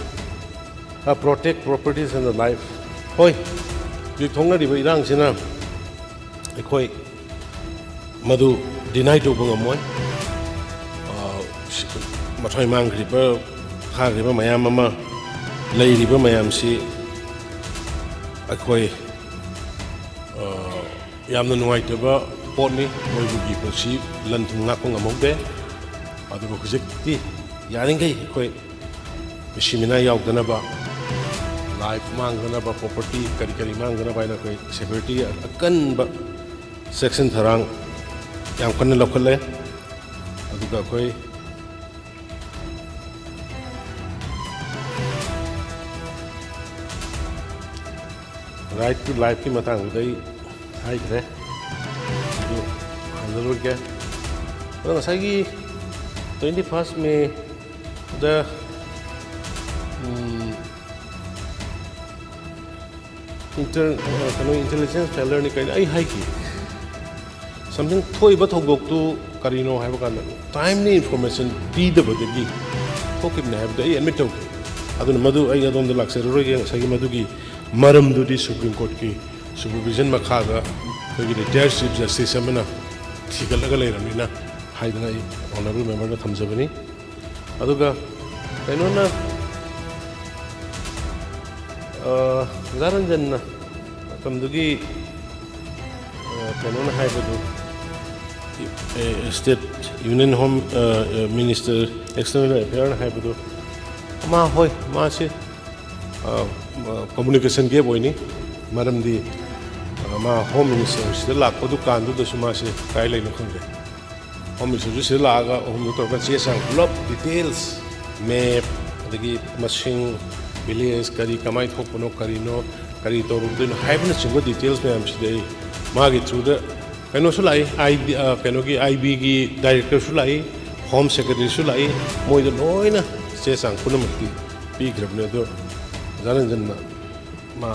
protect properties and the life. Hoi, di thongna di irang sina ekhoi madu deny to bungamoi. Mathoi mangri ba khari ba mayam ama leiri ba mayam si ekhoi yamna nuai to ba potni moi bugi ko si lan thung ngak ko ngamode. ꯑꯗꯨꯒ ꯍꯧꯖꯤꯛꯇꯤ ꯌꯥꯔꯤꯈꯩ ꯑꯩꯈꯣꯏ ꯃꯤꯁꯤꯃꯤꯅꯥ ꯌꯥꯎꯗꯅꯕ life ꯃꯥꯡꯗꯅꯕ property ꯀꯔꯤ ꯃꯥꯡꯗꯅꯕ ꯍꯥꯏꯅ ꯑꯩꯈꯣꯏ security ꯑꯀꯟꯕ ꯆꯦꯛꯁꯤꯟ ꯊꯧꯔꯥꯡ ꯌꯥꯝ ꯀꯟꯅ ꯂꯧꯈꯠꯂꯦ ꯑꯗꯨꯒ ꯑꯩꯈꯣꯏ ꯔꯥꯏꯠ ꯇꯨ ꯂꯥꯏꯐꯀꯤ ꯃꯇꯥꯡꯗꯨꯗ ꯑꯩ ꯍꯥꯏꯈ꯭ꯔꯦ ꯑꯗꯨ ꯍꯟꯖꯜꯂꯨꯔꯒꯦ ꯑꯗꯣ ꯉꯁꯥꯏꯒꯤ 21st May the intelligence failure ni kaina ai haiki something thoiba thogok tu karino haiba kana timely information pi da badagi thokib na haiba ai admit tawki aduna madu ai adom da laksero roge sagi madu gi maram du di Supreme Court ki supervision makha da kogi retired chief justice amana thigalaga leiramina haidana ai honorable member da thamjabani aduga kainona zaranjan tamdugi ꯀꯩꯅꯣꯅ ꯍꯥꯏꯕꯗꯨ state union home minister external ꯑꯦꯐꯤꯌꯔꯅ ꯍꯥꯏꯕꯗꯨ ꯃꯥ ꯍꯣꯏ ꯃꯥꯁꯤ communication gap ꯑꯣꯏꯅꯤ ꯃꯔꯝꯗꯤ ꯃꯥ ꯍꯣꯝ ꯃꯤꯅꯤꯁꯇꯔꯁꯤꯗ ꯂꯥꯛꯄꯗꯨ ꯀꯥꯟꯗꯨꯗꯁꯨ ꯃꯥꯁꯤ ꯀꯥꯏ ꯂꯩꯅꯣ ꯈꯪꯗꯦ ꯍꯣꯝ ꯃꯤꯅꯤꯁꯇꯔꯁꯨ ꯁꯤꯗ ꯂꯥꯛꯑꯒ ꯑꯍꯨꯝꯗꯨ ꯇꯧꯔꯒ ꯆꯦ ꯆꯥꯡ ꯄꯨꯂꯞ ꯗꯤꯇꯦꯜꯁ ꯃꯦꯞ ꯑꯗꯒꯤ ꯃꯁꯤꯡ ꯚꯤꯂꯦꯖ ꯀꯔꯤ ꯀꯃꯥꯏꯅ ꯊꯣꯛꯄꯅꯣ ꯀꯔꯤꯅꯣ ꯀꯔꯤ ꯇꯧꯔꯨꯗꯣꯏꯅꯣ ꯍꯥꯏꯕꯅꯆꯤꯡꯕ ꯗꯤꯇꯦꯜꯁ ꯃꯌꯥꯝꯁꯤꯗ ꯑꯩ ꯃꯥꯒꯤ ꯊ꯭ꯔꯨꯗ ꯀꯩꯅꯣꯁꯨ ꯂꯥꯛꯏ ꯀꯩꯅꯣꯒꯤ IBꯒꯤ ꯗꯥꯏꯔꯦꯛꯇꯔꯁꯨ ꯂꯥꯛꯏ ꯍꯣꯝ ꯁꯦꯀ꯭ꯔꯦꯇꯔꯤꯁꯨ ꯂꯥꯛꯏ ꯃꯣꯏꯗ ꯂꯣꯏꯅ ꯆꯦ ꯆꯥꯡ ꯄꯨꯝꯅꯃꯛꯇꯤ ꯄꯤꯈ꯭ꯔꯕꯅꯤ ꯑꯗꯣ ꯑꯣꯖꯥ ꯔꯟꯖꯟꯅ ꯃꯥ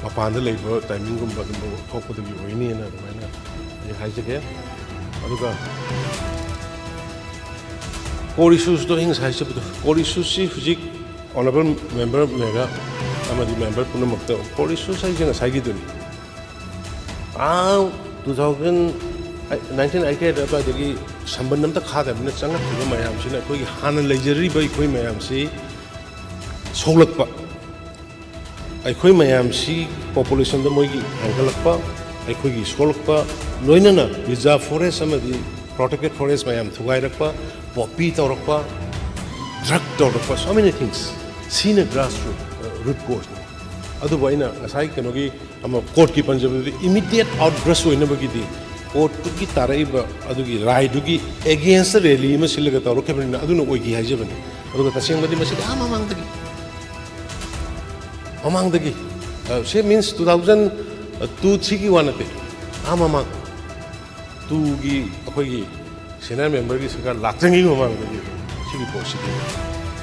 ꯃꯄꯥꯟꯗ ꯂꯩꯕ ꯇꯥꯏꯃꯤꯡꯒꯨꯝꯕ ꯑꯗꯨꯝꯕ ꯊꯣꯛꯄꯗꯒꯤ ꯑꯣꯏꯅꯤꯅ ꯑꯗꯨꯃꯥꯏꯅ ꯑꯩ ꯍꯥꯏꯖꯒꯦ ꯑꯗꯨꯒ ꯀꯣꯔ ꯏꯁꯨꯁꯇꯣ ꯑꯩ ꯉꯁꯥꯏ ꯍꯥꯏꯖꯕꯗꯣ ꯀꯣꯔ ꯏꯁꯨꯁꯤ ꯍꯧꯖꯤꯛ ꯑꯣꯅꯔꯦꯕꯜ ꯃꯦꯝꯕꯔ ꯃꯦꯒꯥ ꯑꯃꯗꯤ ꯃꯦꯝꯕꯔ ꯄꯨꯝꯅꯃꯛꯇ ꯀꯣꯔ ꯏꯁꯨꯁ ꯍꯥꯏꯁꯦ ꯉꯁꯥꯏꯒꯤꯗꯨꯅꯤ 1988 ꯑꯗꯨꯋꯥꯏꯗꯒꯤ ꯁꯝꯕꯟ ꯑꯝꯇ ꯈꯥꯗꯕꯅ ꯆꯪꯉꯛꯈꯤꯕ ꯃꯌꯥꯝꯁꯤꯅ ꯑꯩꯈꯣꯏꯒꯤ ꯍꯥꯟꯅ ꯂꯩꯖꯔꯤꯕ ꯑꯩꯈꯣꯏ ꯃꯌꯥꯝꯁꯤ ꯁꯣꯛꯂꯛꯄ ꯑꯩꯈꯣꯏ ꯃꯌꯥꯝꯁꯤ ꯄꯣꯄꯨꯂꯦꯁꯟꯗ ꯃꯣꯏꯒꯤ ꯍꯦꯟꯒꯠꯂꯛꯄ ꯑꯩꯈꯣꯏꯒꯤ ꯁꯣꯛꯂꯛꯄ ꯂꯣꯏꯅꯅ ꯔꯤꯖꯥꯔꯚ ꯐꯣꯔꯦꯁ ꯑꯃꯗꯤ ꯄ꯭ꯔꯣꯇꯦꯛꯇꯦꯠ ꯐꯣꯔꯦꯁ ꯃꯌꯥꯝ ꯊꯨꯒꯥꯏꯔꯛꯄ ꯄꯣꯄꯤ ꯇꯧꯔꯛꯄ ꯗ꯭ꯔꯒ ꯇꯧꯔꯛꯄ ꯁꯣ ꯃꯦꯅꯤ ꯊꯤꯡꯁ ꯁꯤꯅ ꯒ꯭ꯔꯥꯁ ꯔꯨꯠ ꯀꯣꯁꯅꯤ ꯑꯗꯨꯕꯨ ꯑꯩꯅ ꯉꯁꯥꯏ ꯀꯩꯅꯣꯒꯤ ꯑꯃ ꯀꯣꯔꯠꯀꯤ ꯄꯟꯖꯕꯗꯨꯗꯤ ꯏꯃꯤꯗꯤꯌꯦꯠ ꯑꯥꯎꯠꯕ꯭ꯔꯁ ꯑꯣꯏꯅꯕꯒꯤꯗꯤ ꯀꯣꯔꯠꯇꯨꯒꯤ ꯇꯥꯔꯛꯏꯕ ꯑꯗꯨꯒꯤ ꯔꯥꯏꯗꯨꯒꯤ ꯑꯦꯒꯦꯟꯁꯇ ꯔꯦꯂꯤ ꯑꯃ ꯁꯤꯜꯂꯒ ꯇꯧꯔꯛꯈꯤꯕꯅꯤꯅ ꯑꯗꯨꯅ ꯑꯣꯏꯈꯤ ꯍꯥꯏꯖꯕꯅꯤ ꯑꯗꯨꯒ ꯇꯁꯦꯡꯕꯗꯤ ꯃꯁꯤꯗꯤ ꯃꯃꯥꯡꯗꯒꯤ ꯁꯤ ꯃꯤꯟꯁ 2002-3ꯒꯤ ꯋꯥ ꯅꯠꯇꯦ ꯃꯃꯥꯡ 2ꯒꯤ ꯑꯩꯈꯣꯏꯒꯤ ꯁꯦꯅꯤꯌꯔ ꯃꯦꯝꯕꯔꯒꯤ ꯁꯔꯀꯥꯔ ꯂꯥꯛꯇ꯭ꯔꯤꯉꯩꯒꯤ ꯃꯃꯥꯡꯗꯒꯤ ꯁꯤꯒꯤ ꯄꯣꯠꯁꯤꯗꯤ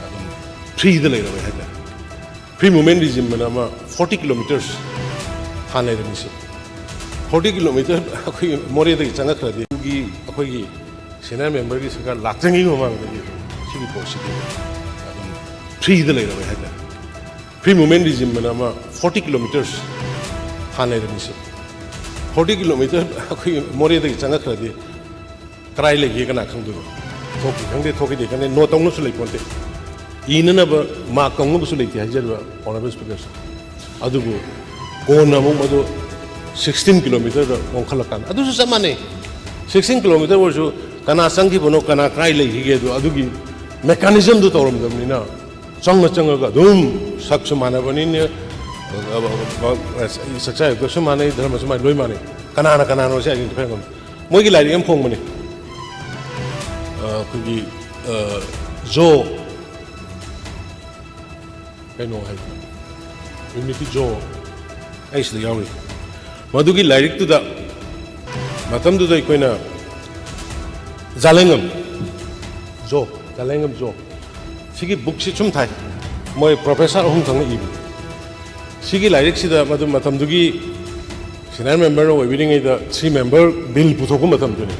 ꯑꯗꯨꯝ ꯐ꯭ꯔꯤꯗ ꯂꯩꯔꯝꯃꯦ ꯍꯥꯏꯇꯥꯔꯦ ꯐ꯭ꯔꯤ ꯃꯨꯚꯃꯦꯟ ꯔꯤꯖꯤꯝꯅ ꯑꯃ 40 ꯀꯤꯂꯣꯃꯤꯇꯔꯁ ꯍꯥꯟꯅ ꯂꯩꯔꯝꯃꯤꯁꯤ 40 ꯀꯤꯂꯣꯃꯤꯇꯔ ꯑꯩꯈꯣꯏꯒꯤ ꯃꯣꯔꯦꯗꯒꯤ ꯆꯪꯉꯛꯈ꯭ꯔꯗꯤ ꯑꯩꯈꯣꯏꯒꯤ ꯁꯦꯅꯤꯌꯔ ꯃꯦꯝꯕꯔꯒꯤ ꯁꯔꯀꯥꯔ ꯂꯥꯛꯇ꯭ꯔꯤꯉꯩꯒꯤ ꯃꯃꯥꯡꯗꯒꯤ ꯁꯤꯒꯤ ꯄꯣꯠꯁꯤꯗꯤ ꯑꯗꯨꯝ ꯐ꯭ꯔꯤꯗ ꯂꯩꯔꯝꯃꯦ ꯍꯥꯏꯇꯥꯔꯦ फ्री मूवमेंट रिजिम में 40 किलोमीटर्स हाँ लेरमीसे 40 किलोमीटर अखोई मोरेदगी चंगखरदि कराई लेगे कना खंदु थोकी खंदे थोकी दे खंदे नो तंगनु सुलै पोंते इननब मा कंगु सुलै ति हजरबा ऑनरेबल स्पीकर अदुबु कोन अमु मदु 16 किलोमीटर ओंखलकान अदुसु समाने 16 किलोमीटर वर्सु कना संगी बनो कना कराई लेगे दु अदुगी मेकानिज्म दु तौरमदमनिना चंगा अदुम सक्सु मानबनिने सक्सा युगसु माने धर्मसु माने लोई माने कनानो से आइडेंटिफाई गम मोगी लाइरि एम फोंगमने कुगी जो कनो है यूनिटी जो ऐसे यावी मधुगी लाइरिक तुदा मतम तुदा कोइना जालेंगम जो सिगी बुक से चुम थाई मोय प्रोफेसर अहुम खंग इबु सिगी लाइरिक सिदा मदु मतम दुगी सीनियर मेंबर ओइबिरिंग इदा 3 मेंबर बिल पुथोको मतम दुनी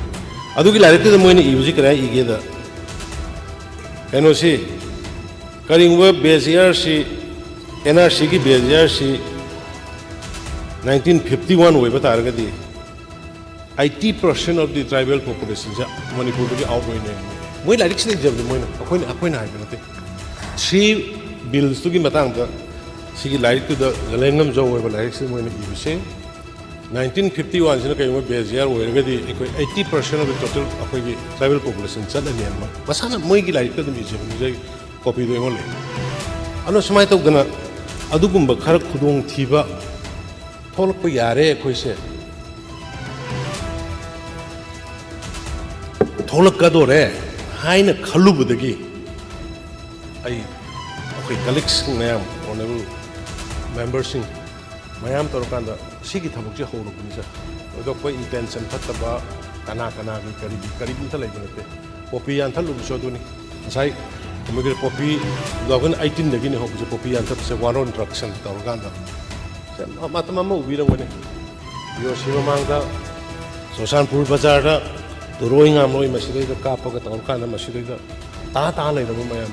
अदुगी लाइरिक तुदा मोयने इबु जि कराय इगे दा एनो सी करिंग व बेजियर सी एनआरसी की बेजियर सी 1951 ओइबा तारगदी 80% of the tribal population ja manipur दुगी आउट ओइने मोय लाइरिक सिदा जब मोयना अखोइना हाइबे नते 3 bills to give matang the Sigi light to the Langam Joe over like when you say 1951 in a kind of Bezier where 80% of the total tribal population said the name. But some Moigi light to the museum, copy the only. I know some might have gonna Adugumba Karakudung Tiba Tolpo Yare, Quise Tolakadore, Haina Kalubu the Gay. Okay, colleagues mayam honorable members mayam torkanda sigi thabukje horubunisa odo koi intention phattaba kana gi kari ta laibunate popi yan thalu soduni sai kumigre popi 2018 dagi ne hobje popi yan thap se one instruction torkanda se matama ma ubirangone yo sivamangda sosanpur bazar da roing amoi masidai da kapaga torkanda masidai da ta lairabo mayam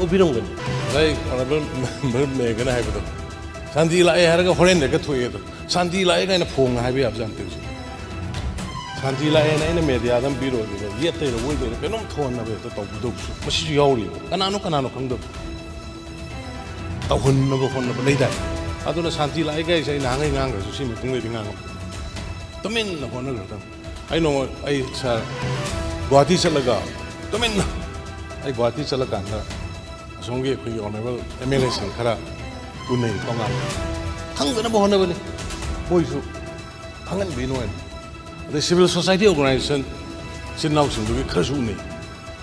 ubirangone like honorable member Megan Habido. Sandy Lai had a horrend like a toilet. Sandy Lai and a phone have you absented. Sandy Lai and a media than Biro, yet they avoid the venom tone of it to talk with Mrs. Yori. Canano come to a hundred of later. I don't know Sandy Lai guys in hanging anger to see me living on. tuminna honagram ai no ai sa Guwahati chalaga tuminna ai Guwahati chalakanda asonge khoi honorable MLA sang khara unai tonga khangdana bo honabani boisu khangan binoen the civil society organization sinau singdu khara su nei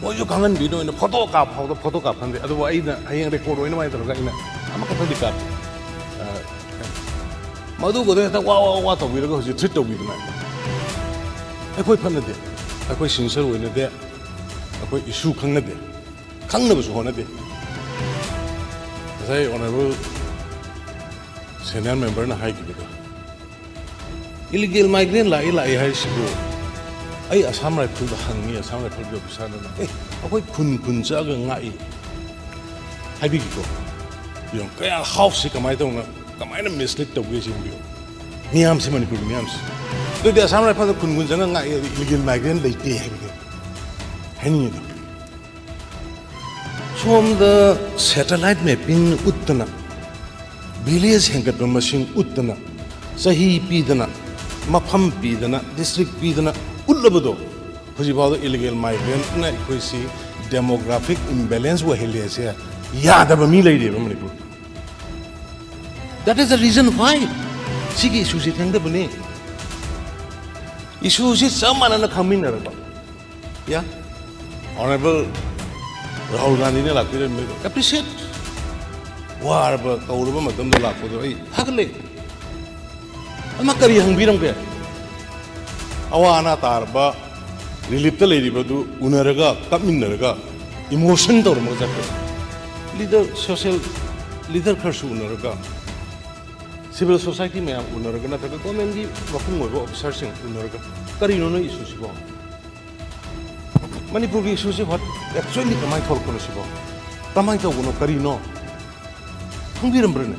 boisu khangan binoen photo ka phande adu ai na hayang record oina mai toroga ina ama ka thandi ka madu go de ta wa to biraga hoji treat to bidna ai khoi phanade ai khoi sincere oina de ai khoi issue khangnade khangnabu su honade sai honorable senior member na hai gibido illegal migrant lai hai sibu ai Assam Rifle da hangi Assam Rifle bi officer na akoi kun cha ga ngai hai bi ko yong kaya house kamai to na kamai na mislead to ge jin bi niam se Manipur niam se do de Assam Rifle da kun cha ga ngai illegal migrant lai te hai bi hani do from the satellite mapping uttana village hengat machine uttana sahi pidana mafam pidana district pidana ullabado hoji bawda illegal migrant na koisi demographic imbalance wa hele se yadaba mi lai de Manipur that is the reason why sigi issue se thangda bane issue se samana na khamin na ba ya honorable Rahul Gandhi ne lakpire me appreciate war ba tawruba matam da lakpo do ai hakle ama kari hangbiram ke awana tarba relief ta leiri ba du unaraga kapminaraga emotion tor mo jakka leader social leader kharsu unaraga civil society me unaraga na ta government gi wapung mo officer sing unaraga kari no no issue sibo Manipur ki issue se what actually kamai thol kono sibo kamai to gono kari no hangbiram brane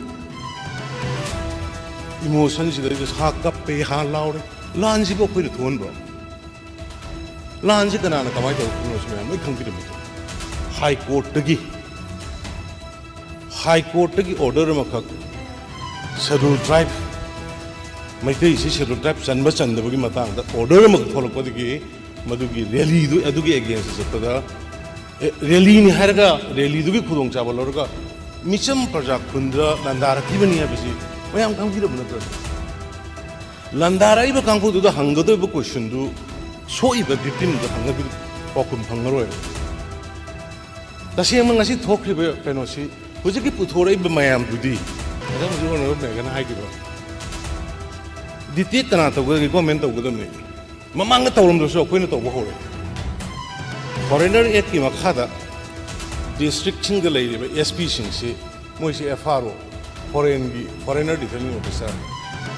emotion ji de ha kap pe ha laure lan ji bo khoi thon bro lan ji kana na kamai to kono sibo mai khangbiram high court gi order ma khak schedule tribe mai te isi schedule tribe chanba chandaba gi matang da order ma thol ko gi Madugi rally do adugi against satada rally ni harga rally do gi khudong chabal orga micham praja khundra landara kibani abisi mayam kang gida bana landara iba kang du da hangado iba question du so iba victim da hangado pokum phangaro da se mang asi thokri be kano si hoji ki puthora iba mayam dudi ada hoji ono me gana hai ki ba diti kana to gi comment to go me mamang tawrum do so koina to bo hore foreigner act ki makhada district sing de lei ba SP sing se moi se FRO foreigner defending officer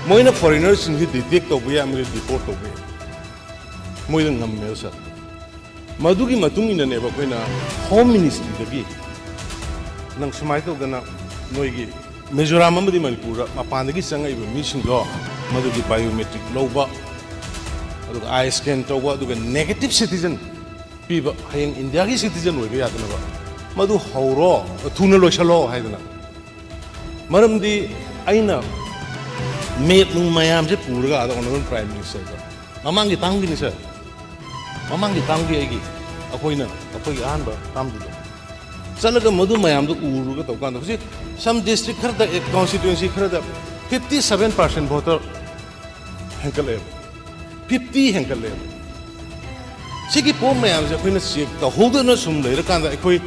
moina foreigner sing hi detect to buya amre report to buya moi ngam me sa madugi matung ina ne ba koina home ministry da gi nang sumai to gana noi gi Mizoram amadi Manipur mapan gi sangai ba mi sing do madugi biometric loba I scan to what the negative citizen people in India citizen will be at the Madu Horo, a tunnel shalo Haidana. Madam the Aina made Mayam Pura on Prime Minister. Among the Tangi, sir. Among the Tangi, a poina, a poi amber, Tamdu. Salaga Madu Mayam the Uru, some district constituency 57% voter Henkel. 50 henkel le sigi pom mayam je khoina sik ta hodana sum leira kanda khoi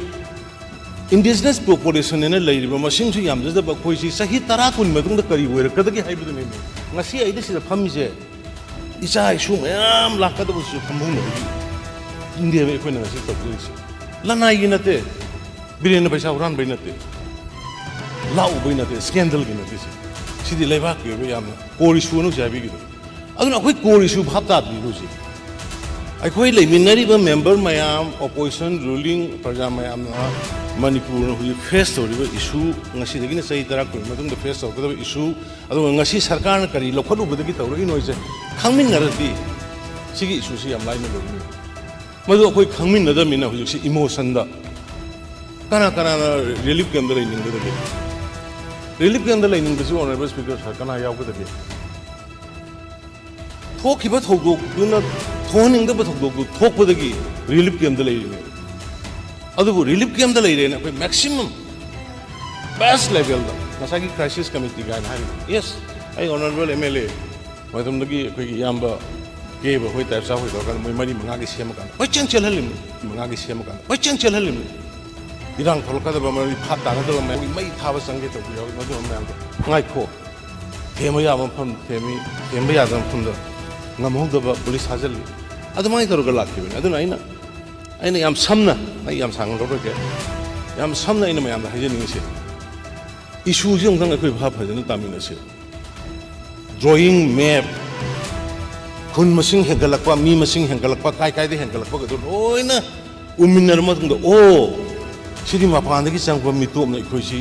indigenous population ne leiriba masing su yam da ba khoi si sahi tara kun madung da kari oira kada gi haibu ne ngasi ai da sida phami je isa isu mayam la kada bu su phamu ne india me khoina ngasi ta bu si lana yina te biren paisa uran baina te la u baina te scandal gi ne te sidi leba ki be yam kori su no jabi gi aduna khoi core issue bhabta biru ji ai khoi leiminari ba member mayam opposition ruling praja mayam na Manipur hu face to riba issue ngasi dagi na sai tara ko madung da face to da issue adu ngasi sarkar na kari lokhodu budagi tawro inoi je khangmin narati sigi issue si am lai na lo ni madu khoi khangmin na da mina hu si emotion da kana relief ke andar ning da relief ke andar ning da si honorable speaker sarkar na yaw ko da थोखिबा थौदोक्तुना थोहनिंगदबा थौदोक्तु थोकपदगी relief कैम्पदा लेरिने अदुबु relief कैम्पदा लेरेना अखोय मैक्सिमम बेस्ट लेवलदा नसागी क्राइसिस कमिटी गाइन हाय यस आई ऑनरेबल एमएलए मदमदगी अखोय याम्बा केब होय टाइप्स होय दो मोय मरी मंगागी सेम कान होय चेंग चलहलिम मंगागी सेम कान होय चेंग चलहलिम इरांग थलकदबा मरी फात तागदबा मई थाबा संगे तो बियो मदु मयाम ngaiko thema ya mafam thema ya dam phunda ngamhogdaba police hajali adumai toroga lakhibin aduna aina yam samna ai yam sang roke yam samna aina mayam da hajani se issue jong dang akoi bha phajana tamina se drawing map khun masing hengalakpa mi masing hengalakpa kai de hengalakpa gadu loina uminar ma tungda o sidi mapandagi changpa mitom na ikoi si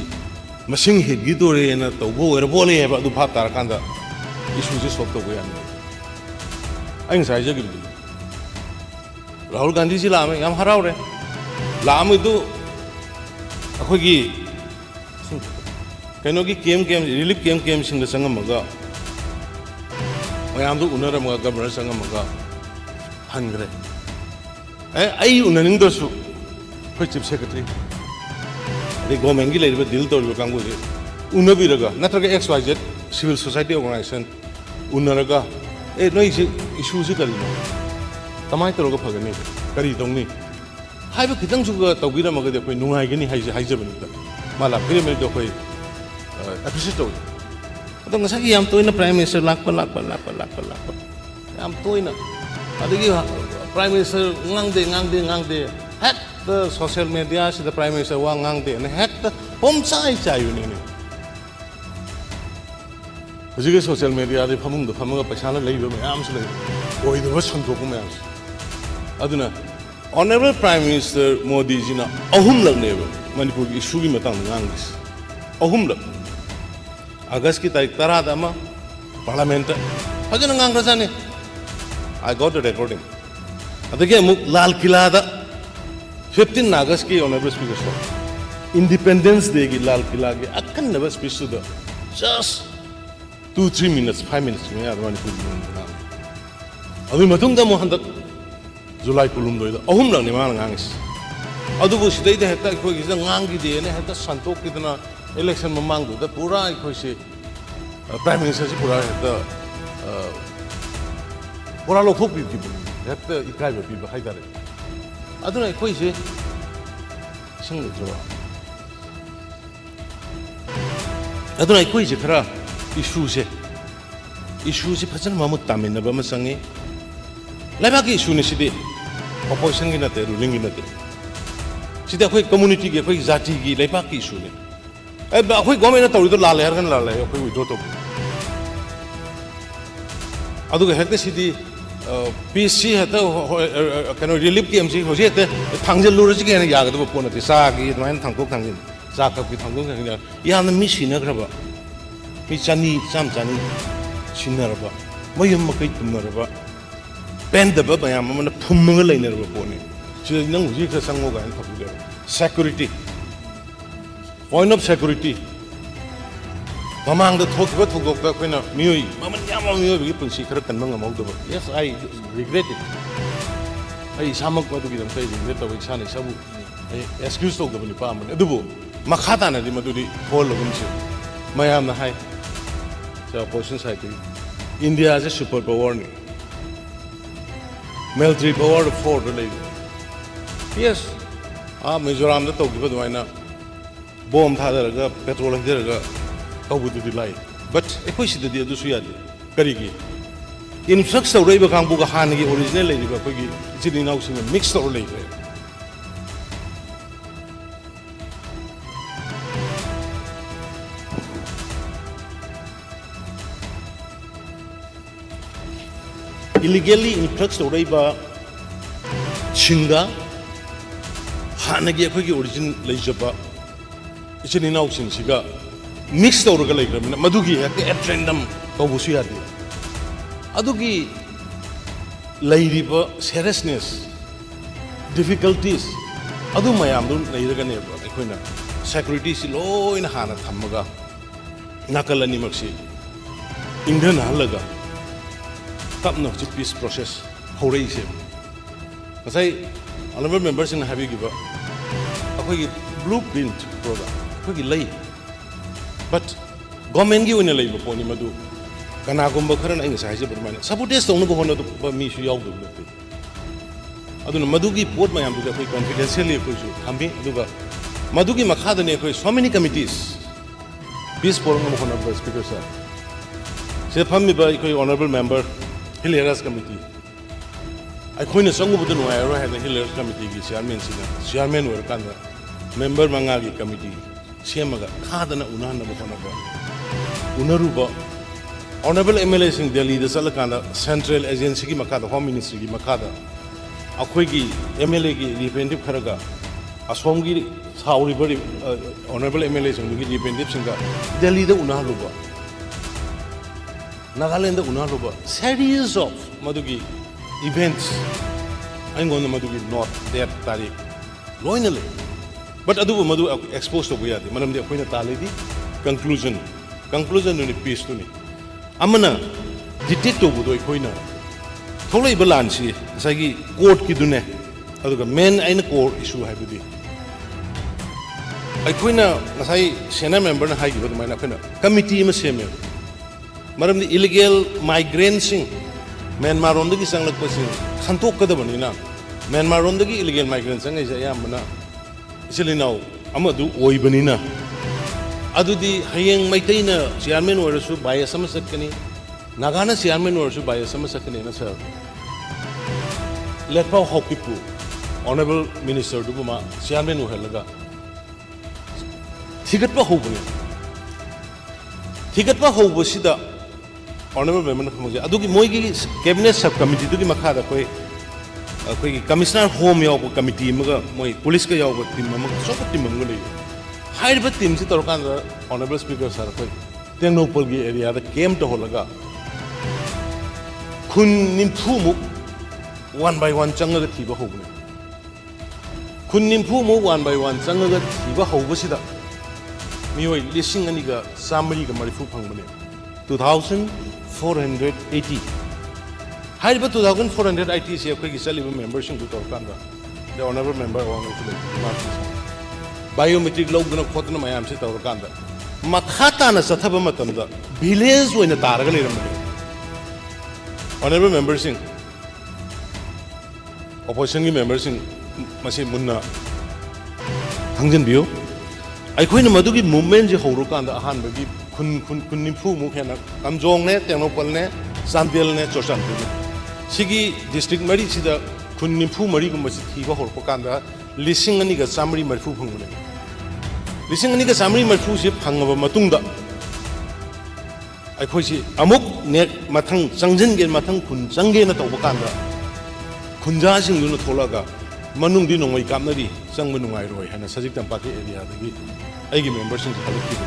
masing hegi dore na tawbo erbole heba adu bha tar kanda issue se solve to go yan ai sai jagi Rahul Gandhi ji लामे यम हराव रे लाम इदु अखोगी कनो की केम relief केम सिंग संगम मगा मयाम दु उनर मगा governor संगम मगा हनग्रे आई उननिंग दसु खै चीफ सेक्रेटरी रे गवर्नमेंट की लेरिबा डील तोरिबा कांगु जे उनबिरगा नत्रगा XYZ सिविल सोसाइटी ऑर्गेनाइजेशन उनरगा ए नोइ इशू से करिनो तमाय तरोगा फगनी करी दौनी हाइबा खितंग जुगा तौबिरमगदे अखोय नुंगाइगनी हाइजबनिता माला फिर तो अखोय एप्रिशिएट तौ अदो ngसागी याम तोइना प्राइम मिनिस्टर लाकपा याम तोइना अदगी प्राइम मिनिस्टर ngang de हेक द सोशल मीडिया से द प्राइम मिनिस्टर वा ngang de ने हेक द होम चाइयुनी ने हुजिगे सोशल मीडिया दे फमुंग फमगा पैसाना लेइबो मयाम से लेइ ओइदबो संतोकु मयाम अदुना honourable prime minister Modi ji ना अहुम लगनेब मणिपुर की इशू की मतंग ngangiस अहुम लग अगस्त की तारीख 10 दामा पार्लियामेंट फजन ngangrajane I got the recording अदगे मुक लाल किला दा 15 अगस्त की honourable speaker sir independence day की लाल किला के अकन्नब स्पीच द just 2-3 minutes 5 minutes में यार मणिपुर की अभी मतुंग दा मोहनदक जुलाई कुलुम दोइदा अहुम लंगने मा ngangiस अदुबु सिदैदा हेता अखोय गिदा ngangi de ने हेता संतोक किदना इलेक्शन ममांग द पूरा अखोय से प्राइम मिनिस्टर से पूरा हेता पूरा लोथोक पि हेता इकाय बि हाइदारे अदुना अखोय से संग जो अदुना अखोय से खरा इशू से फजन मामुत तामिनबा म संगे लाइबा की इशू ने सिदे opposition की नते रूलिंग की नते सिदा कोई कम्युनिटी की कोई जाति की लाइबा की इशू ने ए कोई गवर्नमेंट तौरी तो लाल हरगन लाल है कोई विड्रॉ तो अदुग हेक्ते सिदी पीसी हेता कनो रिलीफ केम सी होजे हेते थांगजल लुरज के ने यागदबो पोनते सा की माइन थांगकोक थांगिन सा कप की थांगकोक थांगिन याना मी सिनग्रबा मी चानी सिनरबा मयम मकै तुमनरबा पेंदबा मयाम मन फुमंग लेनरबा पोने सिदा नंग हुजि ख संगो गाइन थपुदे सिक्योरिटी पॉइंट ऑफ सिक्योरिटी ममांग द थोकबा थोगोक कोइना मियोय ममन याम मियोय बि पुंसी खर कनम ngमौदबा यस आई रिग्रेट इट आई सामक मदुगि दम तै रिग्रेट तबै सानि सबु एक्सक्यूज तोगबनि पामन अदुबो मखाताना दि मदुदि होल लगुनसे मयाम ना हाय चा opposition side India is a super power नि military power for the lady. Yes, Mizoram the Toki, but why not? Bomb Tadaraga, petrol and Deraga, how would you lie? But a question that the Dusuadi, Kariki. In such a Reba Kambuga Hani originally, it's in now in a mixed or later. Illegally influxed Oreba Chinga Hanagi origin Lejaba. It's in house in Siga mixed or Madugi at random Kobusiadi Adugi Ladiba seriousness difficulties Adu Mayamdun Laidaganeva Equina security is low in Hana Tamaga Nakalani Maxi Indian Halaga tapno chi peace process hore ise kasai honorable members in habi giba akoi blueprint program akoi lay but government gi wina lay poni madu kana gomba kharan ai sai je bermane sabotage tong no hono ba mi su yaw du nate aduna madu gi pot mayam du akoi confidentially akoi su thambi aduga madu gi makhada ne akoi so many committees peace forum no hono speaker sir se phammi ba akoi honorable member Hilarious committee I na sangu budu no ayro ha the Hilarious committee gi chairman wer kanda member manga gi committee semaga khadana unana ba khona ba unaruba honorable MLA sing Delhi the salakanda central agency gi makada home ministry gi makada akhoi gi MLA gi representative kharaga asom gi sauri bari honorable MLA sing gi representative singa Delhi da unaluba Nagaland unaluba series of madugi events I'm going to madugi not that tarik loinale but adu madu exposed to buyadi manam de koina taledi conclusion ni piece to ni amana detect to budo koina tholai balansi sagi court ki dune adu main aina core issue haibudi ai koina nasai senior member na haigi badu maina koina committee ma seme maram the illegal migrants Myanmar on the Gisang like Passing Kantok Kadabanina Myanmar on the illegal migrants and is I am na Silly now Amadu Oibanina Adu the Hayang Maitaina chairman or so by a Samasakani Nagana chairman or so by a Samasakani sir let Pau Hokipu Honorable Minister Dubuma chairman Uhelaga Tigatpa Hobusida honorable member khomje adugi moigi cabinet subcommittee dugi makhada koi commissioner home yaw committee maga moi police ka yaw team maga so team maga le hide ba team si torkan honorable speaker sir koi tengnopol gi area da came to holaga khun nimthu mu one by one changa ga thiba hobune khun nimthu mu one by one changa ga thiba hobusida mioi lising ani ga samri ga marifu phangbane 2480 High but 2480 see a quick celebrity membership to Torkanda. The honorable member of the biometric log of Cotton Mayam sit Torkanda. Makhatana Satabamatanda, Biles when the Targali. Honorable members in opposition members in Masimuna Hangjan Bio. I couldn't Madugi movement Horukanda Hanbagi. Kun nimfu mukhena kamjong ne tenopal ne sandel ne chosan sigi district mari sida kun nimfu mari gum basi thiba horpo kanda lising ani ga samri marfu phungune lising ani ga samri marfu se phangaba matungda ai khoi si amuk ne mathang changjin ge mathang kun changge na tawba kanda kunja sing nu tholaga manung di nongoi kamnari changba nungai roi hana sajik tampa ke area dagi ai gi members sing halaki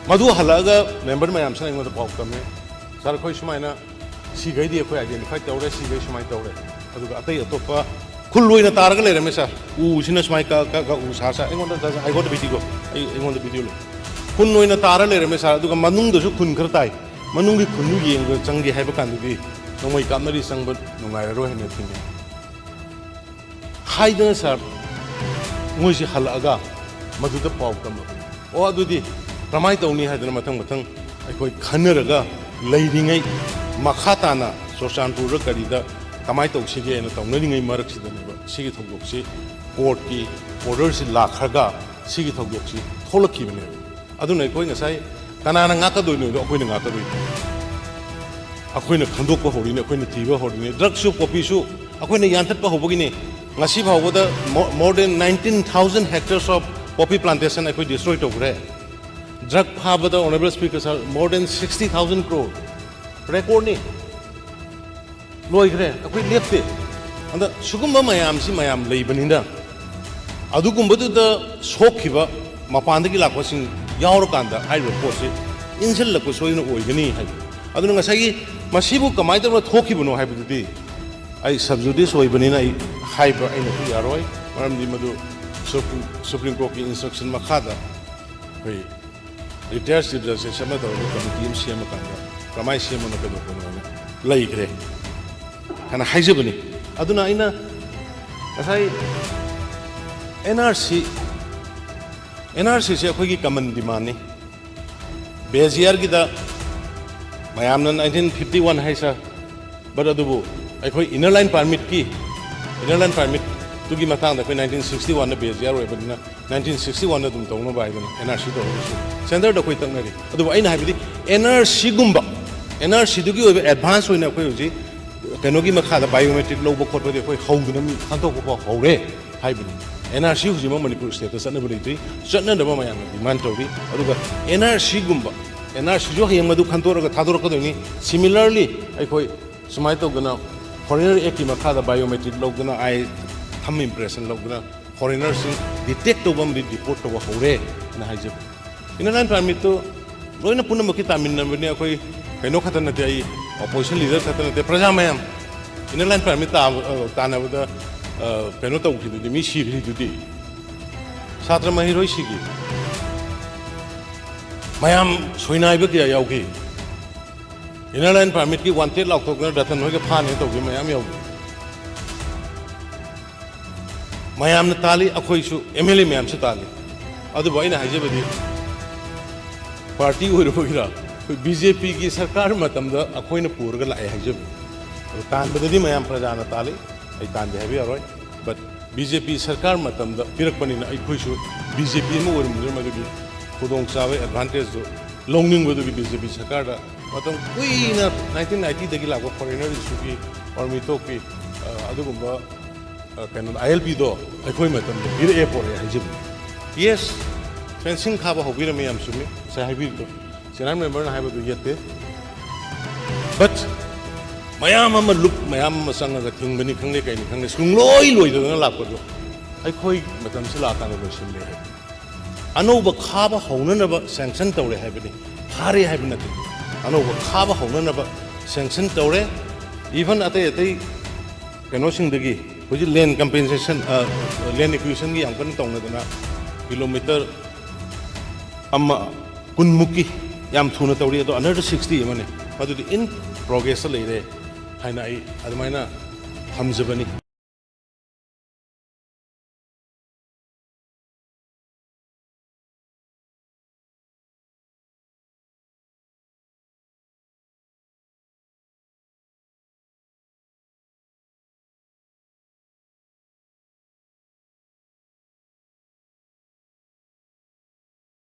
Madu halaga member mayam sa ingo pau kame sar khoi sumaina sigai di khoi identify tawre sigai sumai tawre aduga atai atopa khulloina targa le rame sir u sina sumai ka u sa ingo da I got the video ingo the video khulloina tara le rame sir aduga manung do su khun khar tai manung gi khunu yeng go changi haiba kan du gi nomoi kamari sangba nungai ro hene thing haida sir moi si halaga madu da pau kam o adudi Ramai Tony had a matang I quite Kanaraga, Lady Makhatana, Soshanpur, Karida, Kamaito Shigi and a Tonguing Marks, Sigitogoksi, Porti, Orders in La Haga, Sigitogoksi, Tolokimene. I don't know going aside, Kanana Nakadu, opening Akadu. A queen of Kandoka holding a queen of Tiva holding a drug soup, poppy soup, a queen of Yantapa Hobogini, Nasiba with more than 19,000 hectares of poppy plantation I could destroy it over there. Drug Habada honorable speakers are more than 60,000 crore. Record ni. Loigre, a quick left it. And the Sugumba Mayam, see Mayam Labaninda. Adukumbatu the Sokiva, Mapandaki Lakwasing, Yaurokanda, I report it. Insel Lakosoin Oigani. I don't know, Sagi, Masibu Kamaita with Hokibuno Habiti. I subdue this Oibanina hyper in the Yaroi, Maram Dimadu, Supreme Court instruction Makada. Retired citizens, some of the committee, Siamakanda, Kamai Siamanaka. ꯂꯩꯈ꯭ꯔꯦ ꯍꯥꯏꯅ ꯍꯥꯏꯖꯕꯅꯤ ꯑꯗꯨꯅ ꯑꯩꯅ ꯉꯁꯥꯏ NRC ꯁꯦ ꯑꯩꯈꯣꯏꯒꯤ ꯀꯃꯟ ꯗꯤꯃꯥꯟꯅꯤ ꯕꯦꯖ ꯏꯌꯔꯒꯤꯗ ꯃꯌꯥꯝꯅ 1951 ꯍꯥꯏꯁꯥ but ꯑꯗꯨꯕꯨ ꯑꯩꯈꯣꯏ ꯏꯅꯔ ꯂꯥꯏꯟ ꯄꯥꯔꯃꯤꯠꯇꯨꯒꯤ ꯃꯇꯥꯡꯗ ꯑꯩꯈꯣꯏ 1961ꯗ ꯕꯦꯖ ꯏꯌꯔ ꯑꯣꯏꯕꯅꯤꯅ 1961ꯗ ꯑꯗꯨꯝ ꯇꯧꯅꯕ ꯍꯥꯏꯗꯅ NRC ꯇꯧꯔꯒꯁꯨ ꯁꯦꯟꯇꯔꯗ ꯑꯩꯈꯣꯏ ꯇꯛꯅꯔꯤ ꯑꯗꯨꯕꯨ ꯑꯩꯅ ꯍꯥꯏꯕꯗꯤ NRCꯗꯨꯒꯤ ꯑꯣꯏꯕ ꯑꯦꯗꯚꯥꯟꯁ ꯑꯣꯏꯅ ꯑꯩꯈꯣꯏ ꯍꯧꯖꯤꯛ ꯀꯩꯅꯣꯒꯤ ꯃꯈꯥꯗ ꯕꯥꯏꯑꯣꯃꯦꯇ꯭ꯔꯤꯛ ꯂꯧꯕ ꯈꯣꯠꯄꯗꯤ ꯑꯩꯈꯣꯏ ꯍꯧꯗꯅ ꯃꯤ ꯈꯟꯗꯣꯛꯄ ꯐꯥꯎ ꯍꯧꯔꯦ ꯍꯥꯏꯕꯅꯤ NRC ꯍꯧꯖꯤꯛꯃꯛ ꯃꯅꯤꯄꯨꯔ ꯁ꯭ꯇꯦꯠꯇ ꯆꯠꯅꯕ ꯂꯩꯇ꯭ꯔꯤ ꯆꯠꯅꯅꯕ ꯃꯌꯥꯝꯅ ꯗꯤꯃꯥꯟ ꯇꯧꯔꯤ ꯑꯗꯨꯒ NRCꯁꯨ ꯍꯌꯦꯡ ꯃꯗꯨ ꯈꯟꯗꯣꯛꯑꯒ ꯊꯥꯗꯣꯔꯛꯀꯗꯣꯏꯅꯤ ꯁꯤꯃꯤꯂꯔꯂꯤ ꯑꯩꯈꯣꯏ ꯁꯨꯃꯥꯏꯅ ꯇꯧꯗꯅ ꯐꯣꯔꯦꯅꯔ ꯑꯦꯛꯀꯤ ꯃꯈꯥꯗ ꯕꯥꯏꯑꯣꯃꯦꯇ꯭ꯔꯤꯛ ꯂꯧꯗꯅ ꯊꯝ ꯏꯝꯄ꯭ꯔꯦꯁꯟ ꯂꯧꯗꯅ ꯐꯣꯔꯦꯅꯔꯁꯤꯡ ꯗꯤꯇꯦꯛ ꯇꯧꯕ ꯑꯃꯗꯤ ꯗꯤꯄꯣꯔꯠ ꯇꯧꯕ ꯍꯧꯔꯦ ꯍꯥꯏꯅ ꯍꯥꯏꯖꯕ ꯏꯅꯔ ꯂꯥꯏꯟ ꯄꯥꯔꯃꯤꯠꯇꯨ ꯂꯣꯏꯅ ꯄꯨꯝꯅꯃꯛꯀꯤ ꯇꯥꯃꯤꯟꯅꯕꯅꯤ ꯑꯩꯈꯣꯏ ꯀꯩꯅꯣ ꯈꯛꯇ ꯅꯠꯇꯦ ꯑꯩ ꯑꯣꯄꯣꯖꯤꯁꯟ ꯂꯤꯗꯔ ꯈꯛꯇ ꯅꯠꯇꯦ प्रजा मयाम इनर लाइन परमिट तानबदा कनो तौखिदुदि मी सिरिदुदि छात्र महिरोई सिगी मयाम सोइनाइब क्या याउखि इनर लाइन परमिट की वांटेड लाउथोकना रतन होइगे फाने तौखि मयाम याउ मयाम न ताली अखोइसु एमएलए मयाम से ताली अदुबो आइना हाइजेबदि पार्टी होइरबगिरा बीजेपी की सरकार मतमदा अखोइना पुरगा लाए हाइजेब तानबदि मयाम प्रजाना ताली आई तानदे हाइबे यारोय बट बीजेपी सरकार मतमदा पिरकपनिना अखोइसु बीजेपी म ओरमदि मदुगी खुदोंग चावे एडवांटेज लौनिंगबदुगी बीजेपी सरकार दा मतम कुइना 1990 दगी लागो फॉरेनर इशू की और मितो की अदुगुंबा कनो ILP दो अखोइ मतमदा पिरे पोरे हाइजेब यस फेंसिंग खाबा होबिर मयाम सुमी से हाइबि दो सेनान मेंबर हाइबदु यते बट मयाम अमा लुक मयाम अमा संगा थिंगबनि खंगले काइनि खंगले सुंगलोय लोइदना लापदो अखोइ मतम से लाकानो लोसिले है अनौब खाबा हौननबा सैंक्शन तौरे हाइबनि फारे हाइबन नते अनौब खाबा हौननबा सैंक्शन तौरे इवन अते अते कनो सिंगदगी हुजि लैंड कंपेंसेशन लैंड एक्विजिशन की याम कन तौनदना किलोमीटर अमा कुनमुकी याम थुना तौरी अदो अनदर 60 अमने मदुदि इन प्रोग्रेस लेरे हाइना आई अदमाइना हमजबनी